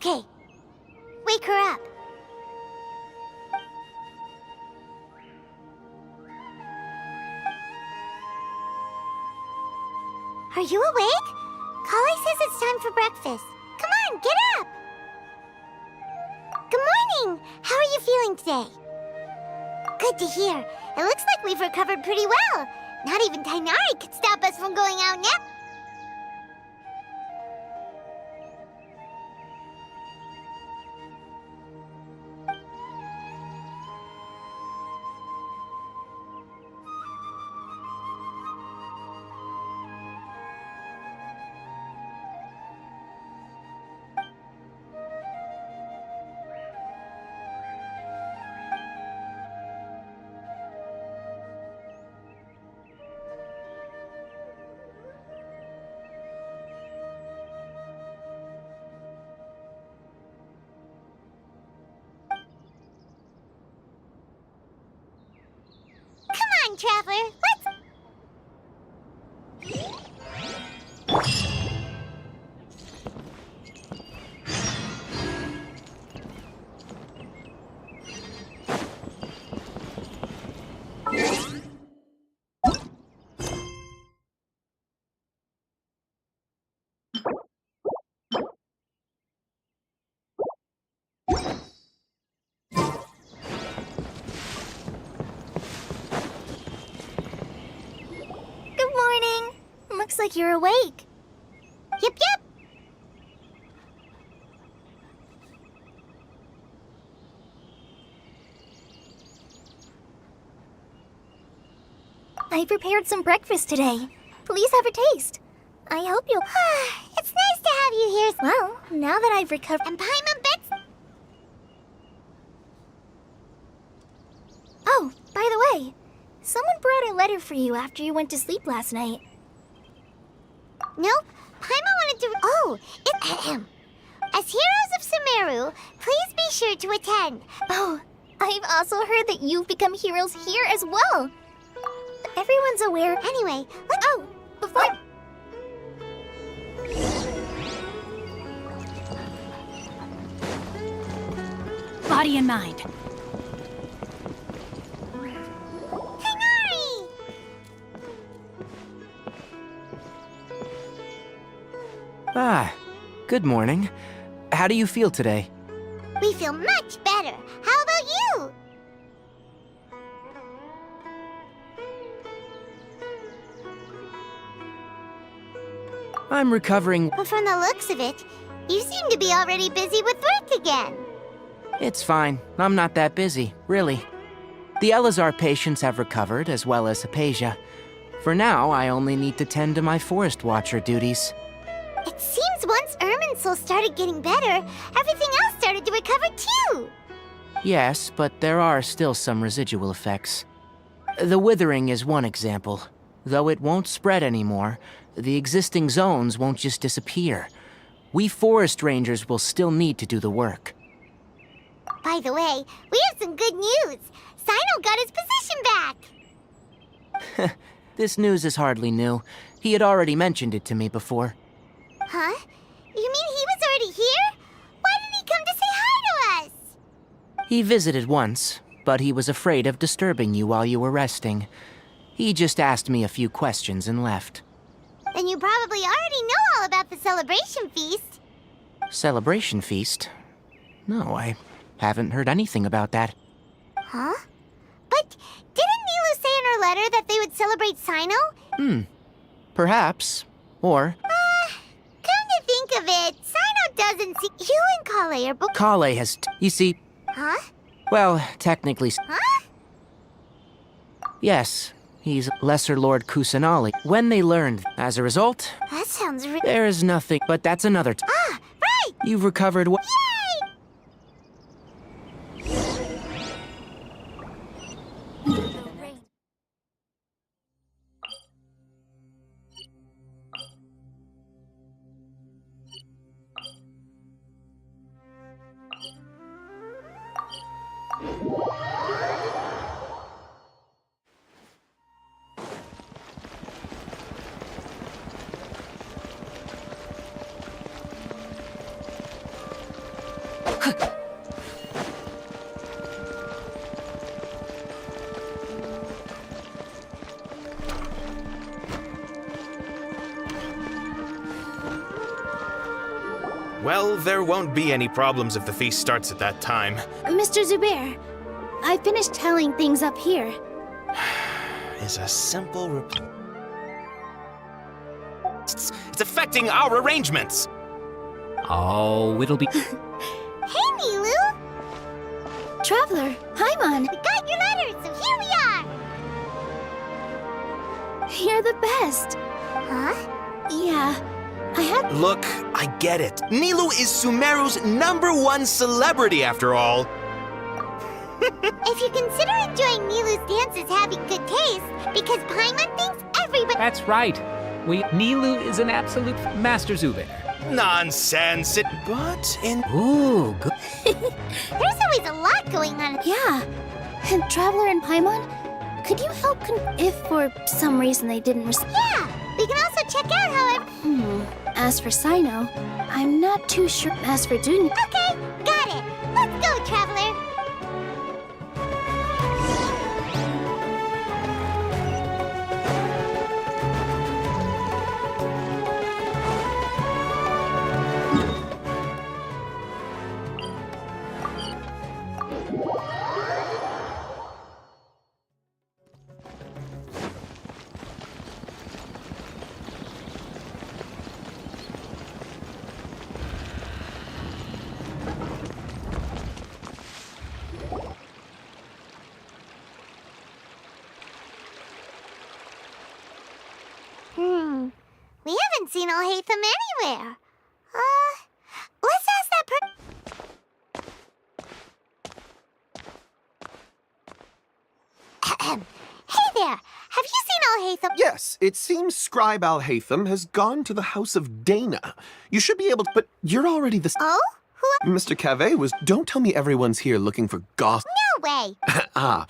Okay. Wake her up. Are you awake? Kale says it's time for breakfast. Come on, get up! Good morning! How are you feeling today? Good to hear. It looks like we've recovered pretty well. Not even Tainari could stop us from going out now. Traveler, looks like you're awake. Yep. I prepared some breakfast today. Please have a taste. I hope you'll... It's nice to have you here. Well, now that I've recovered... And Paimon bits... Oh, by the way, someone brought a letter for you after you went to sleep last night. Nope. Paimon wanted to... Oh, it's... As heroes of Sumeru, please be sure to attend. Oh, I've also heard that you've become heroes here as well. Everyone's aware... Anyway, let's... Oh, before... Body and mind. Ah, good morning. How do you feel today? We feel much better. How about you? I'm recovering. Well, from the looks of it, you seem to be already busy with work again. It's fine. I'm not that busy, really. The Elazar patients have recovered, as well as Hypatia. For now, I only need to tend to my Forest Watcher duties. It seems once Irminsul started getting better, everything else started to recover too! Yes, but there are still some residual effects. The withering is one example. Though it won't spread anymore, the existing zones won't just disappear. We forest rangers will still need to do the work. By the way, we have some good news! Sino got his position back! This news is hardly new. He had already mentioned it to me before. Huh? You mean he was already here? Why didn't he come to say hi to us? He visited once, but he was afraid of disturbing you while you were resting. He just asked me a few questions and left. Then you probably already know all about the celebration feast. Celebration feast? No, I haven't heard anything about that. Huh? But didn't Nilu say in her letter that they would celebrate Sino? Perhaps. Or... Come to think of it, Sino doesn't see... You and Kale are both... Kale has... You see... Huh? Well, technically... Huh? Yes, he's Lesser Lord Kusanali. When they learned, as a result... That sounds There is nothing, but that's another... Ah, right! You've recovered what... Yay! Well, there won't be any problems if the feast starts at that time. Mr. Zubair, I finished tallying things up here. Is a simple It's affecting our arrangements! Oh, it'll be... Hey, Nilu! Traveler, Paimon! We got your letters, so here we are! You're the best! Huh? Yeah, I had... Look, I get it. Nilou is Sumeru's #1 celebrity, after all. If you consider enjoying Nilu's dance as having good taste, because Paimon thinks everybody— That's right. Nilou is an absolute master Zubair. Nonsense, but in... Ooh, good. There's always a lot going on. Yeah. And Traveler and Paimon, could you help if for some reason they didn't respond? Yeah, we can also check out how As for Sino, I'm not too sure. As for Dunya... Okay, got it. Let's go, Traveler. We haven't seen Alhaitham anywhere. Let's ask that Hey there! Have you seen Alhaitham? Yes, it seems Scribe Alhaitham has gone to the House of Dana. You should be able to, but you're already the... Oh? Who? Mr. Cave was... Don't tell me everyone's here looking for gossip. No way! Ah.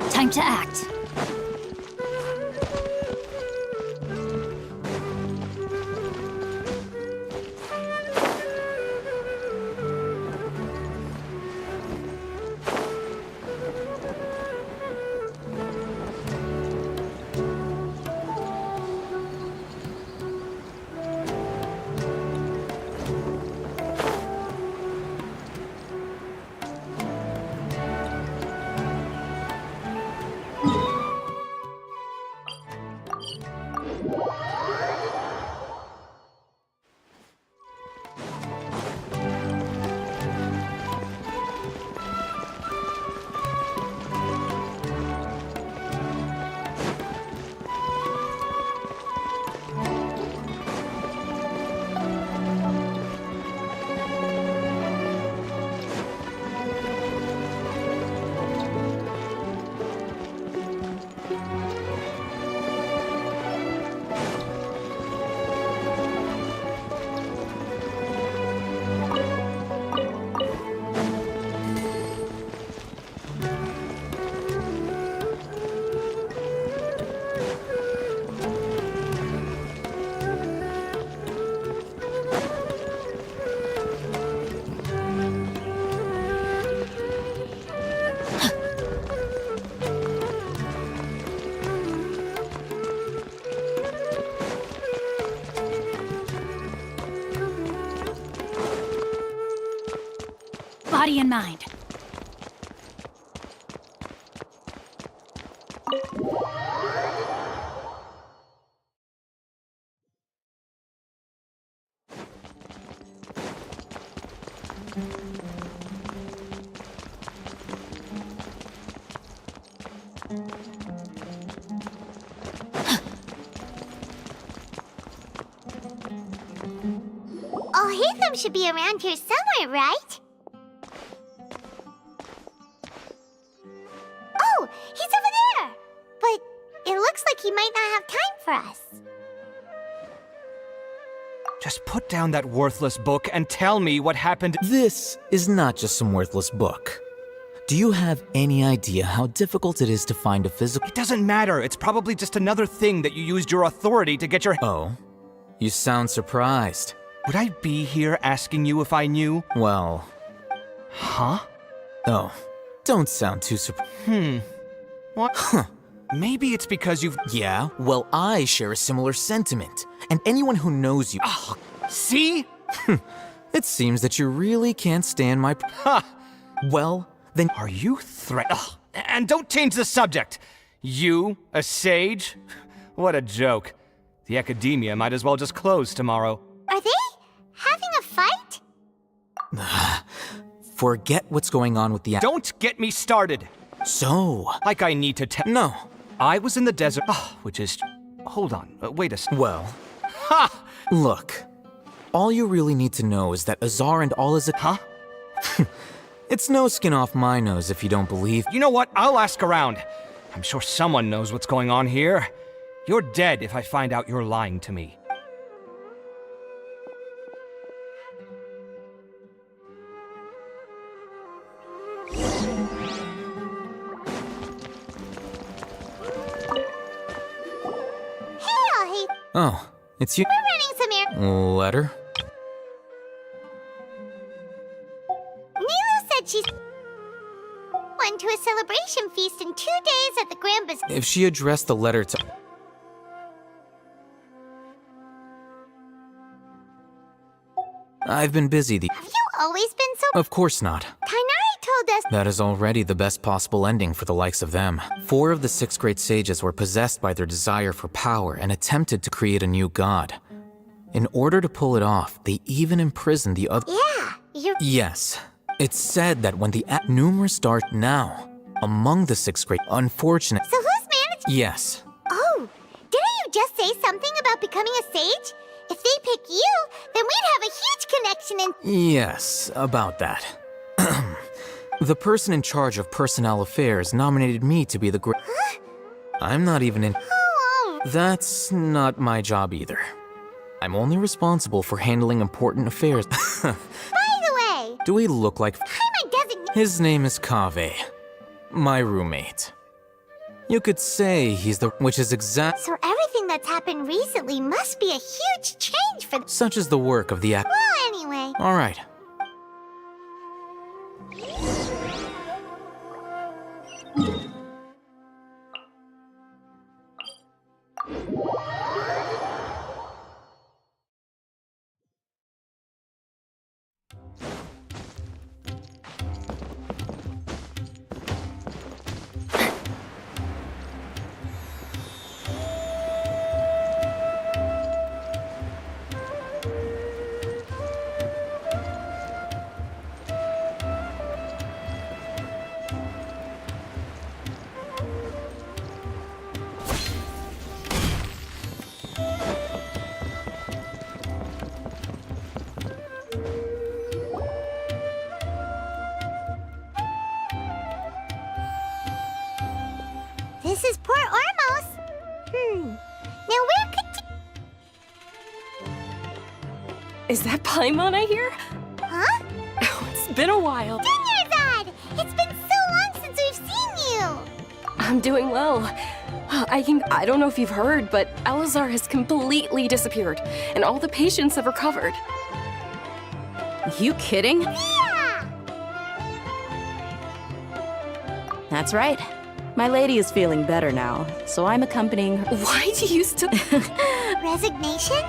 Time to act. Body and mind. Alhaitham should be around here somewhere, right? Oh, he's over there! But looks like he might not have time for us. Just put down that worthless book and tell me what happened. This is not just some worthless book. Do you have any idea how difficult it is to find a physical— It doesn't matter. It's probably just another thing that you used your authority to get your— Oh, you sound surprised. Would I be here asking you if I knew? Well... Huh? Oh, don't sound too surprised. What? Huh. Maybe it's because you've— Yeah, well, I share a similar sentiment. And anyone who knows you— Oh, see? It seems that you really can't stand my— Ha! Well, then— Are you And don't change the subject! You, a sage? What a joke. The academia might as well just close tomorrow. Are they having a fight? Forget what's going on with the— Don't get me started! So— Like I need to No. I was in the desert, which is— Hold on, wait a second. Well— Ha! Look, all you really need to know is that Azar and all is— Huh? It's no skin off my nose if you don't believe— You know what? I'll ask around. I'm sure someone knows what's going on here. You're dead if I find out you're lying to me. Oh, it's you— We're running some air— Letter? Nilu said she's went to a celebration feast in 2 days at the Grand Bazaar. If she addressed the letter to— I've been busy Have you always been so— Of course not. Kainari told us— That is already the best possible ending for the likes of them. 4 of the 6 great sages were possessed by their desire for power and attempted to create a new god. In order to pull it off, they even imprisoned the other— Yeah, you— Yes. It's said that when the numerous dark now, among the 6 great— Unfortunate— So who's managing— Yes. Oh, didn't you just say something about becoming a sage? If they pick you, then we'd have a huge connection in— Yes, about that. The person in charge of personnel affairs nominated me to be the great— Huh? I'm not even in— Oh, That's not my job either. I'm only responsible for handling important affairs. By the way— Do we look like— Hi, my designate— His name is Kaveh, my roommate. You could say he's the— Which is exact— So everything that's happened recently must be a huge change for— Such is the work of the— Well, anyway— All right. This is Port Ormos. Now where could... Is that Paimon I hear? Huh? Oh, it's been a while. Dinyarzad! It's been so long since we've seen you! I'm doing well. I don't know if you've heard, but Alazar has completely disappeared, and all the patients have recovered. You kidding? Yeah! That's right. My lady is feeling better now, so I'm accompanying her. Why do you still... Resignation?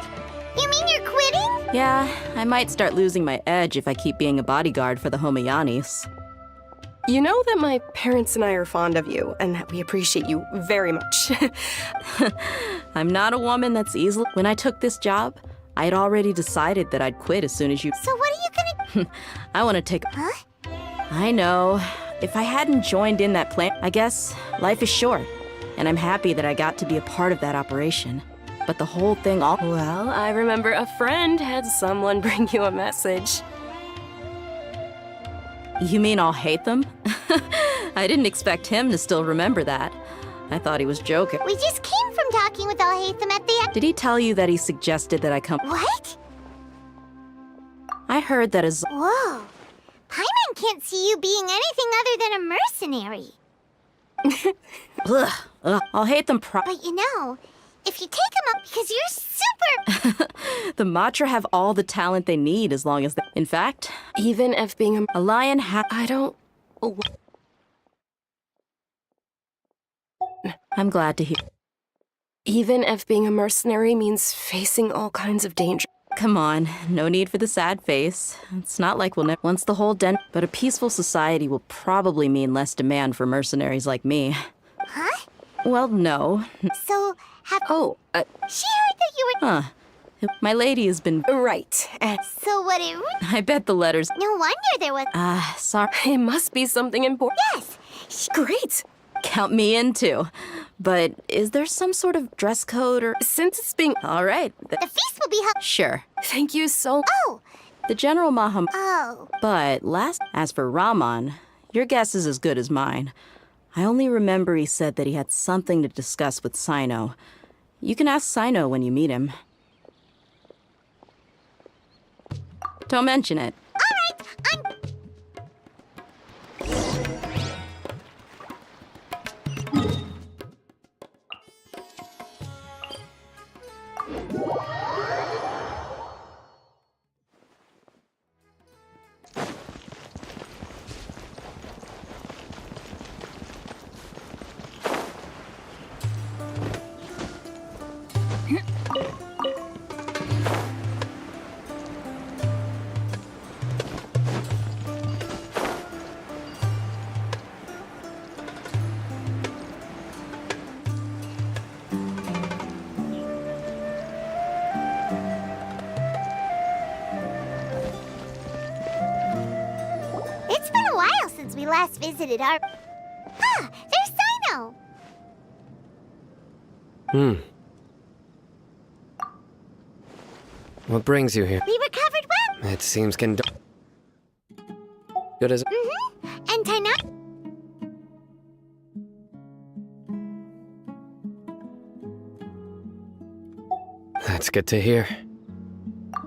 You mean you're quitting? Yeah, I might start losing my edge if I keep being a bodyguard for the Homayanis. You know that my parents and I are fond of you, and that we appreciate you very much. I'm not a woman that's easily... When I took this job, I had already decided that I'd quit as soon as you... So what are you gonna... I want to take... Huh? I know. If I hadn't joined in that plan, I guess life is short. And I'm happy that I got to be a part of that operation. But the whole thing all... Well, I remember a friend had someone bring you a message. You mean I'll hate them? I didn't expect him to still remember that. I thought he was joking. We just came from talking with Alhaitham at the... Did he tell you that he suggested that I come? What? I heard that as... Whoa. Paimon can't see you being anything other than a mercenary. Alhaitham But you know, if you take him up because you're super... The Matra have all the talent they need as long as they... In fact, even if being a lion I don't... I'm glad to hear. Even if being a mercenary means facing all kinds of danger. Come on, no need for the sad face. It's not like we'll never... Once the whole but a peaceful society will probably mean less demand for mercenaries like me. Huh? Well, no. So, have... Oh, She heard that you were... Huh. My lady has been... Right. So what it... I bet the letters... No wonder there was... Sorry. It must be something important. Yes! Great! Count me in, too. But is there some sort of dress code or... Since it's being... All right. The feast will be held... Sure. Thank you so... Oh! The General Maham... Oh. But as for Rahman, your guess is as good as mine. I only remember he said that he had something to discuss with Sino. You can ask Sino when you meet him. Don't mention it. All right, It's been a while since we last visited our... Ah, there's Sino! What brings you here? We recovered well. It seems good as... And Taina... That's good to hear.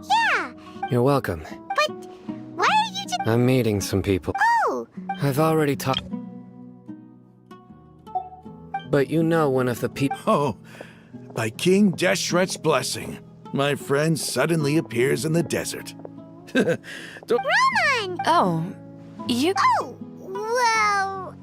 Yeah, You're welcome. but why are you just... I'm meeting some people. Oh! I've already talked... But you know one of the people... Oh, by King Deshret's blessing, my friend suddenly appears in the desert. Roman! Oh, you... Oh, well,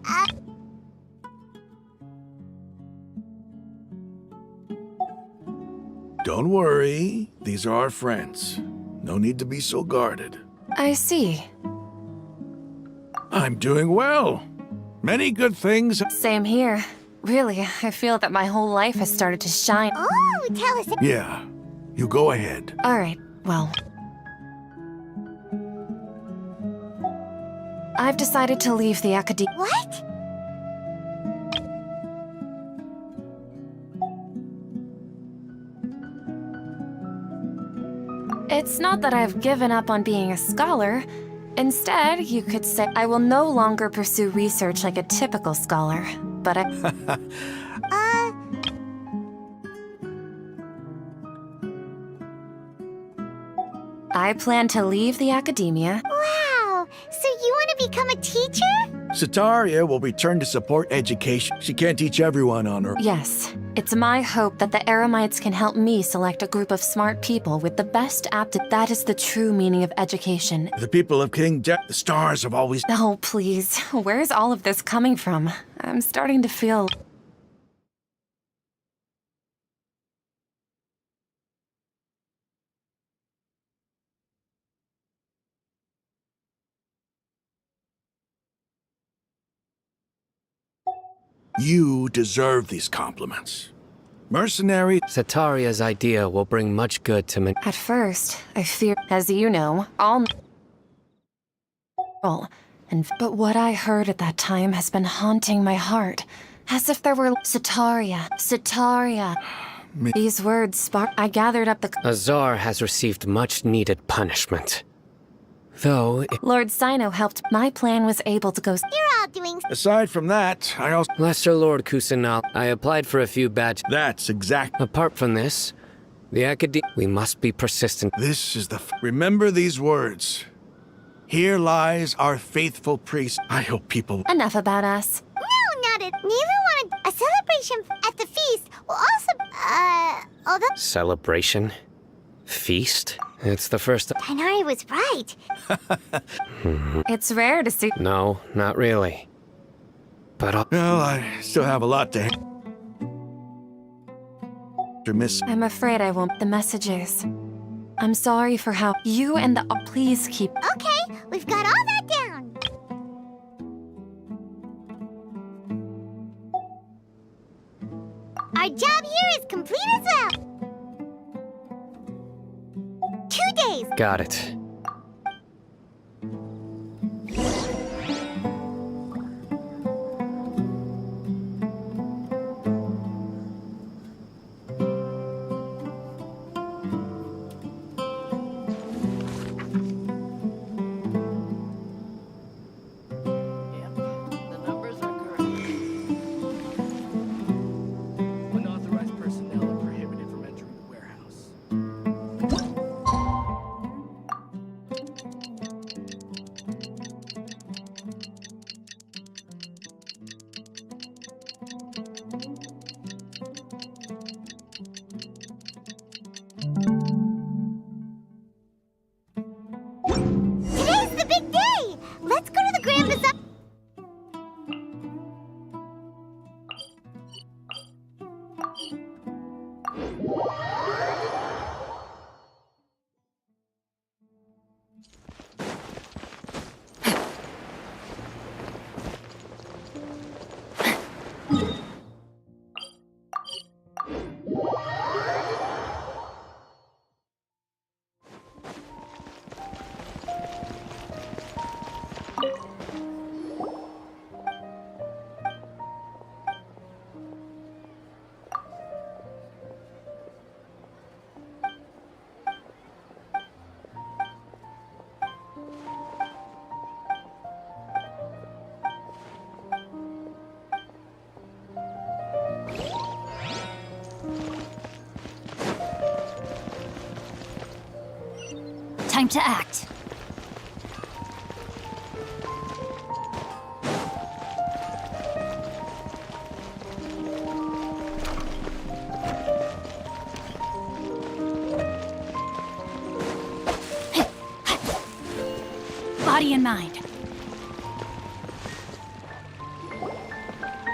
Don't worry, these are our friends. No need to be so guarded. I see. I'm doing well. Many good things. Same here. Really, I feel that my whole life has started to shine. Oh, tell us... Yeah, you go ahead. All right, well... I've decided to leave the academy. What? It's not that I've given up on being a scholar. Instead, you could say I will no longer pursue research like a typical scholar, but I plan to leave the academia. Wow, so you want to become a teacher? Sataria will return to support education. She can't teach everyone on her. Yes, it's my hope that the Eremites can help me select a group of smart people with the best aptitude. That is the true meaning of education. The people of the stars have always... Oh, please. Where's all of this coming from? I'm starting to feel... You deserve these compliments. Mercenary... Sataria's idea will bring much good to me. At first, I feared, as you know, all... But what I heard at that time has been haunting my heart. As if there were... Sataria. These words sparked... I gathered up the... Azar has received much-needed punishment. Though, Lord Sino helped. My plan was able to go. You're all doing. Aside from that, I also... Lesser Lord Kusanal, I applied for a few badges. That's exact. Apart from this, the Academy... We must be persistent. This is the... Remember these words. Here lies our faithful priest. I hope people... Enough about us. No, not it. Neither wanted a celebration at the feast. Will also, although... Celebration? Feast? It's the first... Tighnari was right. It's rare to see. No, not really. But Well, I still have a lot to... miss. I'm afraid I won't. The messages. I'm sorry for how you and the... Please keep... Okay, we've got all that down. Our job here is complete as well. 2 days. Got it. Unauthorized personnel are prohibited from entering the warehouse. Today's the big day. Let's go to the Grand Bazaar. Time to act. Body and mind.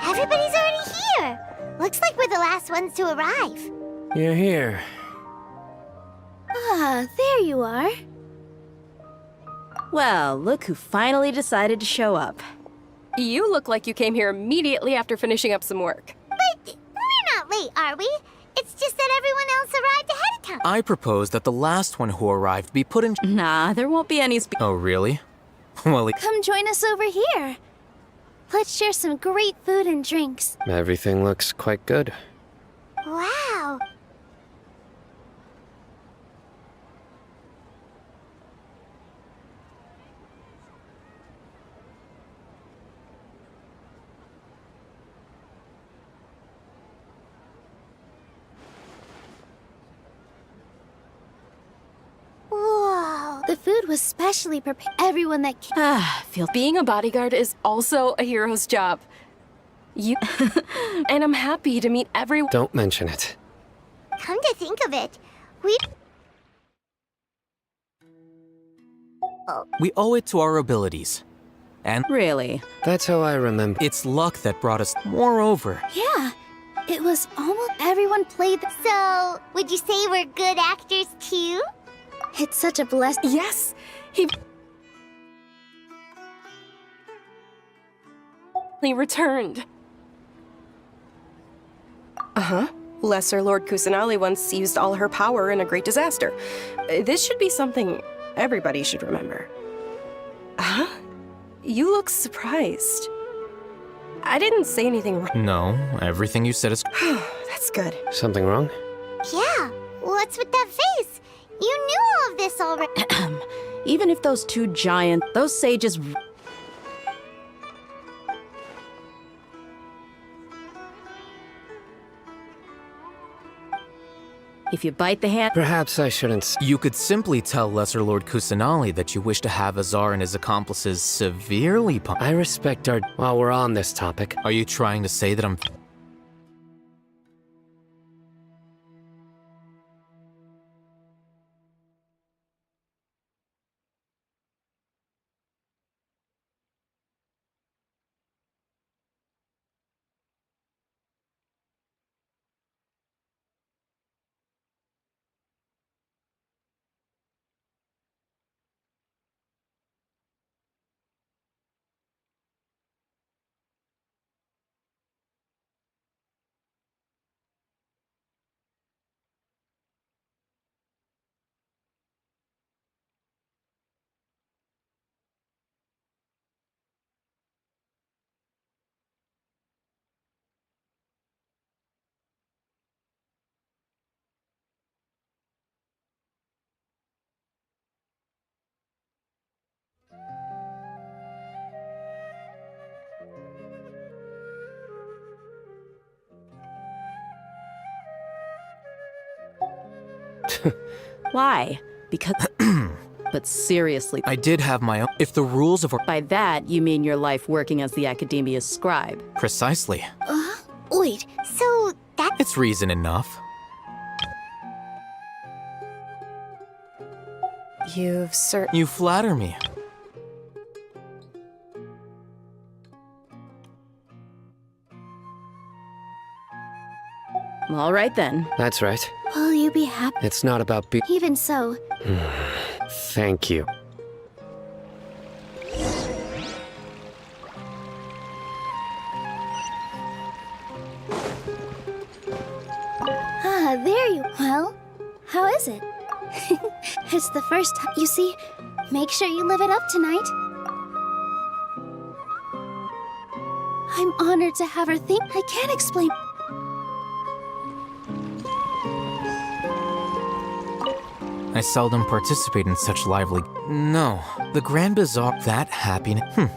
Everybody's already here. Looks like we're the last ones to arrive. You're here. Ah, there you are. Well, look who finally decided to show up. You look like you came here immediately after finishing up some work. But we're not late, are we? It's just that everyone else arrived ahead of time. I propose that the last one who arrived be put in... Nah, there won't be any Oh, really? Well, Come join us over here. Let's share some great food and drinks. Everything looks quite good. Wow. Whoa. The food was specially prepared. Everyone that came. Being a bodyguard is also a hero's job. You and I'm happy to meet everyone. Don't mention it. Come to think of it, we owe it to our abilities. And... Really? That's how I remember. It's luck that brought us... Moreover... Yeah, it was almost everyone played. So, would you say we're good actors too? It's such a blessing. Yes, he returned. Lesser Lord Kusanali once used all her power in a great disaster. This should be something everybody should remember. Huh? You look surprised. I didn't say anything wrong. No, everything you said is... That's good. Something wrong? Yeah, what's with that face? You knew all of this already. Even if those those sages... If you bite the hand... Perhaps I shouldn't... You could simply tell Lesser Lord Kusanali that you wish to have Azar and his accomplices severely punished. I respect our... While we're on this topic... Are you trying to say that I'm... Why? Because... But seriously... I did have my own... If the rules of... By that, you mean your life working as the Academia's scribe. Precisely. Wait, so that... It's reason enough. You flatter me. All right then. That's right. Will you be happy? It's not about Even so... Thank you. There you... Well, how is it? It's the first time... You see, make sure you live it up tonight. I'm honored to have her think... I can't explain... I seldom participate in such lively... No, the Grand Bazaar... That happiness...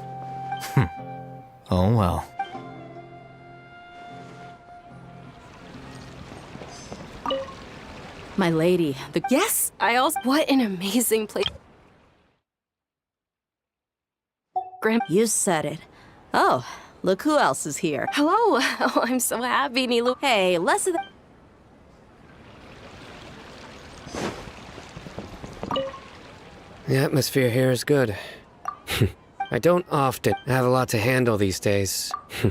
Oh well. My lady, the... Yes! What an amazing place. You said it. Oh, look who else is here. Hello! Oh, I'm so happy, Nilu. Hey, less of that... The atmosphere here is good. I don't often have a lot to handle these days. Hey,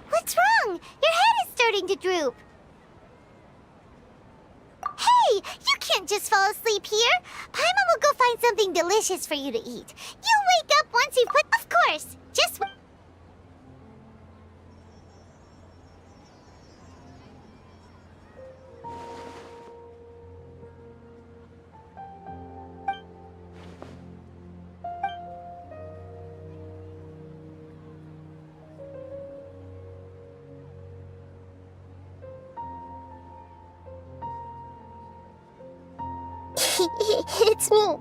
what's wrong? Your head is starting to droop. Hey, you can't just fall asleep here. Paimon will go find something delicious for you to eat. You wake up once you put... Of course, just... It's me.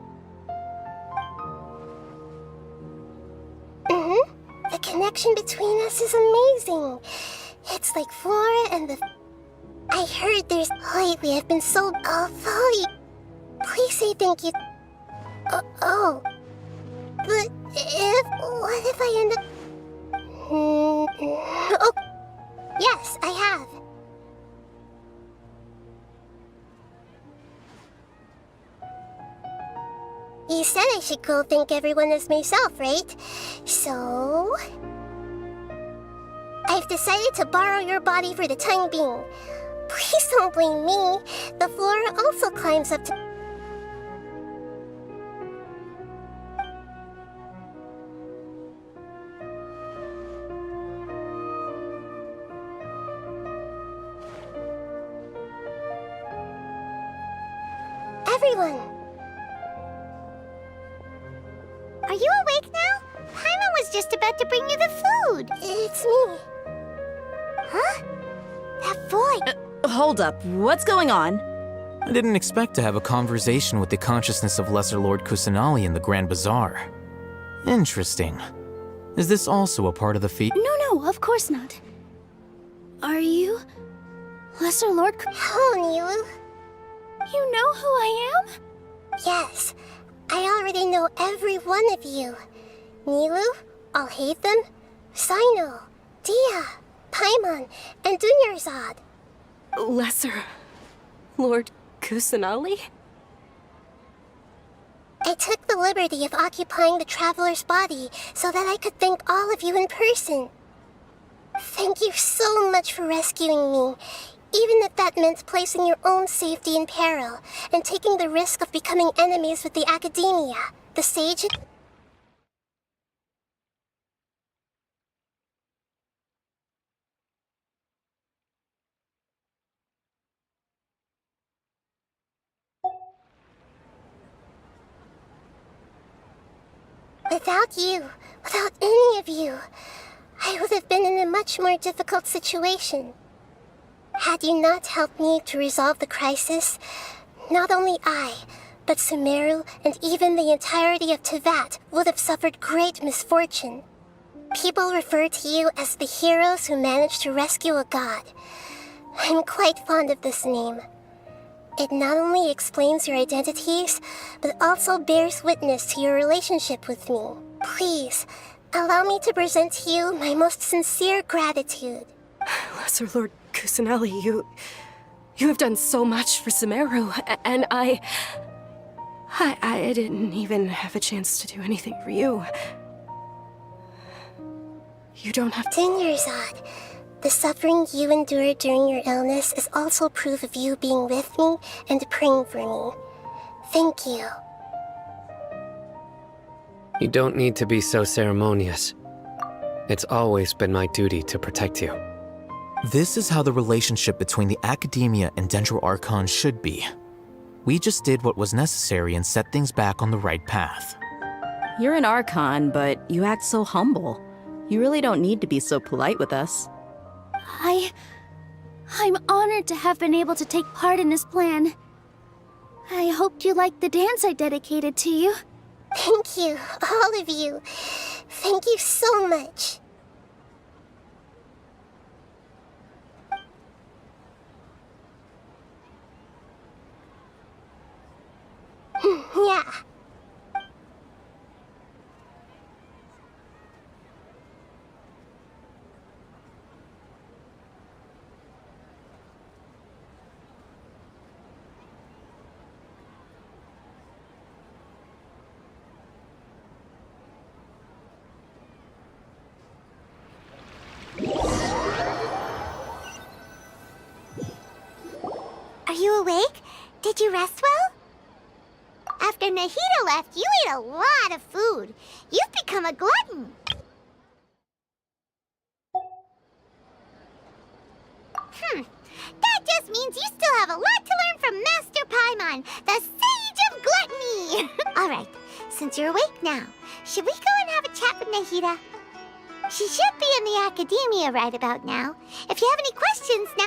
The connection between us is amazing. It's like Flora and the... I heard there's... Lately, I've been so... Foliage. Please say thank you. Oh. But if... What if I end up... Oh. Yes, I have. You said I should go thank everyone as myself, right? So... I've decided to borrow your body for the time being. Please don't blame me. The Flora also climbs up to... Everyone! Are you awake now? Paimon was just about to bring you the food. It's me. Huh? That voice. Hold up, what's going on? I didn't expect to have a conversation with the consciousness of Lesser Lord Kusanali in the Grand Bazaar. Interesting. Is this also a part of the feat? No, of course not. Are you Lesser Lord? Hello, Nilu. You know who I am? Yes, I already know every one of you. Nilu, Alhaitham, Sino, Dia, Paimon, and Dunyarzad. Lesser Lord Kusanali? I took the liberty of occupying the traveler's body so that I could thank all of you in person. Thank you so much for rescuing me, even if that meant placing your own safety in peril and taking the risk of becoming enemies with the academia, the sage. Without you, without any of you, I would have been in a much more difficult situation. Had you not helped me to resolve the crisis, not only I, but Sumeru and even the entirety of Teyvat would have suffered great misfortune. People refer to you as the heroes who managed to rescue a god. I'm quite fond of this name. It not only explains your identities, but also bears witness to your relationship with me. Please, allow me to present to you my most sincere gratitude. Lesser Lord Kusanali, you have done so much for Sumeru, and I didn't even have a chance to do anything for you. You don't have to. Dunyarzad, the suffering you endured during your illness is also proof of you being with me and praying for me. Thank you. You don't need to be so ceremonious. It's always been my duty to protect you. This is how the relationship between the Academia and Dendro Archon should be. We just did what was necessary and set things back on the right path. You're an Archon, but you act so humble. You really don't need to be so polite with us. I'm honored to have been able to take part in this plan. I hoped you liked the dance I dedicated to you. Thank you, all of you. Thank you so much. Yeah. Are you awake? Did you rest well? After Nahida left, you ate a lot of food. You've become a glutton. That just means you still have a lot to learn from Master Paimon, the Sage of Gluttony. All right, since you're awake now, should we go and have a chat with Nahida? She should be in the academia right about now. If you have any questions now...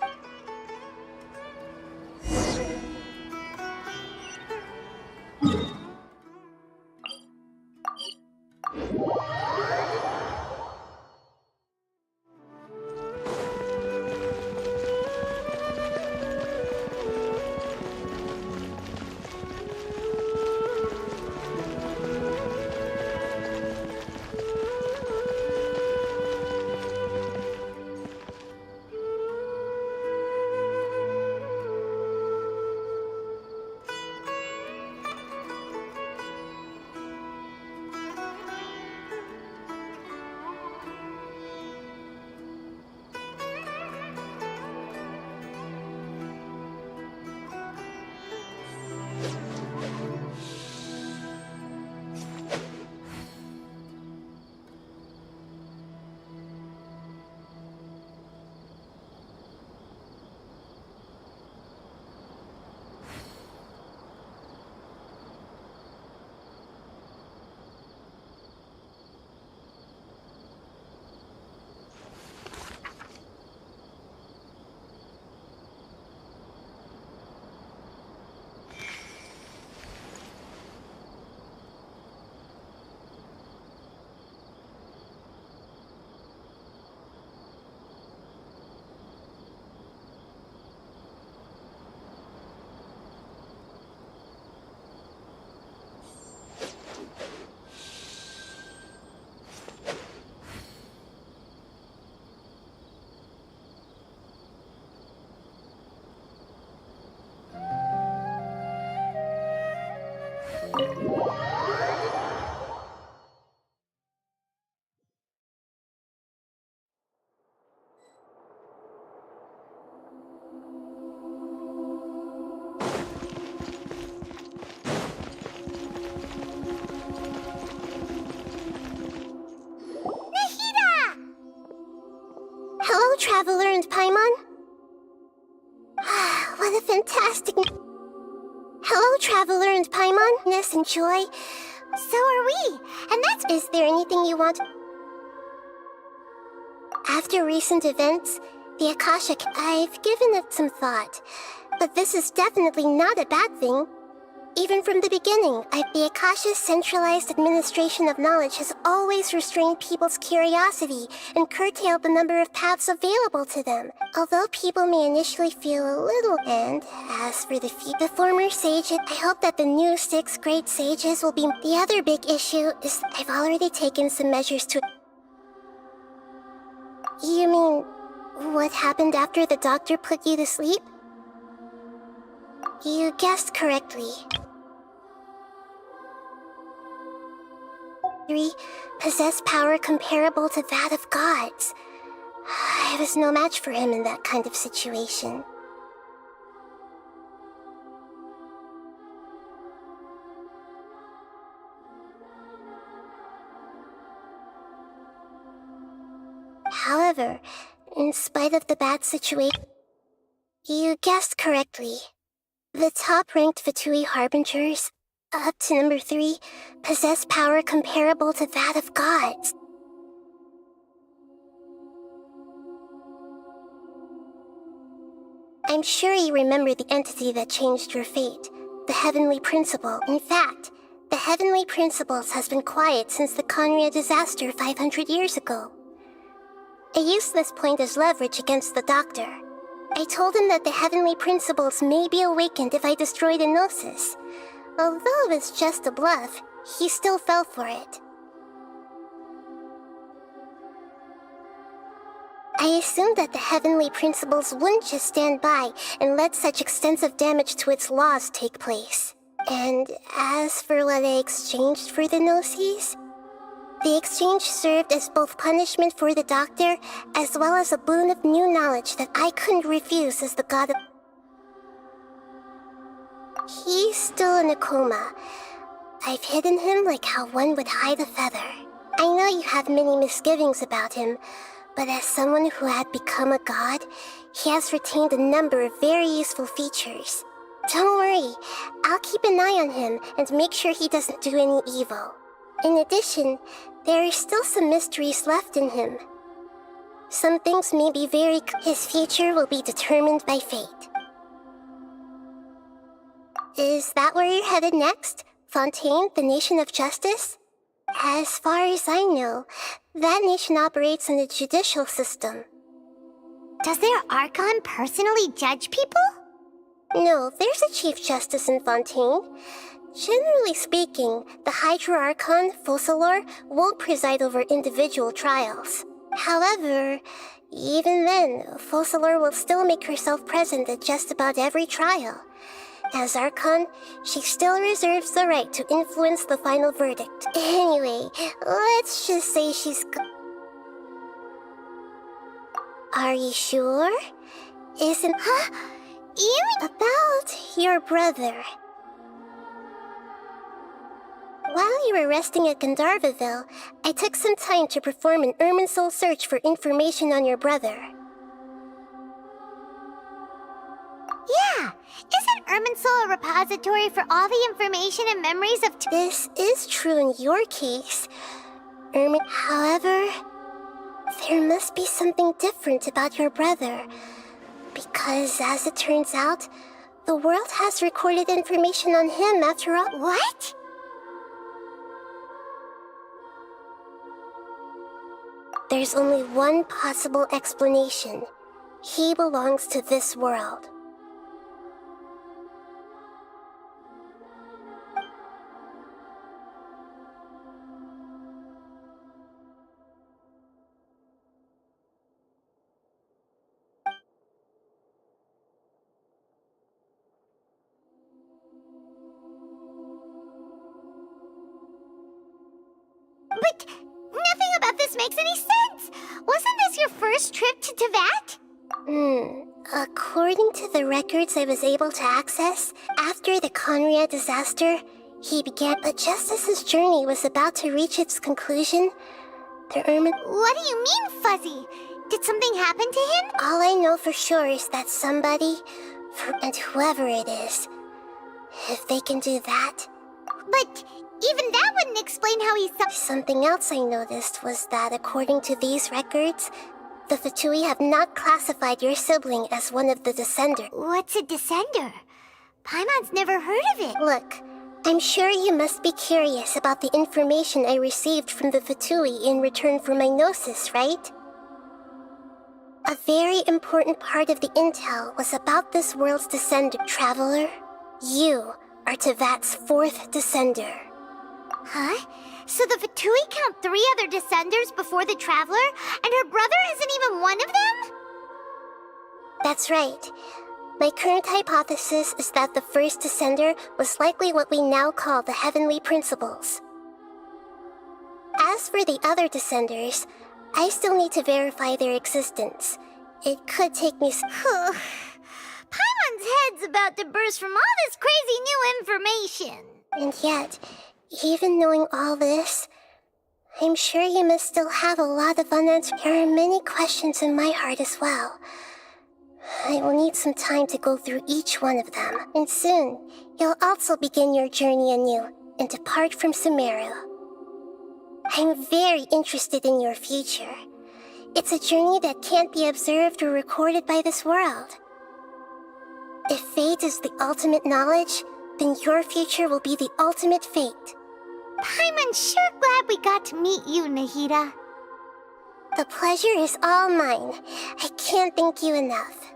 Hello, Traveler and Paimon. What a fantastic... Hello, Traveler and Paimon. Yes, and Joy. So are we, and that's... Is there anything you want? After recent events, the Akashic, I've given it some thought. But this is definitely not a bad thing. Even from the beginning, the Akasha's centralized administration of knowledge has always restrained people's curiosity and curtailed the number of paths available to them. Although people may initially feel a little... And as for the former sages, I hope that the new 6 great sages will be... The other big issue is I've already taken some measures to... You mean, what happened after the doctor put you to sleep? You guessed correctly. 3 possess power comparable to that of gods. I was no match for him in that kind of situation. However, in spite of the bad situation, you guessed correctly. The top-ranked Fatui Harbingers, up to number 3, possess power comparable to that of gods. I'm sure you remember the entity that changed your fate, the Heavenly Principle. In fact, the Heavenly Principles has been quiet since the Conria disaster 500 years ago. I used this point as leverage against the Doctor. I told him that the Heavenly Principles may be awakened if I destroy the Gnosis. Although it's just a bluff, he still fell for it. I assumed that the Heavenly Principles wouldn't just stand by and let such extensive damage to its laws take place. And as for what I exchanged for the Gnosis, the exchange served as both punishment for the Doctor, as well as a boon of new knowledge that I couldn't refuse as the god of... He's still in a coma. I've hidden him like how one would hide a feather. I know you have many misgivings about him, but as someone who had become a god, he has retained a number of very useful features. Don't worry, I'll keep an eye on him and make sure he doesn't do any evil. In addition, there are still some mysteries left in him. Some things may be very... His future will be determined by fate. Is that where you're headed next? Fontaine, the Nation of Justice? As far as I know, that nation operates in a judicial system. Does their Archon personally judge people? No, there's a Chief Justice in Fontaine. Generally speaking, the Hydra Archon, Focalor, won't preside over individual trials. However, even then, Focalor will still make herself present at just about every trial. As Archon, she still reserves the right to influence the final verdict. Anyway, let's just say she's... Are you sure? Isn't... Huh? You... About your brother. While you were resting at Gandharvaville, I took some time to perform an Irminsul search for information on your brother. Yeah! Isn't Irminsul a repository for all the information and memories of... This is true in your case, However, there must be something different about your brother. Because, as it turns out, the world has recorded information on him after all. What? There's only one possible explanation. He belongs to this world. makes any sense. Wasn't this your first trip to Teyvat? According to the records I was able to access, after the Conria disaster, he began, but just as his journey was about to reach its conclusion, the Ermit... What do you mean, Fuzzy? Did something happen to him? All I know for sure is that somebody, and whoever it is, if they can do that... But even that wouldn't explain how he... Something else I noticed was that according to these records, the Fatui have not classified your sibling as one of the Descenders. What's a Descender? Paimon's never heard of it. Look, I'm sure you must be curious about the information I received from the Fatui in return for my Gnosis, right? A very important part of the intel was about this world's Descender. Traveler, you are Teyvat's 4th Descender. Huh? So the Fatui count 3 other Descenders before the Traveler, and her brother isn't even one of them? That's right. My current hypothesis is that the first Descender was likely what we now call the Heavenly Principles. As for the other Descenders, I still need to verify their existence. It could take me Paimon's head's about to burst from all this crazy new information. And yet, even knowing all this, I'm sure you must still have a lot of unanswered... There are many questions in my heart as well. I will need some time to go through each one of them. And soon, you'll also begin your journey anew and depart from Sumeru. I'm very interested in your future. It's a journey that can't be observed or recorded by this world. If fate is the ultimate knowledge, then your future will be the ultimate fate. Paimon's sure glad we got to meet you, Nahida. The pleasure is all mine. I can't thank you enough.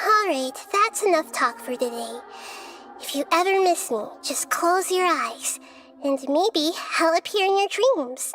Alright, that's enough talk for today. If you ever miss me, just close your eyes, and maybe I'll appear in your dreams.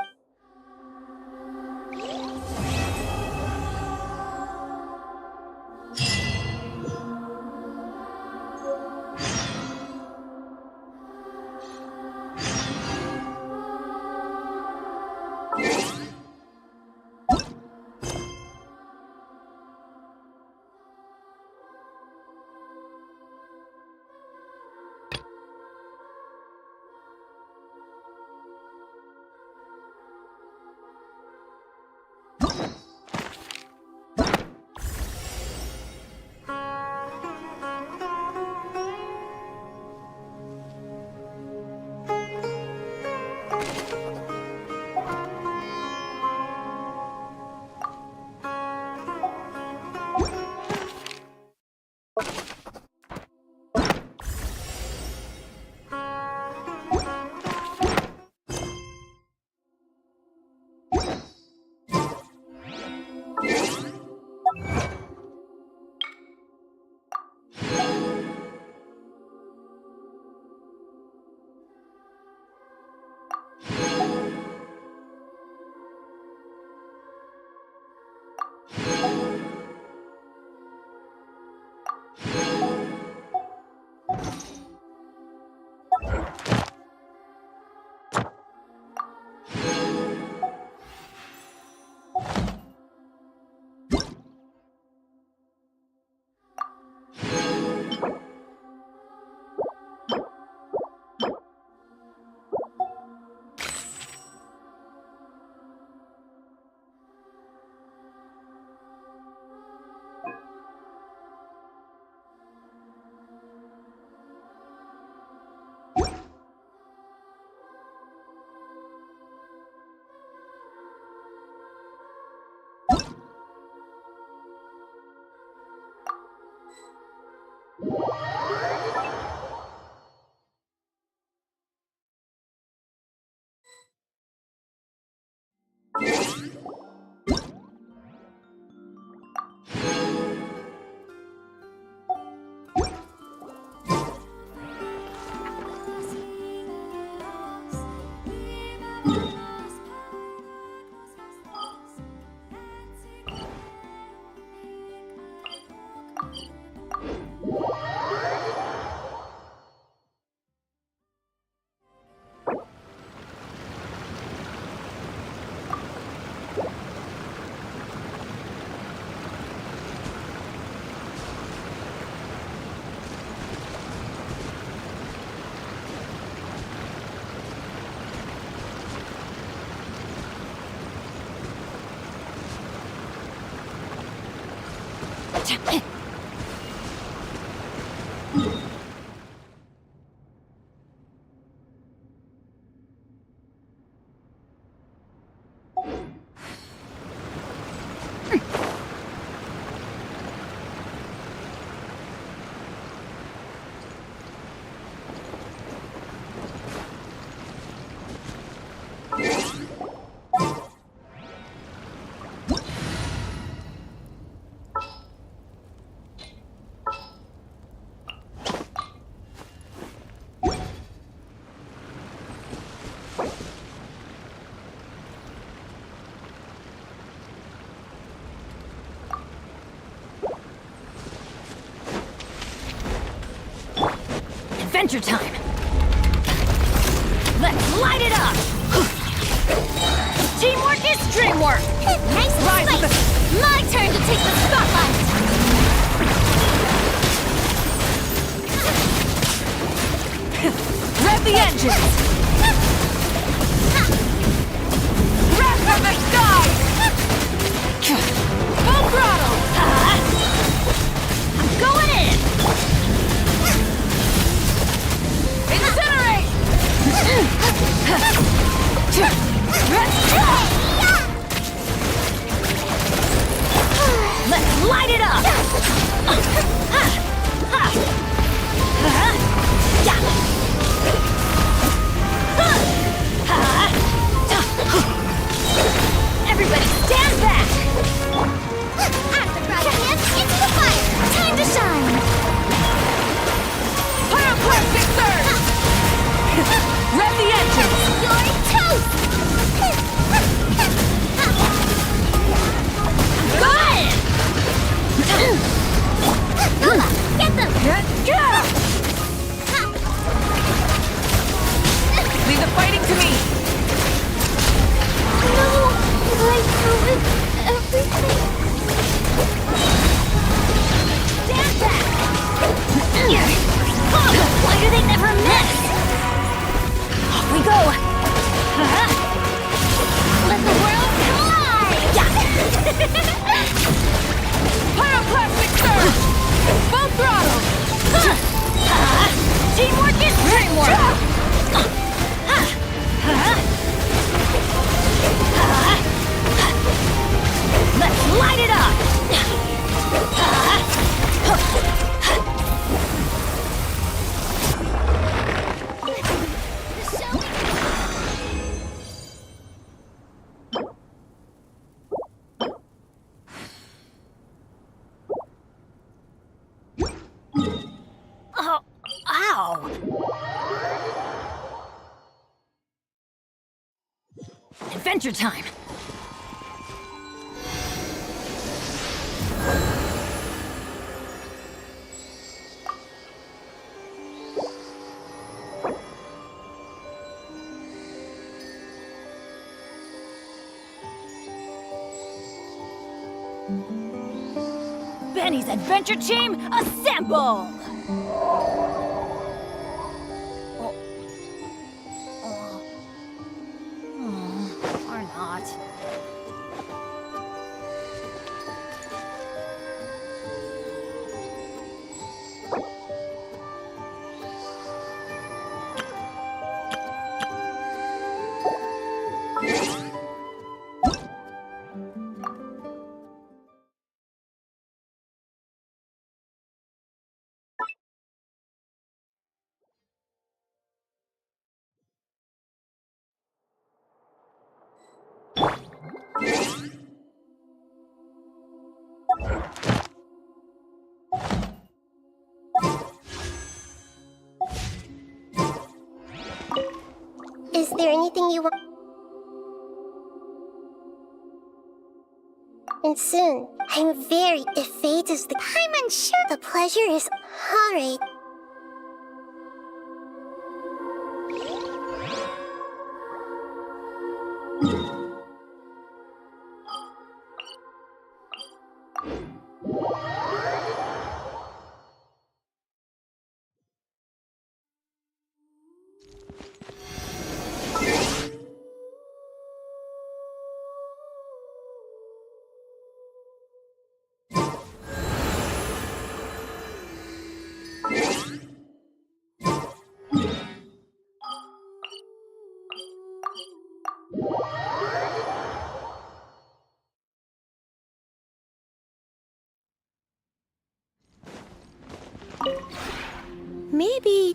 Adventure time! Let's light it up! Teamwork is dreamwork! Nice fight! My turn to take the spotlight! Rev the engines! Rev for the sky! Full throttle! I'm going in! Incinerate! Let's light it up! Everybody stand back! ASRock hands into the fire! Time to shine! Pyroclastic surge! Rev the engine! You're toast! Go ahead! Get them! Leave the fighting to me! No! I ruined everything! Stand back! Why do they never miss? Off we go! Let the world collide! Pyroclastic surge! Full throttle! Teamwork is dreamwork! Let's light it up! Oh, ow! Adventure time! Benny's Adventure Team, assemble! Or not. Is there anything you want? And soon, I'm very, if fate is the... I'm unsure. The pleasure is... Alright. maybe...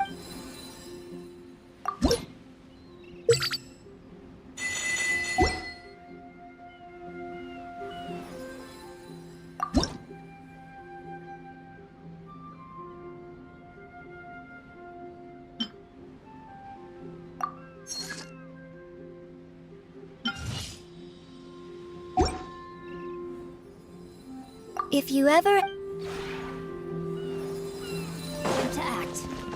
If you ever... To act.